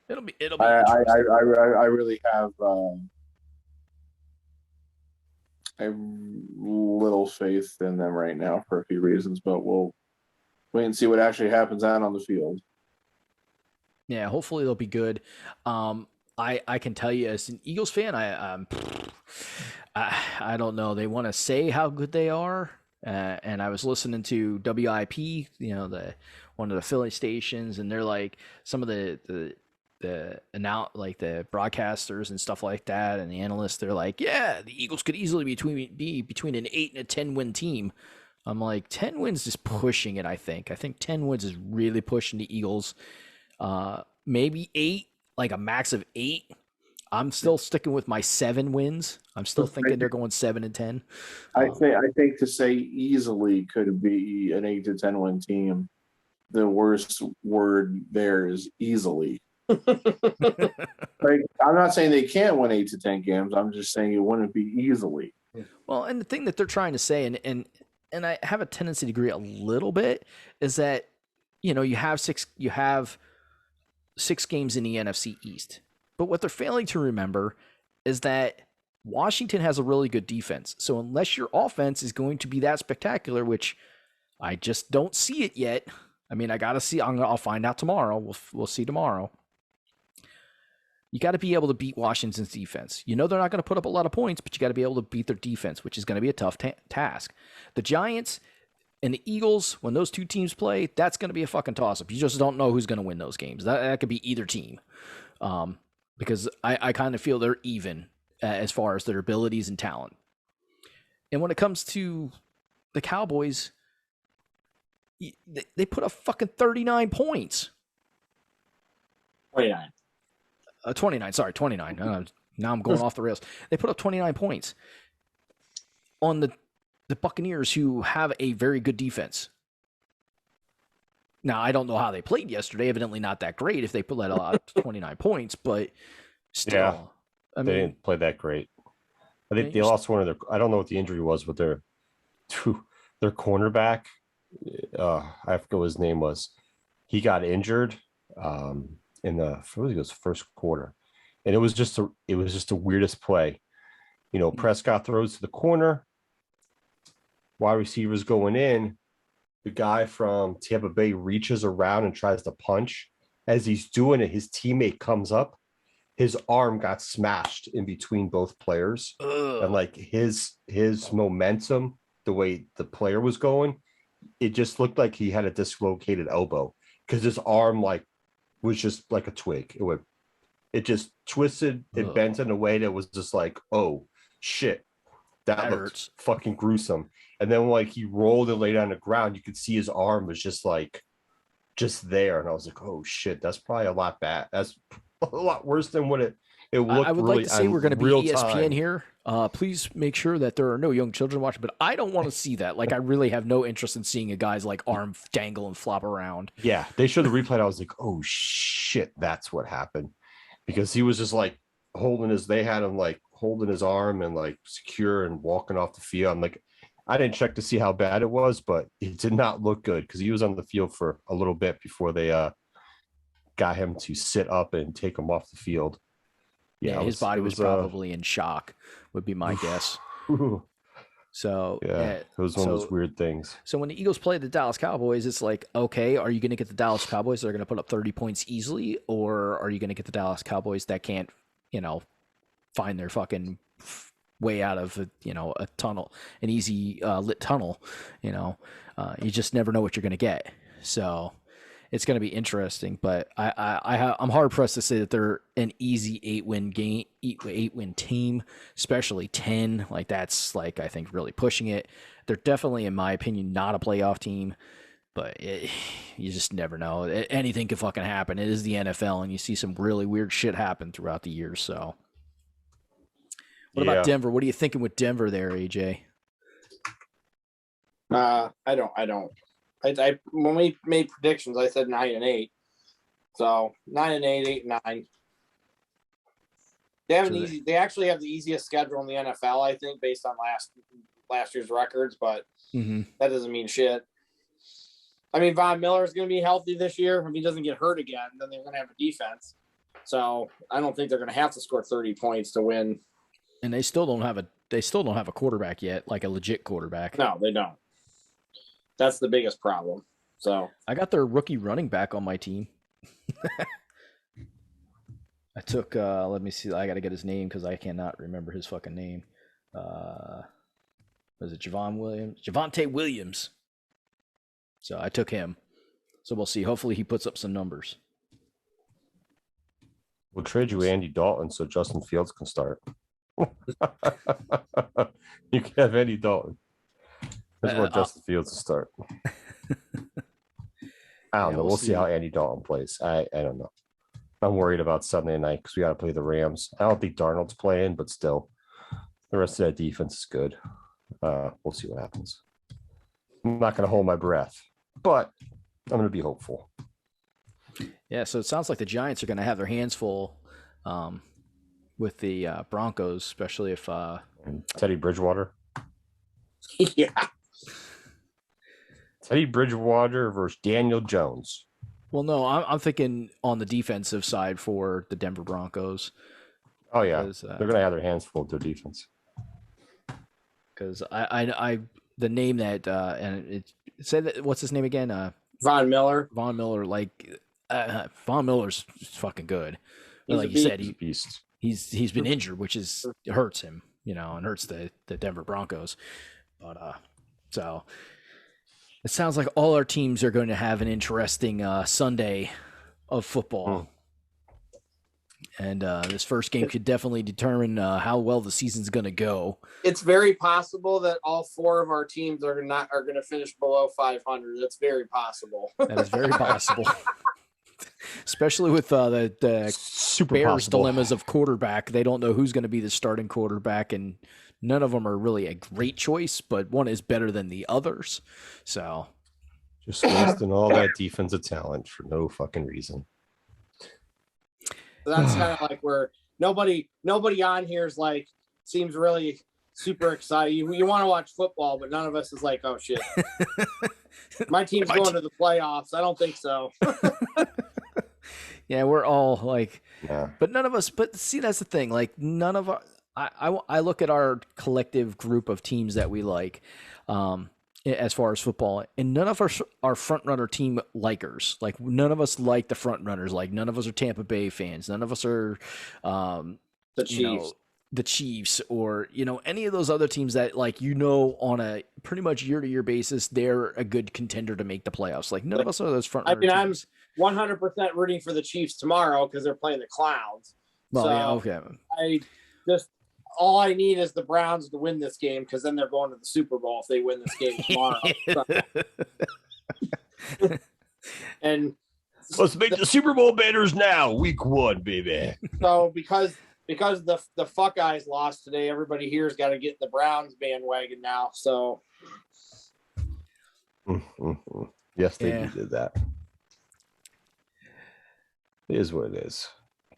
it'll be. I really have I have little faith in them right now for a few reasons, but we'll wait and see what actually happens out on the field. Yeah, hopefully they'll be good. I can tell you as an Eagles fan, I don't know. They want to say how good they are, and I was listening to WIP, one of the Philly stations, and they're like some of the broadcasters and stuff like that, and the analysts, they're like, yeah, the Eagles could easily be between an 8 and a 10 win team. I'm like, 10 wins is pushing it. I think 10 wins is really pushing the Eagles. Maybe 8, like a max of 8. I'm still sticking with my 7 wins. I'm still thinking they're going 7 and 10. I think to say easily could be an 8 to 10 win team. The worst word there is easily. Like, I'm not saying they can't win 8 to 10 games. I'm just saying it wouldn't be easily. Well, and the thing that they're trying to say, and I have a tendency to agree a little bit, is that you have 6 games in the NFC East. But what they're failing to remember is that Washington has a really good defense. So unless your offense is going to be that spectacular, which I just don't see it yet. I mean, I got to see. I'll find out tomorrow. We'll see tomorrow. You got to be able to beat Washington's defense. They're not going to put up a lot of points, but you got to be able to beat their defense, which is going to be a tough task. The Giants and the Eagles, when those two teams play, that's going to be a fucking toss-up. You just don't know who's going to win those games. That could be either team. Because I kind of feel they're even as far as their abilities and talent. And when it comes to the Cowboys, they put up fucking 39 points. 29. 29. Sorry, 29. Now I'm going off the rails. They put up 29 points on the Buccaneers, who have a very good defense. Now, I don't know how they played yesterday. Evidently not that great if they let out 29 points, but still. Yeah, I mean, they didn't play that great. I think they lost one of their – I don't know what the injury was, but their cornerback, I forget what his name was. He got injured in the first quarter. And it was just the weirdest play. Prescott throws to the corner. Wide receivers going in. The guy from Tampa Bay reaches around and tries to punch. As he's doing it, his teammate comes up. His arm got smashed in between both players. Ugh. And like his momentum, the way the player was going, it just looked like he had a dislocated elbow because his arm was just like a twig. It just twisted, it bent in a way that was just like, oh shit. That looked hurts. Fucking gruesome. And then he rolled and laid on the ground, you could see his arm was just there. And I was like, oh shit, that's probably a lot bad. That's a lot worse than what it looked. I would really like to say we're going to be ESPN time. here. Please make sure that there are no young children watching, but I don't want to see that. I really have no interest in seeing a guy's arm dangle and flop around. Yeah, they showed the replay. I was like, oh shit, that's what happened. Because he was just they had him holding his arm and secure and walking off the field. I'm like, I didn't check to see how bad it was, but it did not look good because he was on the field for a little bit before they got him to sit up and take him off the field. Yeah, his body was probably in shock, would be my guess. So yeah, it was one of those weird things. So when the Eagles play the Dallas Cowboys, it's like, okay, are you going to get the Dallas Cowboys that are going to put up 30 points easily, or are you going to get the Dallas Cowboys that can't, find their fucking way out of a tunnel, an easy lit tunnel? You just never know what you're going to get. So it's going to be interesting, but I'm hard pressed to say that they're an easy 8-win team, especially 10. That's I think really pushing it. They're definitely, in my opinion, not a playoff team. But you just never know. Anything can fucking happen. It is the NFL, and you see some really weird shit happen throughout the year. So, what about Denver? What are you thinking with Denver there, AJ? I don't. I when we made predictions, I said 9-8. So 9-8, 8-9. They have an easy. They actually have the easiest schedule in the NFL, I think, based on last year's records. But that doesn't mean shit. I mean, Von Miller is going to be healthy this year. If he doesn't get hurt again, then they're going to have a defense. So I don't think they're going to have to score 30 points to win. And they still don't have a quarterback yet, like a legit quarterback. No, they don't. That's the biggest problem. So I got their rookie running back on my team. I took let me see, I got to get his name because I cannot remember his fucking name. Was it Javonte Williams? So I took him. So we'll see. Hopefully he puts up some numbers. We'll trade you Andy Dalton so Justin Fields can start. You can have Andy Dalton. That's where Justin Fields to start. I don't know. We'll see how Andy Dalton plays. I don't know. I'm worried about Sunday night because we got to play the Rams. I don't think Darnold's playing, but still, the rest of that defense is good. We'll see what happens. I'm not going to hold my breath, but I'm going to be hopeful. Yeah, so it sounds like the Giants are going to have their hands full with the Broncos, especially if and Teddy Bridgewater. Yeah. Teddy Bridgewater versus Daniel Jones. Well, no, I'm thinking on the defensive side for the Denver Broncos. Oh yeah, they're going to have their hands full with their defense. Because I the name that and it said that, what's his name again? Von Miller. Von Miller, like Von Miller's fucking good. He's like you said, beast. He's been injured, which hurts him, and hurts the Denver Broncos. But so it sounds like all our teams are going to have an interesting Sunday of football. And this first game could definitely determine how well the season's going to go. It's very possible that all four of our teams are going to finish below 500. That's very possible. That is very possible. Especially with the super Bears' possible dilemmas of quarterback. They don't know who's going to be the starting quarterback, and none of them are really a great choice, but one is better than the others. So just wasting all that defensive talent for no fucking reason. That's kind of like where nobody on here is like seems really super excited. You want to watch football, but none of us is like, oh shit, my team's going to the playoffs. I don't think so. Yeah, we're all like, yeah. But none of us. But see, that's the thing. Like none of our. I look at our collective group of teams that we like. As far as football, and none of us are front runner team likers. Like none of us like the front runners. Like none of us are Tampa Bay fans. None of us are the Chiefs. The Chiefs, or any of those other teams that on a pretty much year-to-year basis they're a good contender to make the playoffs. Like none of us are those front runner teams. I'm 100% rooting for the Chiefs tomorrow because they're playing the Clowns. Well, so yeah, okay. All I need is the Browns to win this game because then they're going to the Super Bowl if they win this game tomorrow. And let's make the Super Bowl banners now, week 1, baby. So because the fuck eyes lost today, everybody here's got to get the Browns bandwagon now. So yes, they did that. It is what it is.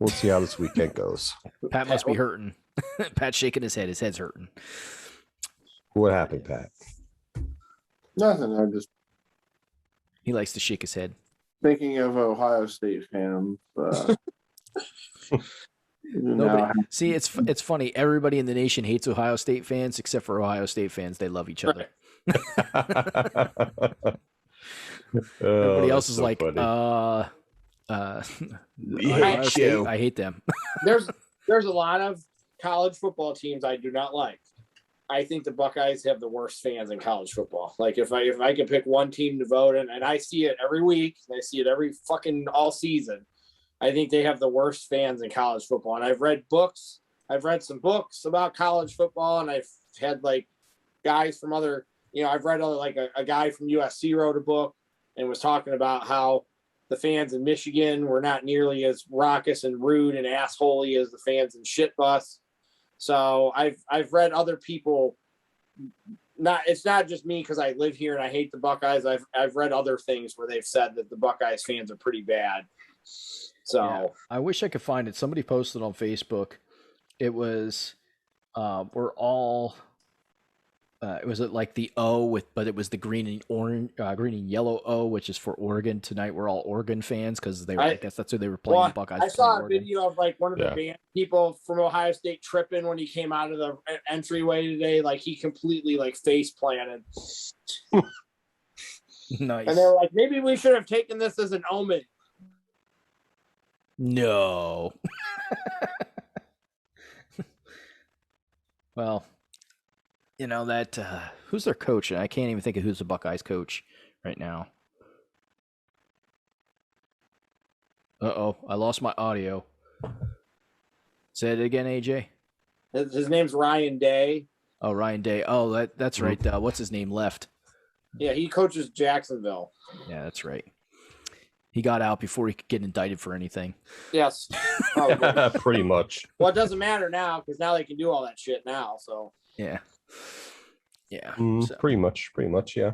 We'll see how this weekend goes. Pat must be hurting. Pat's shaking his head. His head's hurting. What happened, Pat? Nothing. I'm just He likes to shake his head. thinking of Ohio State fans. See, it's funny. Everybody in the nation hates Ohio State fans except for Ohio State fans. They love each other. Everybody else is so like, funny. I hate them. There's a lot of college football teams I do not like. I think the Buckeyes have the worst fans in college football. Like if I could pick one team to vote in, and I see it every week, and I see it every fucking all season, I think they have the worst fans in college football. And I've read some books about college football, and I've had like guys from other, I've read like a guy from USC wrote a book and was talking about how the fans in Michigan were not nearly as raucous and rude and assholey as the fans in Shitbus. So I've read other people. It's not just me because I live here and I hate the Buckeyes. I've read other things where they've said that the Buckeyes fans are pretty bad. So yeah, I wish I could find it. Somebody posted on Facebook. It was we're all. It was like the O but it was the green and orange, green and yellow O, which is for Oregon. Tonight we're all Oregon fans because I guess that's who they were playing. Well, the Buckeyes. I saw a Oregon. video of like one of the band people from Ohio State tripping when he came out of the entryway today. Like he completely like face planted. Nice. And they were like, maybe we should have taken this as an omen. No. Well. You know, that who's their coach? I can't even think of who's the Buckeyes coach right now. Uh-oh, I lost my audio. Say it again, AJ. His name's Ryan Day. Oh, Ryan Day. Oh, that's right. What's his name left? Yeah, he coaches Jacksonville. Yeah, that's right. He got out before he could get indicted for anything. Yes. Pretty much. Well, it doesn't matter now because now they can do all that shit now, so. Yeah. Yeah. Pretty much, yeah.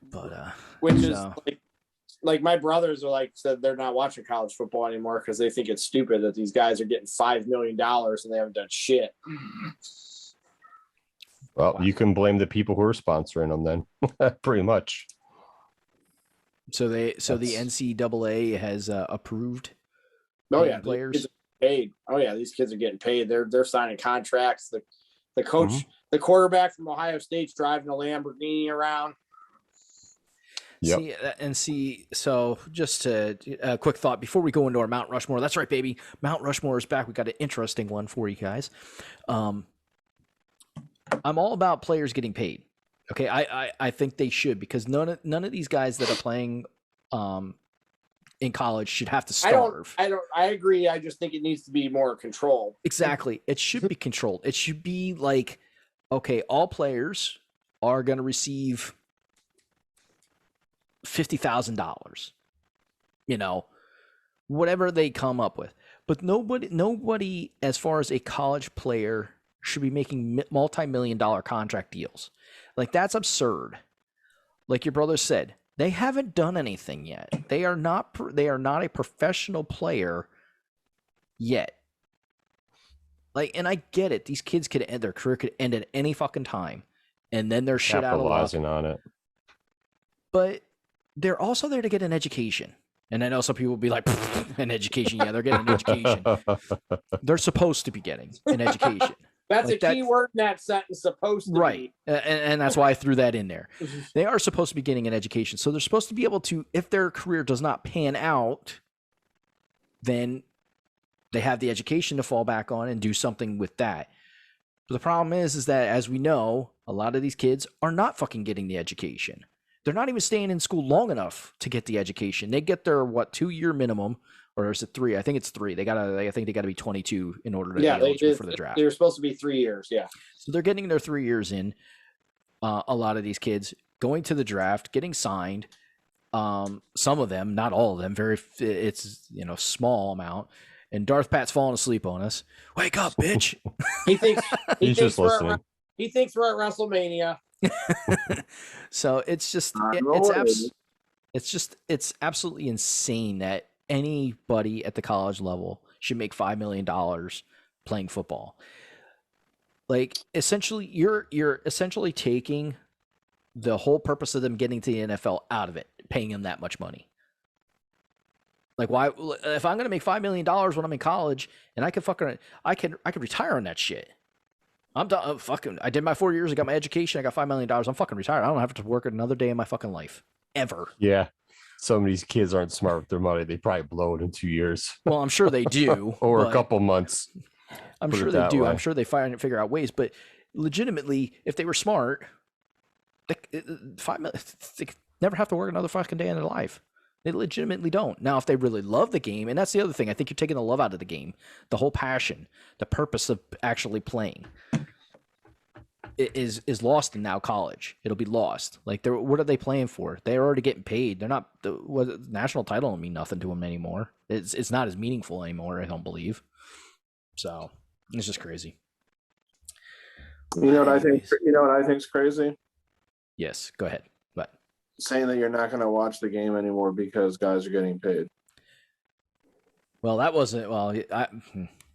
But which is like my brothers are like said they're not watching college football anymore because they think it's stupid that these guys are getting $5 million and they haven't done shit. Well, you can blame the people who are sponsoring them then. Pretty much. So the NCAA has approved. Oh yeah, players paid. Oh yeah, these kids are getting paid. They're signing contracts. The coach, the quarterback from Ohio State's driving a Lamborghini around. Yep. So just a quick thought before we go into our Mount Rushmore. That's right, baby. Mount Rushmore is back. We got an interesting one for you guys. I'm all about players getting paid. Okay, I think they should because none of these guys that are playing in college should have to starve. I agree. I just think it needs to be more controlled. Exactly. It should be controlled. It should be like, okay, all players are going to receive $50,000. You know, whatever they come up with. But nobody as far as a college player should be making multi-million-dollar contract deals. Like, that's absurd. Like your brother said, they haven't done anything yet. They are not a professional player yet. Like, and I get it. These kids could end their career could end at any fucking time, and then they're shit out of luck. Capitalizing on it. But they're also there to get an education. And I know some people will be like, an education. Yeah, they're getting an education. They're supposed to be getting an education. That's like a key word in that sentence, supposed to right. be. And that's why I threw that in there. They are supposed to be getting an education. So they're supposed to be able to, if their career does not pan out, then they have the education to fall back on and do something with that. But the problem is that, as we know, a lot of these kids are not fucking getting the education. They're not even staying in school long enough to get the education. They get their 2-year minimum, or is it 3? I think it's 3. I think they got to be 22 in order to be eligible for the draft. They're supposed to be 3 years, yeah. So they're getting their 3 years in. A lot of these kids going to the draft, getting signed. Some of them, not all of them, it's small amount. And Darth Pat's falling asleep on us. Wake up, bitch! He thinks he's just listening. He thinks we're at WrestleMania. So it's absolutely insane that anybody at the college level should make $5 million playing football. Like, essentially, you're essentially taking the whole purpose of them getting to the NFL out of it, paying them that much money. Like, why? If I'm going to make $5 million when I'm in college, and I could retire on that shit. I'm done. I did my 4 years. I got my education. I got $5 million. I'm fucking retired. I don't have to work another day in my fucking life ever. Yeah. Some of these kids aren't smart with their money. They probably blow it in 2 years. Well, I'm sure they do. Or a couple months. I'm sure they do. I'm sure they figure out ways. But legitimately, if they were smart, they never have to work another fucking day in their life. They legitimately don't. Now, if they really love the game, and that's the other thing, I think you're taking the love out of the game, the whole passion, the purpose of actually playing. is lost in now college. It'll be lost. Like, what are they playing for? They're already getting paid. They're not the national title don't mean nothing to them anymore. It's not as meaningful anymore. I don't believe. So it's just crazy. You know what I think? You know what I think's crazy? Yes, go ahead. But saying that you're not going to watch the game anymore because guys are getting paid. Well, that wasn't. Well, I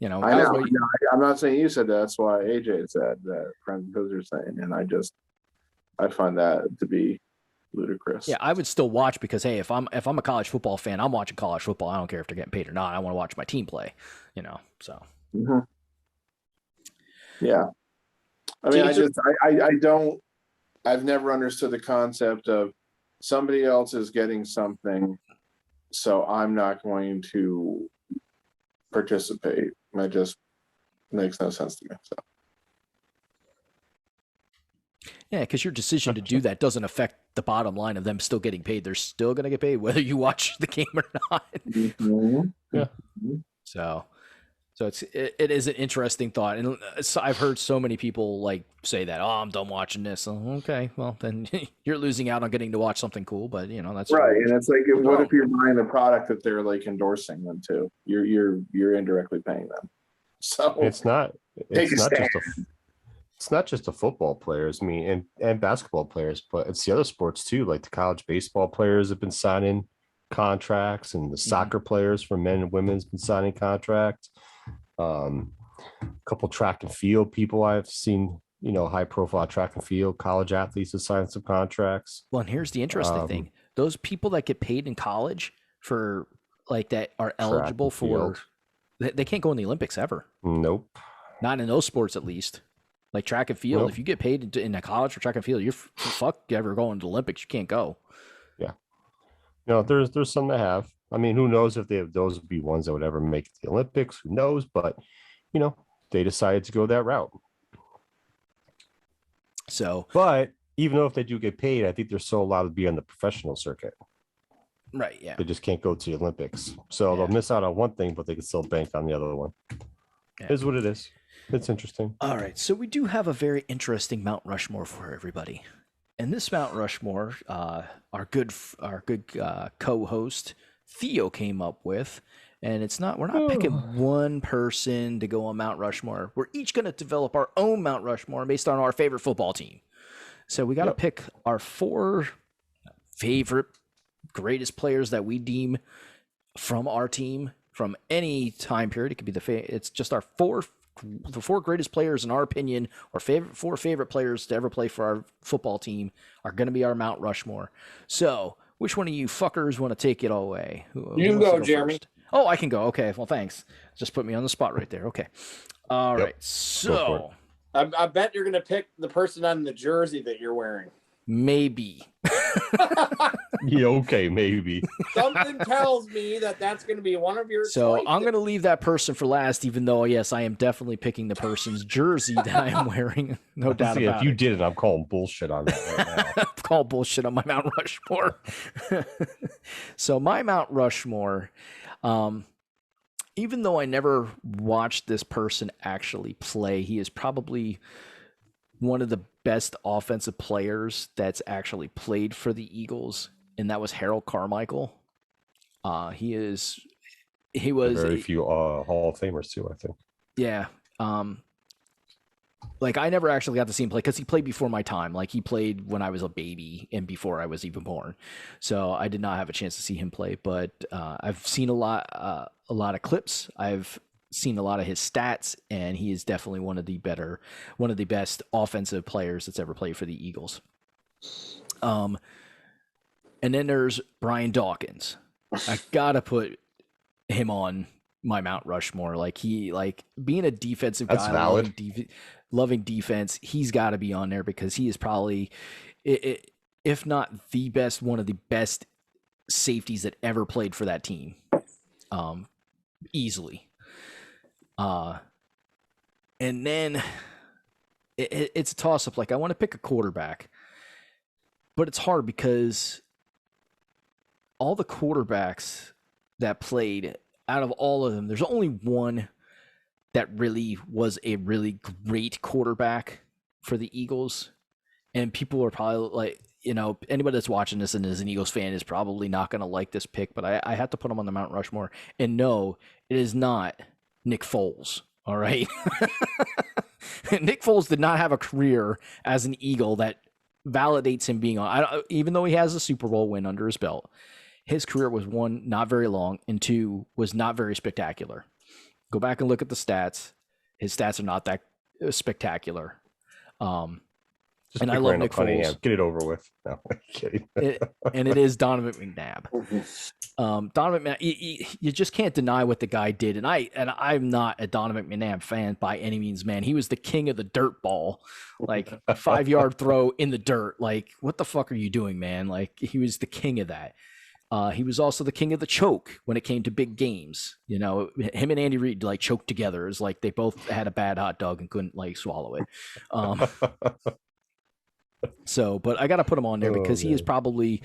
know. I'm not saying you said that. That's why AJ said that. Friends are saying, and I find that to be ludicrous. Yeah, I would still watch because hey, if I'm a college football fan, I'm watching college football. I don't care if they're getting paid or not. I want to watch my team play. So. Mm-hmm. Yeah. I mean, I've never understood the concept of somebody else is getting something, so I'm not going to participate. That just makes no sense to me. So. Yeah, because your decision to do that doesn't affect the bottom line of them still getting paid. They're still going to get paid whether you watch the game or not. Mm-hmm. Yeah. So it is an interesting thought, and I've heard so many people like say that, "Oh, I'm done watching this." Okay, well then you're losing out on getting to watch something cool, but that's right. And it's like, what if you're buying the product that they're like endorsing them to? You're indirectly paying them. So it's not just the football players. I mean, and basketball players, but it's the other sports too. Like the college baseball players have been signing contracts, and the soccer players for men and women's been signing contracts. A couple track and field people I've seen, high profile track and field college athletes have signed some contracts. Well, and here's the interesting thing. Those people that get paid in college for like that are eligible for, they can't go in the Olympics ever. Nope. Not in those sports, at least. Like track and field. Nope. If you get paid in a college for track and field, you're fuck ever going to the Olympics. You can't go. Yeah. There's some that have. I mean, who knows if those would be ones that would ever make the Olympics? Who knows? But they decided to go that route. So, but even though if they do get paid, I think they're still allowed to be on the professional circuit. Right. Yeah. They just can't go to the Olympics, so they'll miss out on one thing, but they can still bank on the other one. Yeah. It is what it is. It's interesting. All right, so we do have a very interesting Mount Rushmore for everybody. And this Mount Rushmore, our good co-host Theo came up with, and we're not picking one person to go on Mount Rushmore. We're each going to develop our own Mount Rushmore based on our favorite football team. So we got to pick our 4 favorite greatest players that we deem from our team from any time period. It could be it's just the 4 greatest players in our opinion, or 4 favorite players to ever play for our football team are going to be our Mount Rushmore. So which one of you fuckers want to take it away? You can go, Jeremy. First? Oh, I can go. Okay. Well, thanks. Just put me on the spot right there. Okay. All right. So I bet you're going to pick the person on the jersey that you're wearing. Maybe. Yeah, okay, maybe. Something tells me that's going to be one of your choices. I'm going to leave that person for last, even though, yes, I am definitely picking the person's jersey that I am wearing. No doubt about it. If you did it, I'm calling bullshit on that right now. I'm calling bullshit on my Mount Rushmore. So my Mount Rushmore, even though I never watched this person actually play, he is probably one of the best offensive players that's actually played for the Eagles, and that was Harold Carmichael. He was very few Hall of Famers too, I think. Yeah. Like I never actually got to see him play because he played before my time. Like he played when I was a baby and before I was even born. So I did not have a chance to see him play, but I've seen a lot of clips. I've seen a lot of his stats, and he is definitely one of the best offensive players that's ever played for the Eagles. And then there's Brian Dawkins. I gotta put him on my Mount Rushmore. Like being a defensive that's guy, valid. Loving defense, he's got to be on there because he is probably, if not the best, one of the best safeties that ever played for that team, easily. And then it's a toss-up. Like I want to pick a quarterback, but it's hard because all the quarterbacks that played, out of all of them, there's only one that really was a really great quarterback for the Eagles, and people are probably like, anybody that's watching this and is an Eagles fan is probably not going to like this pick, but I have to put him on the Mount Rushmore. And no, it is not Nick Foles. All right. Nick Foles did not have a career as an Eagle that validates him being on, even though he has a Super Bowl win under his belt. His career was, one, not very long, and two, was not very spectacular. Go back and look at the stats. His stats are not that spectacular. And I love Nick Foles. Get it over with. No, I'm kidding. And it is Donovan McNabb. Donovan McNabb, you just can't deny what the guy did. And I'm not a Donovan McNabb fan by any means, man. He was the king of the dirt ball, like 5-yard throw in the dirt. Like, what the fuck are you doing, man? Like, he was the king of that. He was also the king of the choke when it came to big games. Him and Andy Reid like choked together. It's like they both had a bad hot dog and couldn't like swallow it. But I got to put him on there because he is probably,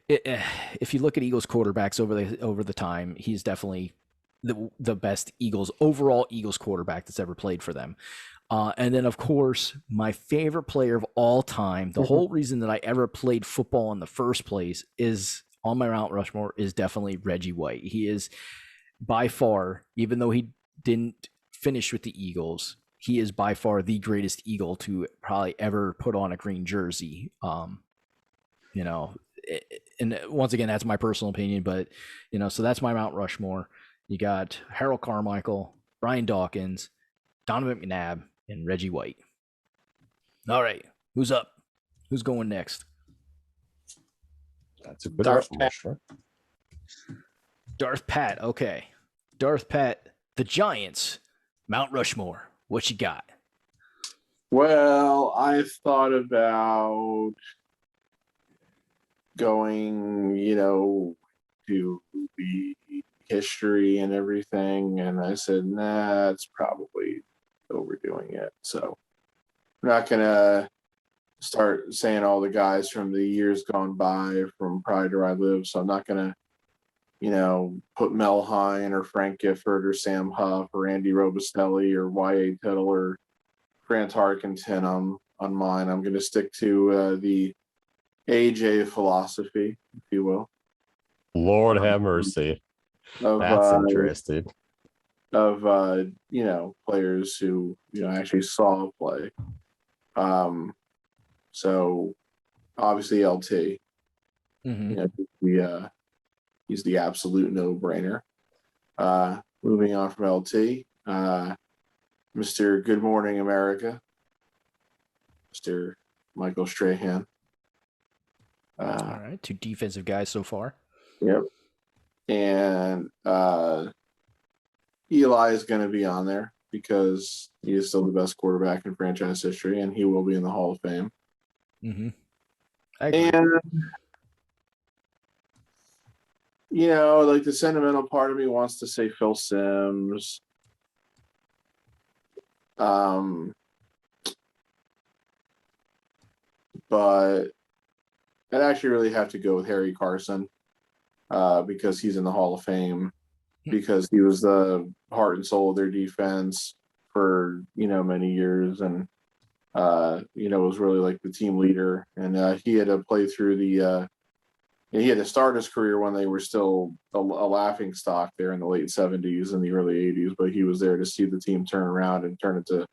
if you look at Eagles quarterbacks over the time, he's definitely the best overall Eagles quarterback that's ever played for them. And then, of course, my favorite player of all time, the whole reason that I ever played football in the first place is on my Mount Rushmore is definitely Reggie White. He is by far, even though he didn't finish with the Eagles, he is by far the greatest Eagle to probably ever put on a green jersey. And once again, that's my personal opinion, but so that's my Mount Rushmore. You got Harold Carmichael, Brian Dawkins, Donovan McNabb, and Reggie White. All right, who's up? Who's going next? That's a good Rushmore. Darth Pat. Okay, Darth Pat, the Giants, Mount Rushmore. What you got? Well, I've thought about going, to the history and everything, and I said, nah, it's probably overdoing it. So I'm not gonna start saying all the guys from the years gone by from Pride Where I Live. So I'm not gonna, put Mel Hine or Frank Gifford or Sam Huff or Andy Robustelli or Y.A. Tittle or Grant Harkington on mine. I'm gonna stick to the AJ philosophy, if you will. Lord have mercy. That's interesting. Of players who actually saw play. So obviously LT. Mm-hmm. He's the absolute no-brainer. Moving on from LT, Mr. Good Morning America, Mr. Michael Strahan. All right, 2 defensive guys so far. Yep. And Eli is going to be on there because he is still the best quarterback in franchise history, and he will be in the Hall of Fame. Mm-hmm. And, like the sentimental part of me wants to say Phil Simms. But I'd actually really have to go with Harry Carson because he's in the Hall of Fame, because he was the heart and soul of their defense for, many years. And, was really like the team leader. And he had to play through he had to start his career when they were still a laughing stock there in the late 70s and the early 80s. But he was there to see the team turn around and turn into,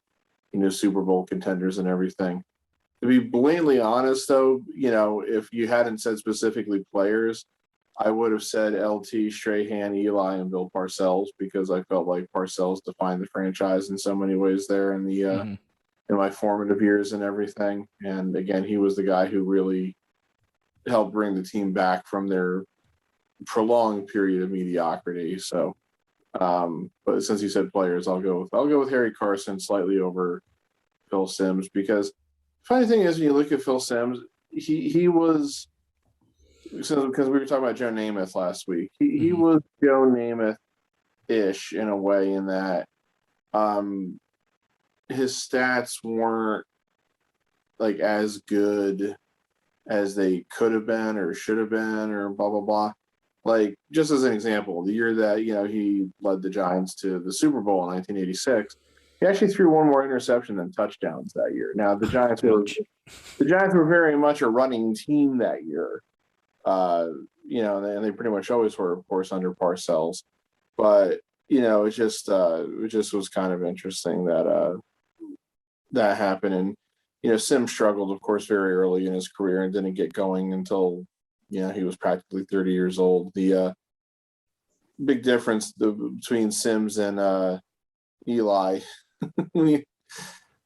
Super Bowl contenders and everything. To be blatantly honest, though, if you hadn't said specifically players, I would have said LT, Strahan, Eli, and Bill Parcells, because I felt like Parcells defined the franchise in so many ways there in the in my formative years and everything. And again, he was the guy who really helped bring the team back from their prolonged period of mediocrity. So, but since you said players, I'll go with Harry Carson slightly over Phil Simms, because funny thing is, when you look at Phil Simms, he was, because we were talking about Joe Namath last week, he was Joe Namath-ish in a way, in that his stats weren't like as good as they could have been or should have been or blah, blah, blah. Like, just as an example, the year that, he led the Giants to the Super Bowl in 1986, He actually threw one more interception than touchdowns that year. Now the Giants were very much a running team that year. And they pretty much always were, of course, under Parcells. But it just was kind of interesting that that happened. And Sims struggled, of course, very early in his career and didn't get going until he was practically 30 years old. The big difference between Sims and Eli.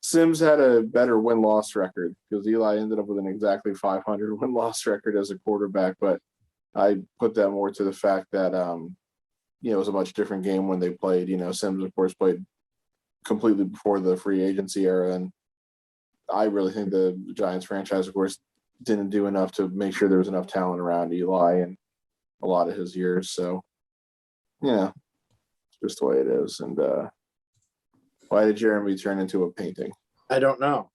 Sims had a better win-loss record because Eli ended up with an exactly 500 win-loss record as a quarterback. But I put that more to the fact that it was a much different game when they played. Sims, of course, played completely before the free agency era, and I really think the Giants franchise, of course, didn't do enough to make sure there was enough talent around Eli in a lot of his years. So, it's just the way it is. And why did Jeremy turn into a painting? I don't know.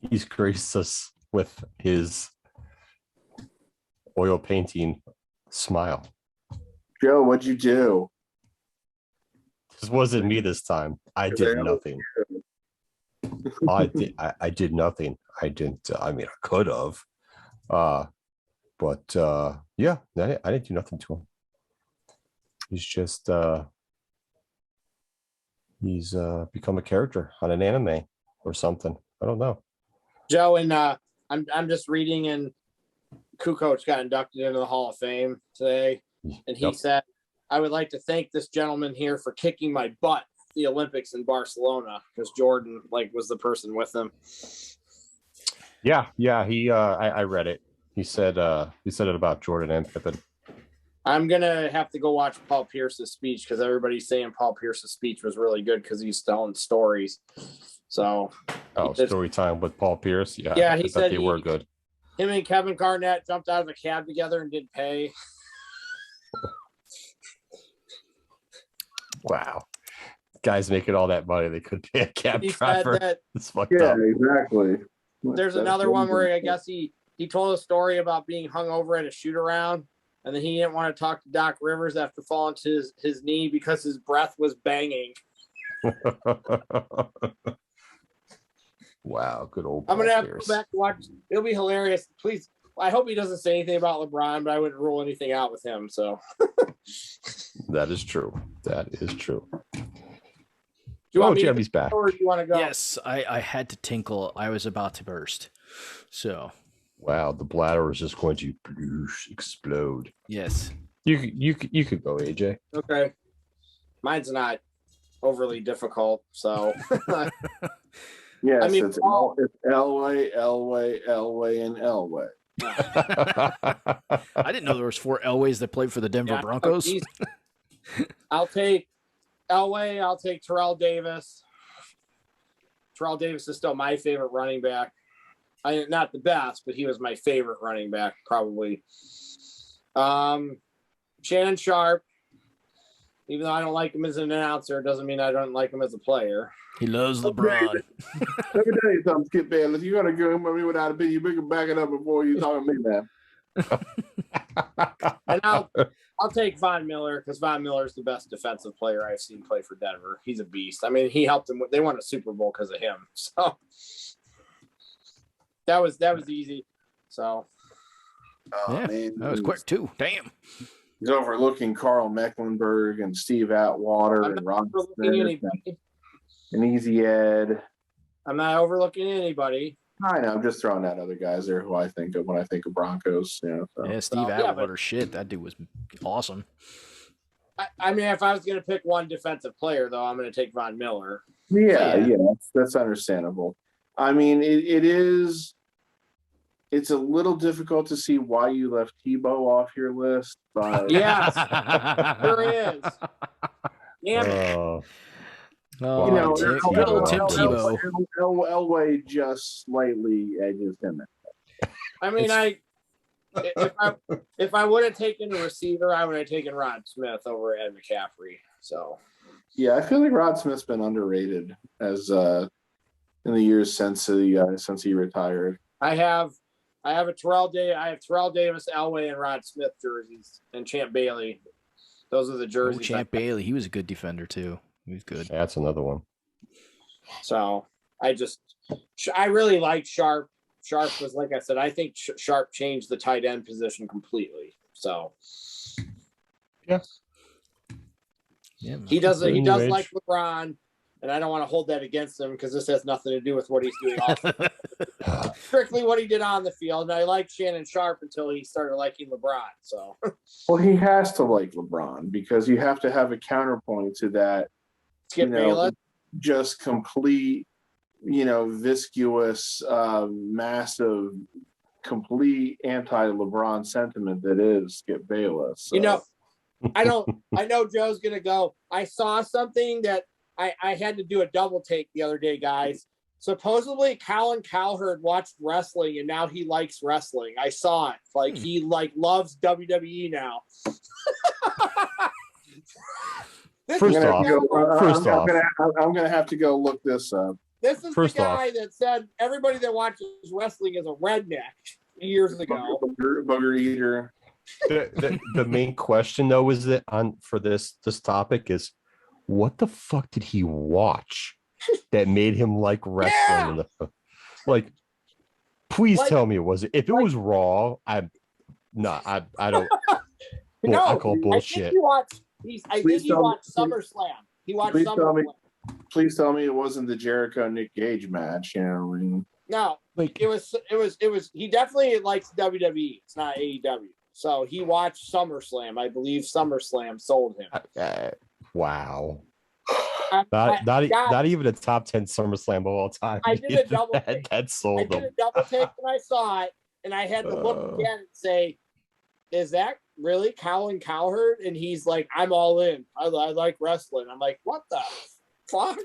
He's graced us with his oil painting smile. Joe, what'd you do? This wasn't me this time. I did nothing. I did nothing. I didn't. I mean, I could have. But yeah, I didn't do nothing to him. He's just he's become a character on an anime or something. I don't know. Joe, and I'm just reading, and Kukoc got inducted into the Hall of Fame today, and he said, "I would like to thank this gentleman here for kicking my butt at the Olympics in Barcelona," because Jordan was the person with him. Yeah. He I read it. He said it about Jordan and Pippen. I'm gonna have to go watch Paul Pierce's speech because everybody's saying Paul Pierce's speech was really good because he's telling stories. So, story time with Paul Pierce. Yeah, he said they were good. Him and Kevin Garnett jumped out of a cab together and didn't pay. Wow, guys making all that money, they could pay a cab driver. It's fucked up. Exactly. There's another one where I guess he told a story about being hung over at a shoot around. And then he didn't want to talk to Doc Rivers after falling to his knee because his breath was banging. Wow, good old. I'm going to have to go back to watch. It'll be hilarious. Please, I hope he doesn't say anything about LeBron, but I wouldn't rule anything out with him. So that is true. That is true. Do you want me Jeremy's back. Or do you want to go? Yes, I had to tinkle. I was about to burst. So. Wow, the bladder is just going to explode. Yes. You could go, AJ. Okay. Mine's not overly difficult, so. Yes, I mean, it's Elway, and Elway. I didn't know there was 4 Elways that played for the Denver Broncos. I'll take Elway. I'll take Terrell Davis. Terrell Davis is still my favorite running back. Not the best, but he was my favorite running back, probably. Shannon Sharp, even though I don't like him as an announcer, doesn't mean I don't like him as a player. He loves LeBron. Let me tell you something, Skip Bayless. You gotta go with me without opinion. You better back it up before you talk to me, man. And I'll take Von Miller because Von Miller is the best defensive player I've seen play for Denver. He's a beast. I mean, he helped them. They won a Super Bowl because of him. So. That was easy. So, yeah, man, that was quick too. Damn. He's overlooking Carl Mecklenburg and Steve Atwater and Ron Smith and Easy Ed. I'm not overlooking anybody. I know. I'm just throwing out other guys there who I think of when I think of Broncos. So. Yeah, Steve Atwater. Shit, that dude was awesome. I mean, if I was going to pick one defensive player, though, I'm going to take Von Miller. Yeah, that's understandable. I mean, it's a little difficult to see why you left Tebow off your list, but yes, sure is. Yeah, good old Tim Tebow. Elway just slightly edges him. I mean, if I would have taken a receiver, I would have taken Rod Smith over Ed McCaffrey. So, yeah, I feel like Rod Smith's been underrated as in the years since he retired. I have Terrell Davis, Elway, and Rod Smith jerseys, and Champ Bailey. Those are the jerseys. Champ Bailey, he was a good defender too. He's good. That's another one. So I really like Sharp. Sharp was, like I said, I think Sharp changed the tight end position completely. So yeah, he does like LeBron, and I don't want to hold that against him because this has nothing to do with what he's doing off. Strictly what he did on the field. And I liked Shannon Sharp until he started liking LeBron. So well, he has to like LeBron because you have to have a counterpoint to that. Skip Bayless. Just complete, viscous, massive, complete anti-LeBron sentiment that is Skip Bayless. So. I know Joe's gonna go. I saw something that I had to do a double take the other day, guys. Supposedly Colin Cowherd watched wrestling and now he likes wrestling. I saw it. Like he loves WWE now. First off, I'm gonna have to go look this up. This is the guy that said everybody that watches wrestling is a redneck years ago. Booger eater. The main question though is that for this topic is, what the fuck did he watch that made him like wrestling? Yeah! Like, please tell me it was. If it was Raw, I don't. No, I call bullshit. I think he watched SummerSlam. He watched SummerSlam. Please tell me it wasn't the Jericho Nick Gage match. No, like it was. He definitely likes WWE. It's not AEW. So he watched SummerSlam. I believe SummerSlam sold him. Wow. Not even a top 10 SummerSlam of all time. I did a double take. That sold him. I did a double take when I saw it, and I had to look again and say, is that really Colin Cowherd? And he's like, I'm all in. I like wrestling. I'm like, what the fuck?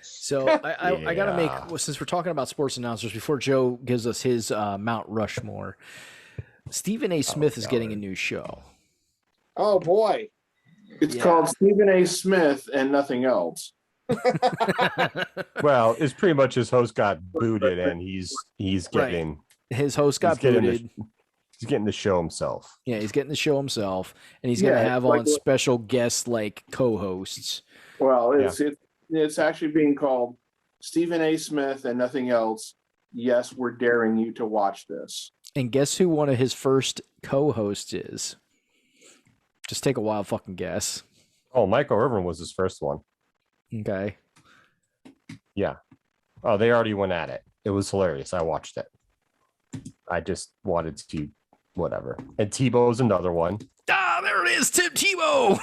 So I got to make, since we're talking about sports announcers, before Joe gives us his Mount Rushmore, Stephen A. Smith is getting a new show. Oh, boy. It's called Stephen A. Smith and nothing else. Well, it's pretty much his host got booted, and he's getting his host got booted. He's getting the show himself. Yeah, he's getting the show himself, and he's going to have on special guests like co-hosts. Well, it's actually being called Stephen A. Smith and nothing else. Yes, we're daring you to watch this. And guess who one of his first co-hosts is? Just take a wild fucking guess. Oh, Michael Irvin was his first one. Okay. Yeah. Oh, they already went at it. It was hilarious. I watched it. I just wanted to, whatever. And Tebow's another one. Ah, there it is, Tim Tebow.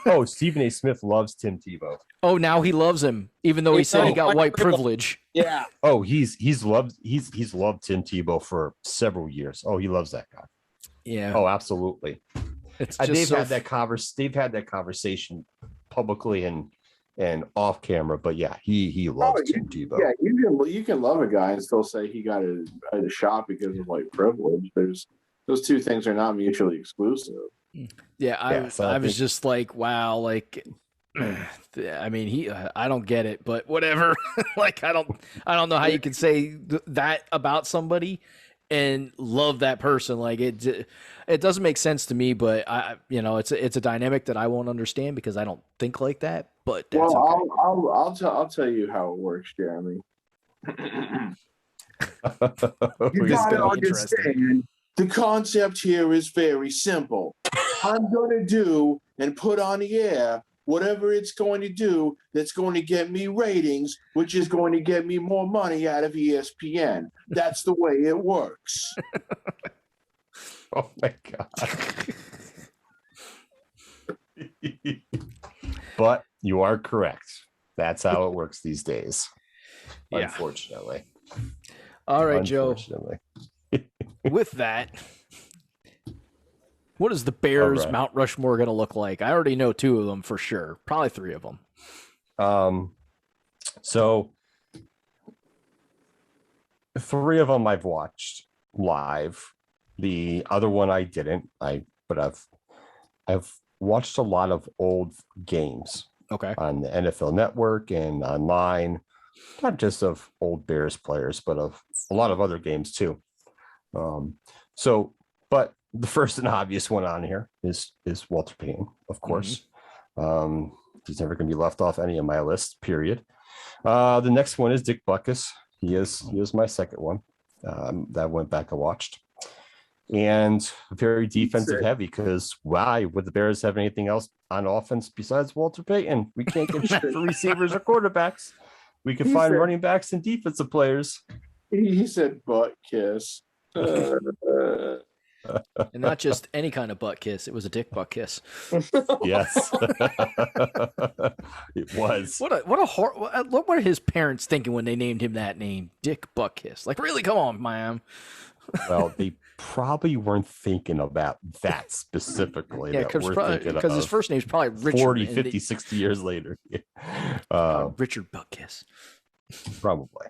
Oh, Stephen A. Smith loves Tim Tebow. Oh, now he loves him, even though he said he got white privilege. Yeah. Oh, he's loved Tim Tebow for several years. Oh, he loves that guy. Yeah. Oh, absolutely. It's they've had that conversation publicly and off camera, but yeah, he loves Tim Tebow. Yeah, you can love a guy and still say he got a shot because of white privilege. Those two things are not mutually exclusive. Yeah, I was just like, wow, like, I mean, I don't get it, but whatever. Like, I don't know how you can say that about somebody and love that person. Like it doesn't make sense to me, but it's a dynamic that I won't understand because I don't think like that. But that's okay. I'll tell you how it works, Jeremy. You gotta understand. The concept here is very simple. I'm going to do and put on the air whatever it's going to do that's going to get me ratings, which is going to get me more money out of ESPN. That's the way it works. Oh, my God. But you are correct. That's how it works these days. Yeah. Unfortunately. All right, Joe. With that, what is the Bears Mount Rushmore going to look like? I already know two of them for sure. Probably three of them. So three of them I've watched live. The other one I didn't. But I've watched a lot of old games. Okay. On the NFL Network and online, not just of old Bears players, but of a lot of other games too. But the first and obvious one on here is Walter Payton, of course. He's never going to be left off any of my list, period. The next one is Dick Butkus. He is my second one that I went back and watched. And very defensive heavy because why would the Bears have anything else on offense besides Walter Payton? We can't get shit for receivers or quarterbacks. We can find running backs and defensive players. He said butt kiss. And not just any kind of butt kiss. It was a dick butt kiss. Yes. It was. What were his parents thinking when they named him that name? Dick butt kiss. Like, really? Come on, man. Well, they probably weren't thinking about that specifically. Yeah, because his first name's probably Richard. 40, 50, 60 years later. Richard Butkus. Probably.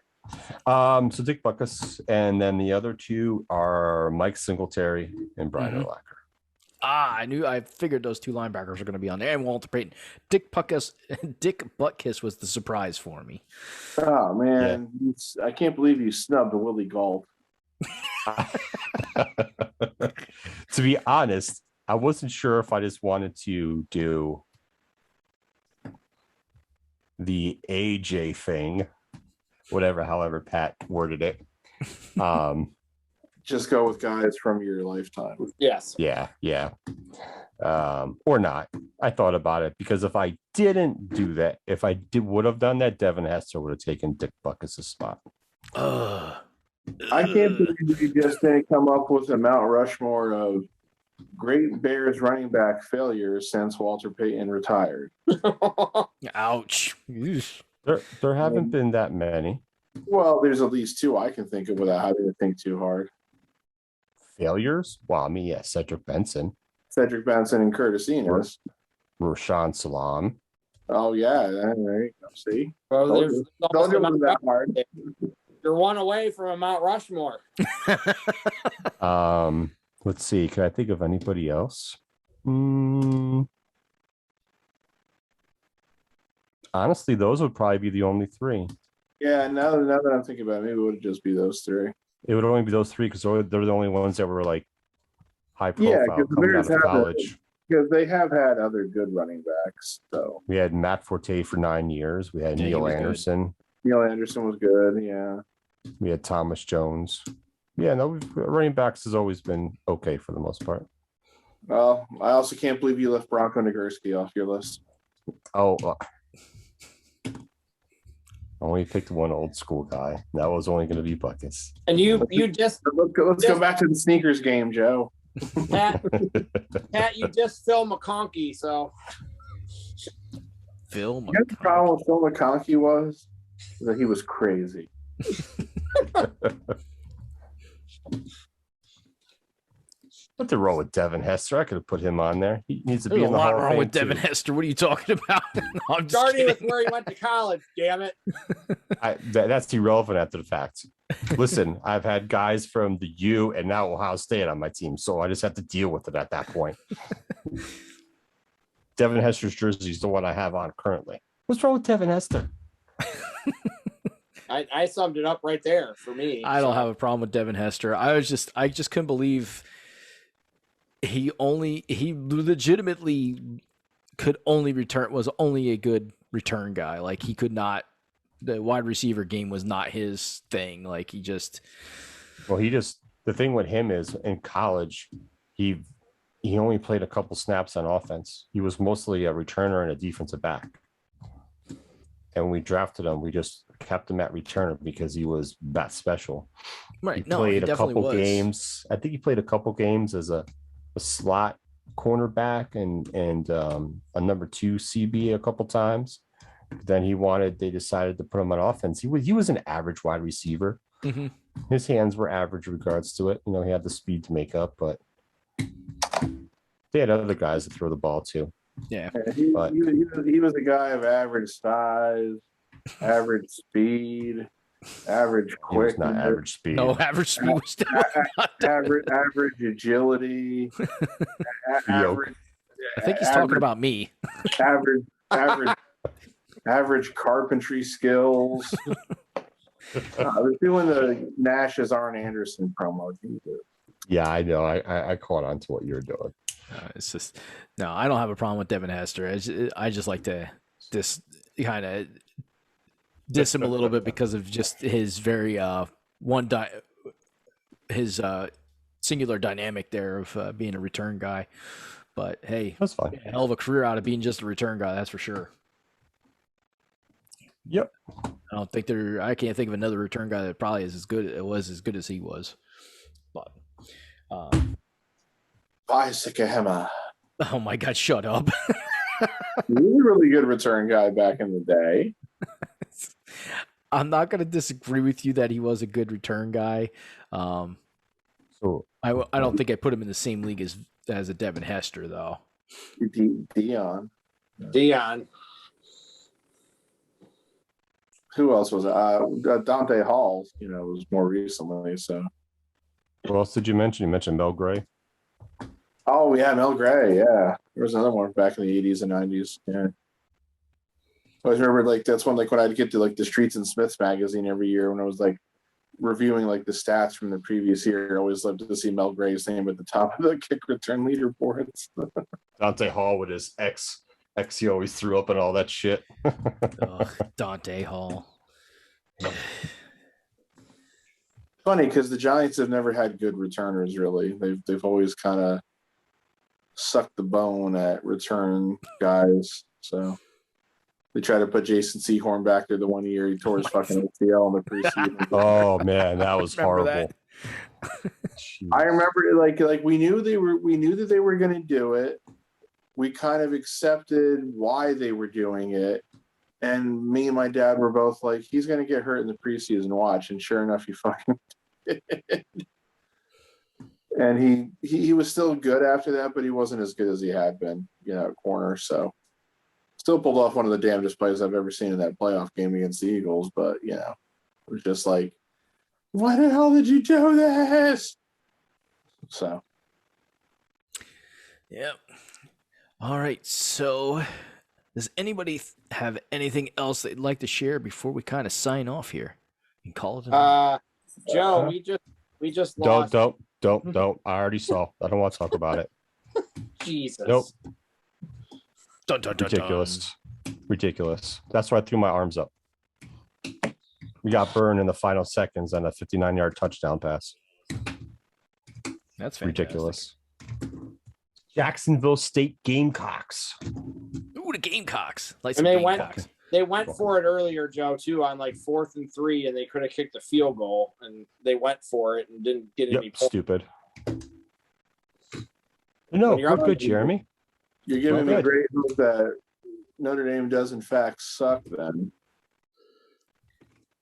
So Dick Butkus, and then the other two are Mike Singletary and Brian Urlacher. I figured those two linebackers are going to be on there, and Walter Payton. Dick Butkus was the surprise for me. Oh man, I can't believe you snubbed Willie Gault. To be honest, I wasn't sure if I just wanted to do the AJ thing, however Pat worded it. Just go with guys from your lifetime. Yes. Yeah. Or not. I thought about it because if I didn't do that, if I would have done that, Devin Hester would have taken Dick Butkus' spot. I can't believe you just didn't come up with a Mount Rushmore of great Bears running back failures since Walter Payton retired. Ouch. There haven't been that many. Well, there's at least two I can think of without having to think too hard. Failures? Well, I mean, yeah, Cedric Benson and Curtis Enos. Rashawn Salam. Oh, yeah. There you go. See? Well, don't do it that hard. You're one away from a Mount Rushmore. Let's see. Can I think of anybody else? Honestly, those would probably be the only three. Yeah, now that I'm thinking about it, maybe it would just be those three. It would only be those three because they're the only ones that were like high profile coming out of college. Because they have had other good running backs. So we had Matt Forte for 9 years. We had Neil Anderson. Neil Anderson was good. Yeah. We had Thomas Jones. Yeah, no, running backs has always been okay for the most part. Well, I also can't believe you left Bronco Nagurski off your list. Oh, I only picked one old school guy. That was only going to be Butkus. And you just let's go back to the sneakers game, Joe. Pat, you just Phil McConkey, so Phil McConkey. You know the problem with Phil McConkey was that he was crazy. Nothing wrong with Devin Hester. I could have put him on there. He needs to be There's in the a lot Hall of wrong Fame with Devin too. Hester. What are you talking about? No, I'm just starting with kidding. where he went to college. Damn it! That's irrelevant after the fact. Listen, I've had guys from the U and now Ohio State on my team, so I just have to deal with it at that point. Devin Hester's jersey is the one I have on currently. What's wrong with Devin Hester? I summed it up right there for me. I don't have a problem with Devin Hester. I just couldn't believe he legitimately could only return, was only a good return guy. Like he could not, the wide receiver game was not his thing. Like the thing with him is in college, he only played a couple snaps on offense. He was mostly a returner and a defensive back. And when we drafted him, we just kept him at returner because he was that special. Right. He played a couple games. I think he played a couple games as a slot cornerback and a number 2 CB a couple times. Then they decided to put him on offense. He was an average wide receiver. Mm-hmm. His hands were average in regards to it. You know, he had the speed to make up, but they had other guys to throw the ball to. Yeah. He was a guy of average size, average speed, average quick. Not average speed. No, average speed was average agility. Average. I think he's talking about me. Average carpentry skills. I was doing the Nash's Arn Anderson promo. Yeah, I know. I caught on to what you were doing. It's just I don't have a problem with Devin Hester. I just like to diss him a little bit because of just his very singular dynamic there of being a return guy. But hey, That's fine. a hell of a career out of being just a return guy, that's for sure. Yep. I can't think of another return guy that probably is as good as he was. But Bicycahema. oh my God, shut up. He was a really good return guy back in the day. I'm not going to disagree with you that he was a good return guy. So I don't think I put him in the same league as a Devin Hester, though. Dion. Who else was it? Dante Hall, was more recently. So, what else did you mention? You mentioned Mel Gray. Oh yeah, Mel Gray. Yeah, there was another one back in the 80s and 90s. Yeah, I always remember that's when when I'd get to the Streets and Smiths magazine every year when I was reviewing the stats from the previous year. I always loved to see Mel Gray's name at the top of the kick return leaderboards. Dante Hall with his X he always threw up and all that shit. Dante Hall. Funny because the Giants have never had good returners. Really, they've always kind of sucked the bone at return guys. So they tried to put Jason Sehorn back there the one year he tore his fucking ACL in the preseason. Oh man, that was horrible. That? I remember we knew that they were going to do it. We kind of accepted why they were doing it. And me and my dad were both like, he's going to get hurt in the preseason watch. And sure enough, he fucking did. And he was still good after that, but he wasn't as good as he had been, at corner. So still pulled off one of the damnedest plays I've ever seen in that playoff game against the Eagles. But, it was just like, why the hell did you do this? So. Yep. All right, so does anybody have anything else they'd like to share before we kind of sign off here and call it a night? Joe, we just lost. Don't. I already saw. I don't want to talk about it. Jesus. Nope. Dun, dun, dun, Ridiculous. That's why I threw my arms up. We got burned in the final seconds on a 59-yard touchdown pass. That's fantastic. Ridiculous. Jacksonville State Gamecocks. Ooh, the Gamecocks. Like And some they Gamecocks. went for it earlier, Joe, too, on 4th and 3, and they could have kicked a field goal, and they went for it and didn't get any points. Stupid. No, we're good, Jeremy. You're giving me great hope that Notre Dame does in fact suck then.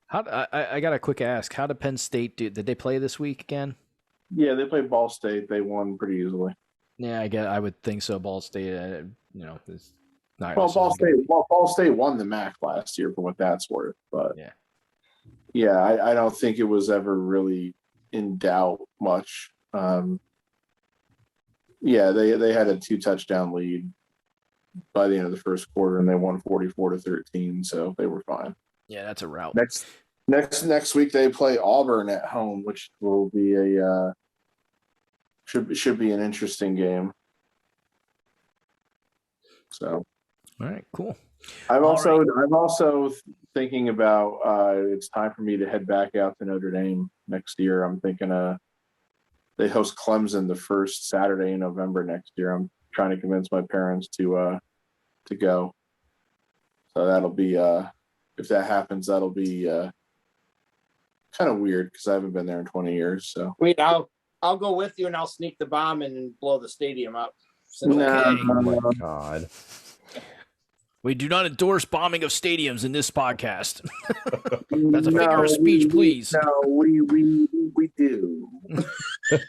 I got a quick ask. How did Penn State do? Did they play this week again? Yeah, they played Ball State. They won pretty easily. Yeah, I would think so. Ball State, is not. Well, Ball State won the MAC last year for what that's worth. But yeah, I don't think it was ever really in doubt much. Yeah, they had a 2-touchdown lead by the end of the first quarter, and they won 44-13, so they were fine. Yeah, that's a route. Next week they play Auburn at home, which will be should be an interesting game. So, all right, cool. I'm also thinking about it's time for me to head back out to Notre Dame next year. I'm thinking they host Clemson the first Saturday in November next year. I'm trying to convince my parents to go. So that'll be if that happens, that'll be kind of weird because I haven't been there in 20 years. So wait, I'll go with you and I'll sneak the bomb and blow the stadium up. Oh my God. We do not endorse bombing of stadiums in this podcast. That's a figure of speech, please. No, we do.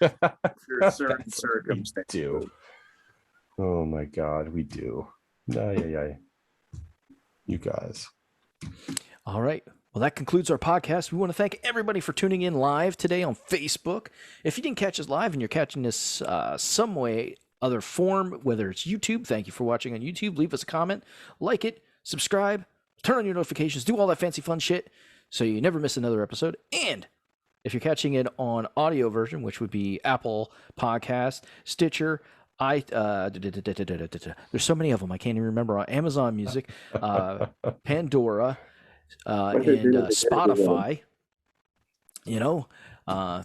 Under certain circumstances. Do. Oh my God, we do. Yeah. You guys. All right. Well, that concludes our podcast. We want to thank everybody for tuning in live today on Facebook. If you didn't catch us live and you're catching this some way, other form, whether it's YouTube, thank you for watching on YouTube. Leave us a comment, like it, subscribe, turn on your notifications, do all that fancy fun shit so you never miss another episode. And if you're catching it on audio version, which would be Apple Podcast, Stitcher, There's so many of them I can't even remember. On Amazon Music, Pandora, and Spotify.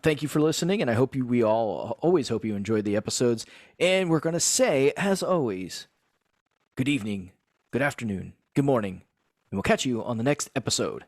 Thank you for listening, and I hope we all always hope you enjoyed the episodes. And we're gonna say, as always, good evening, good afternoon, good morning, and we'll catch you on the next episode.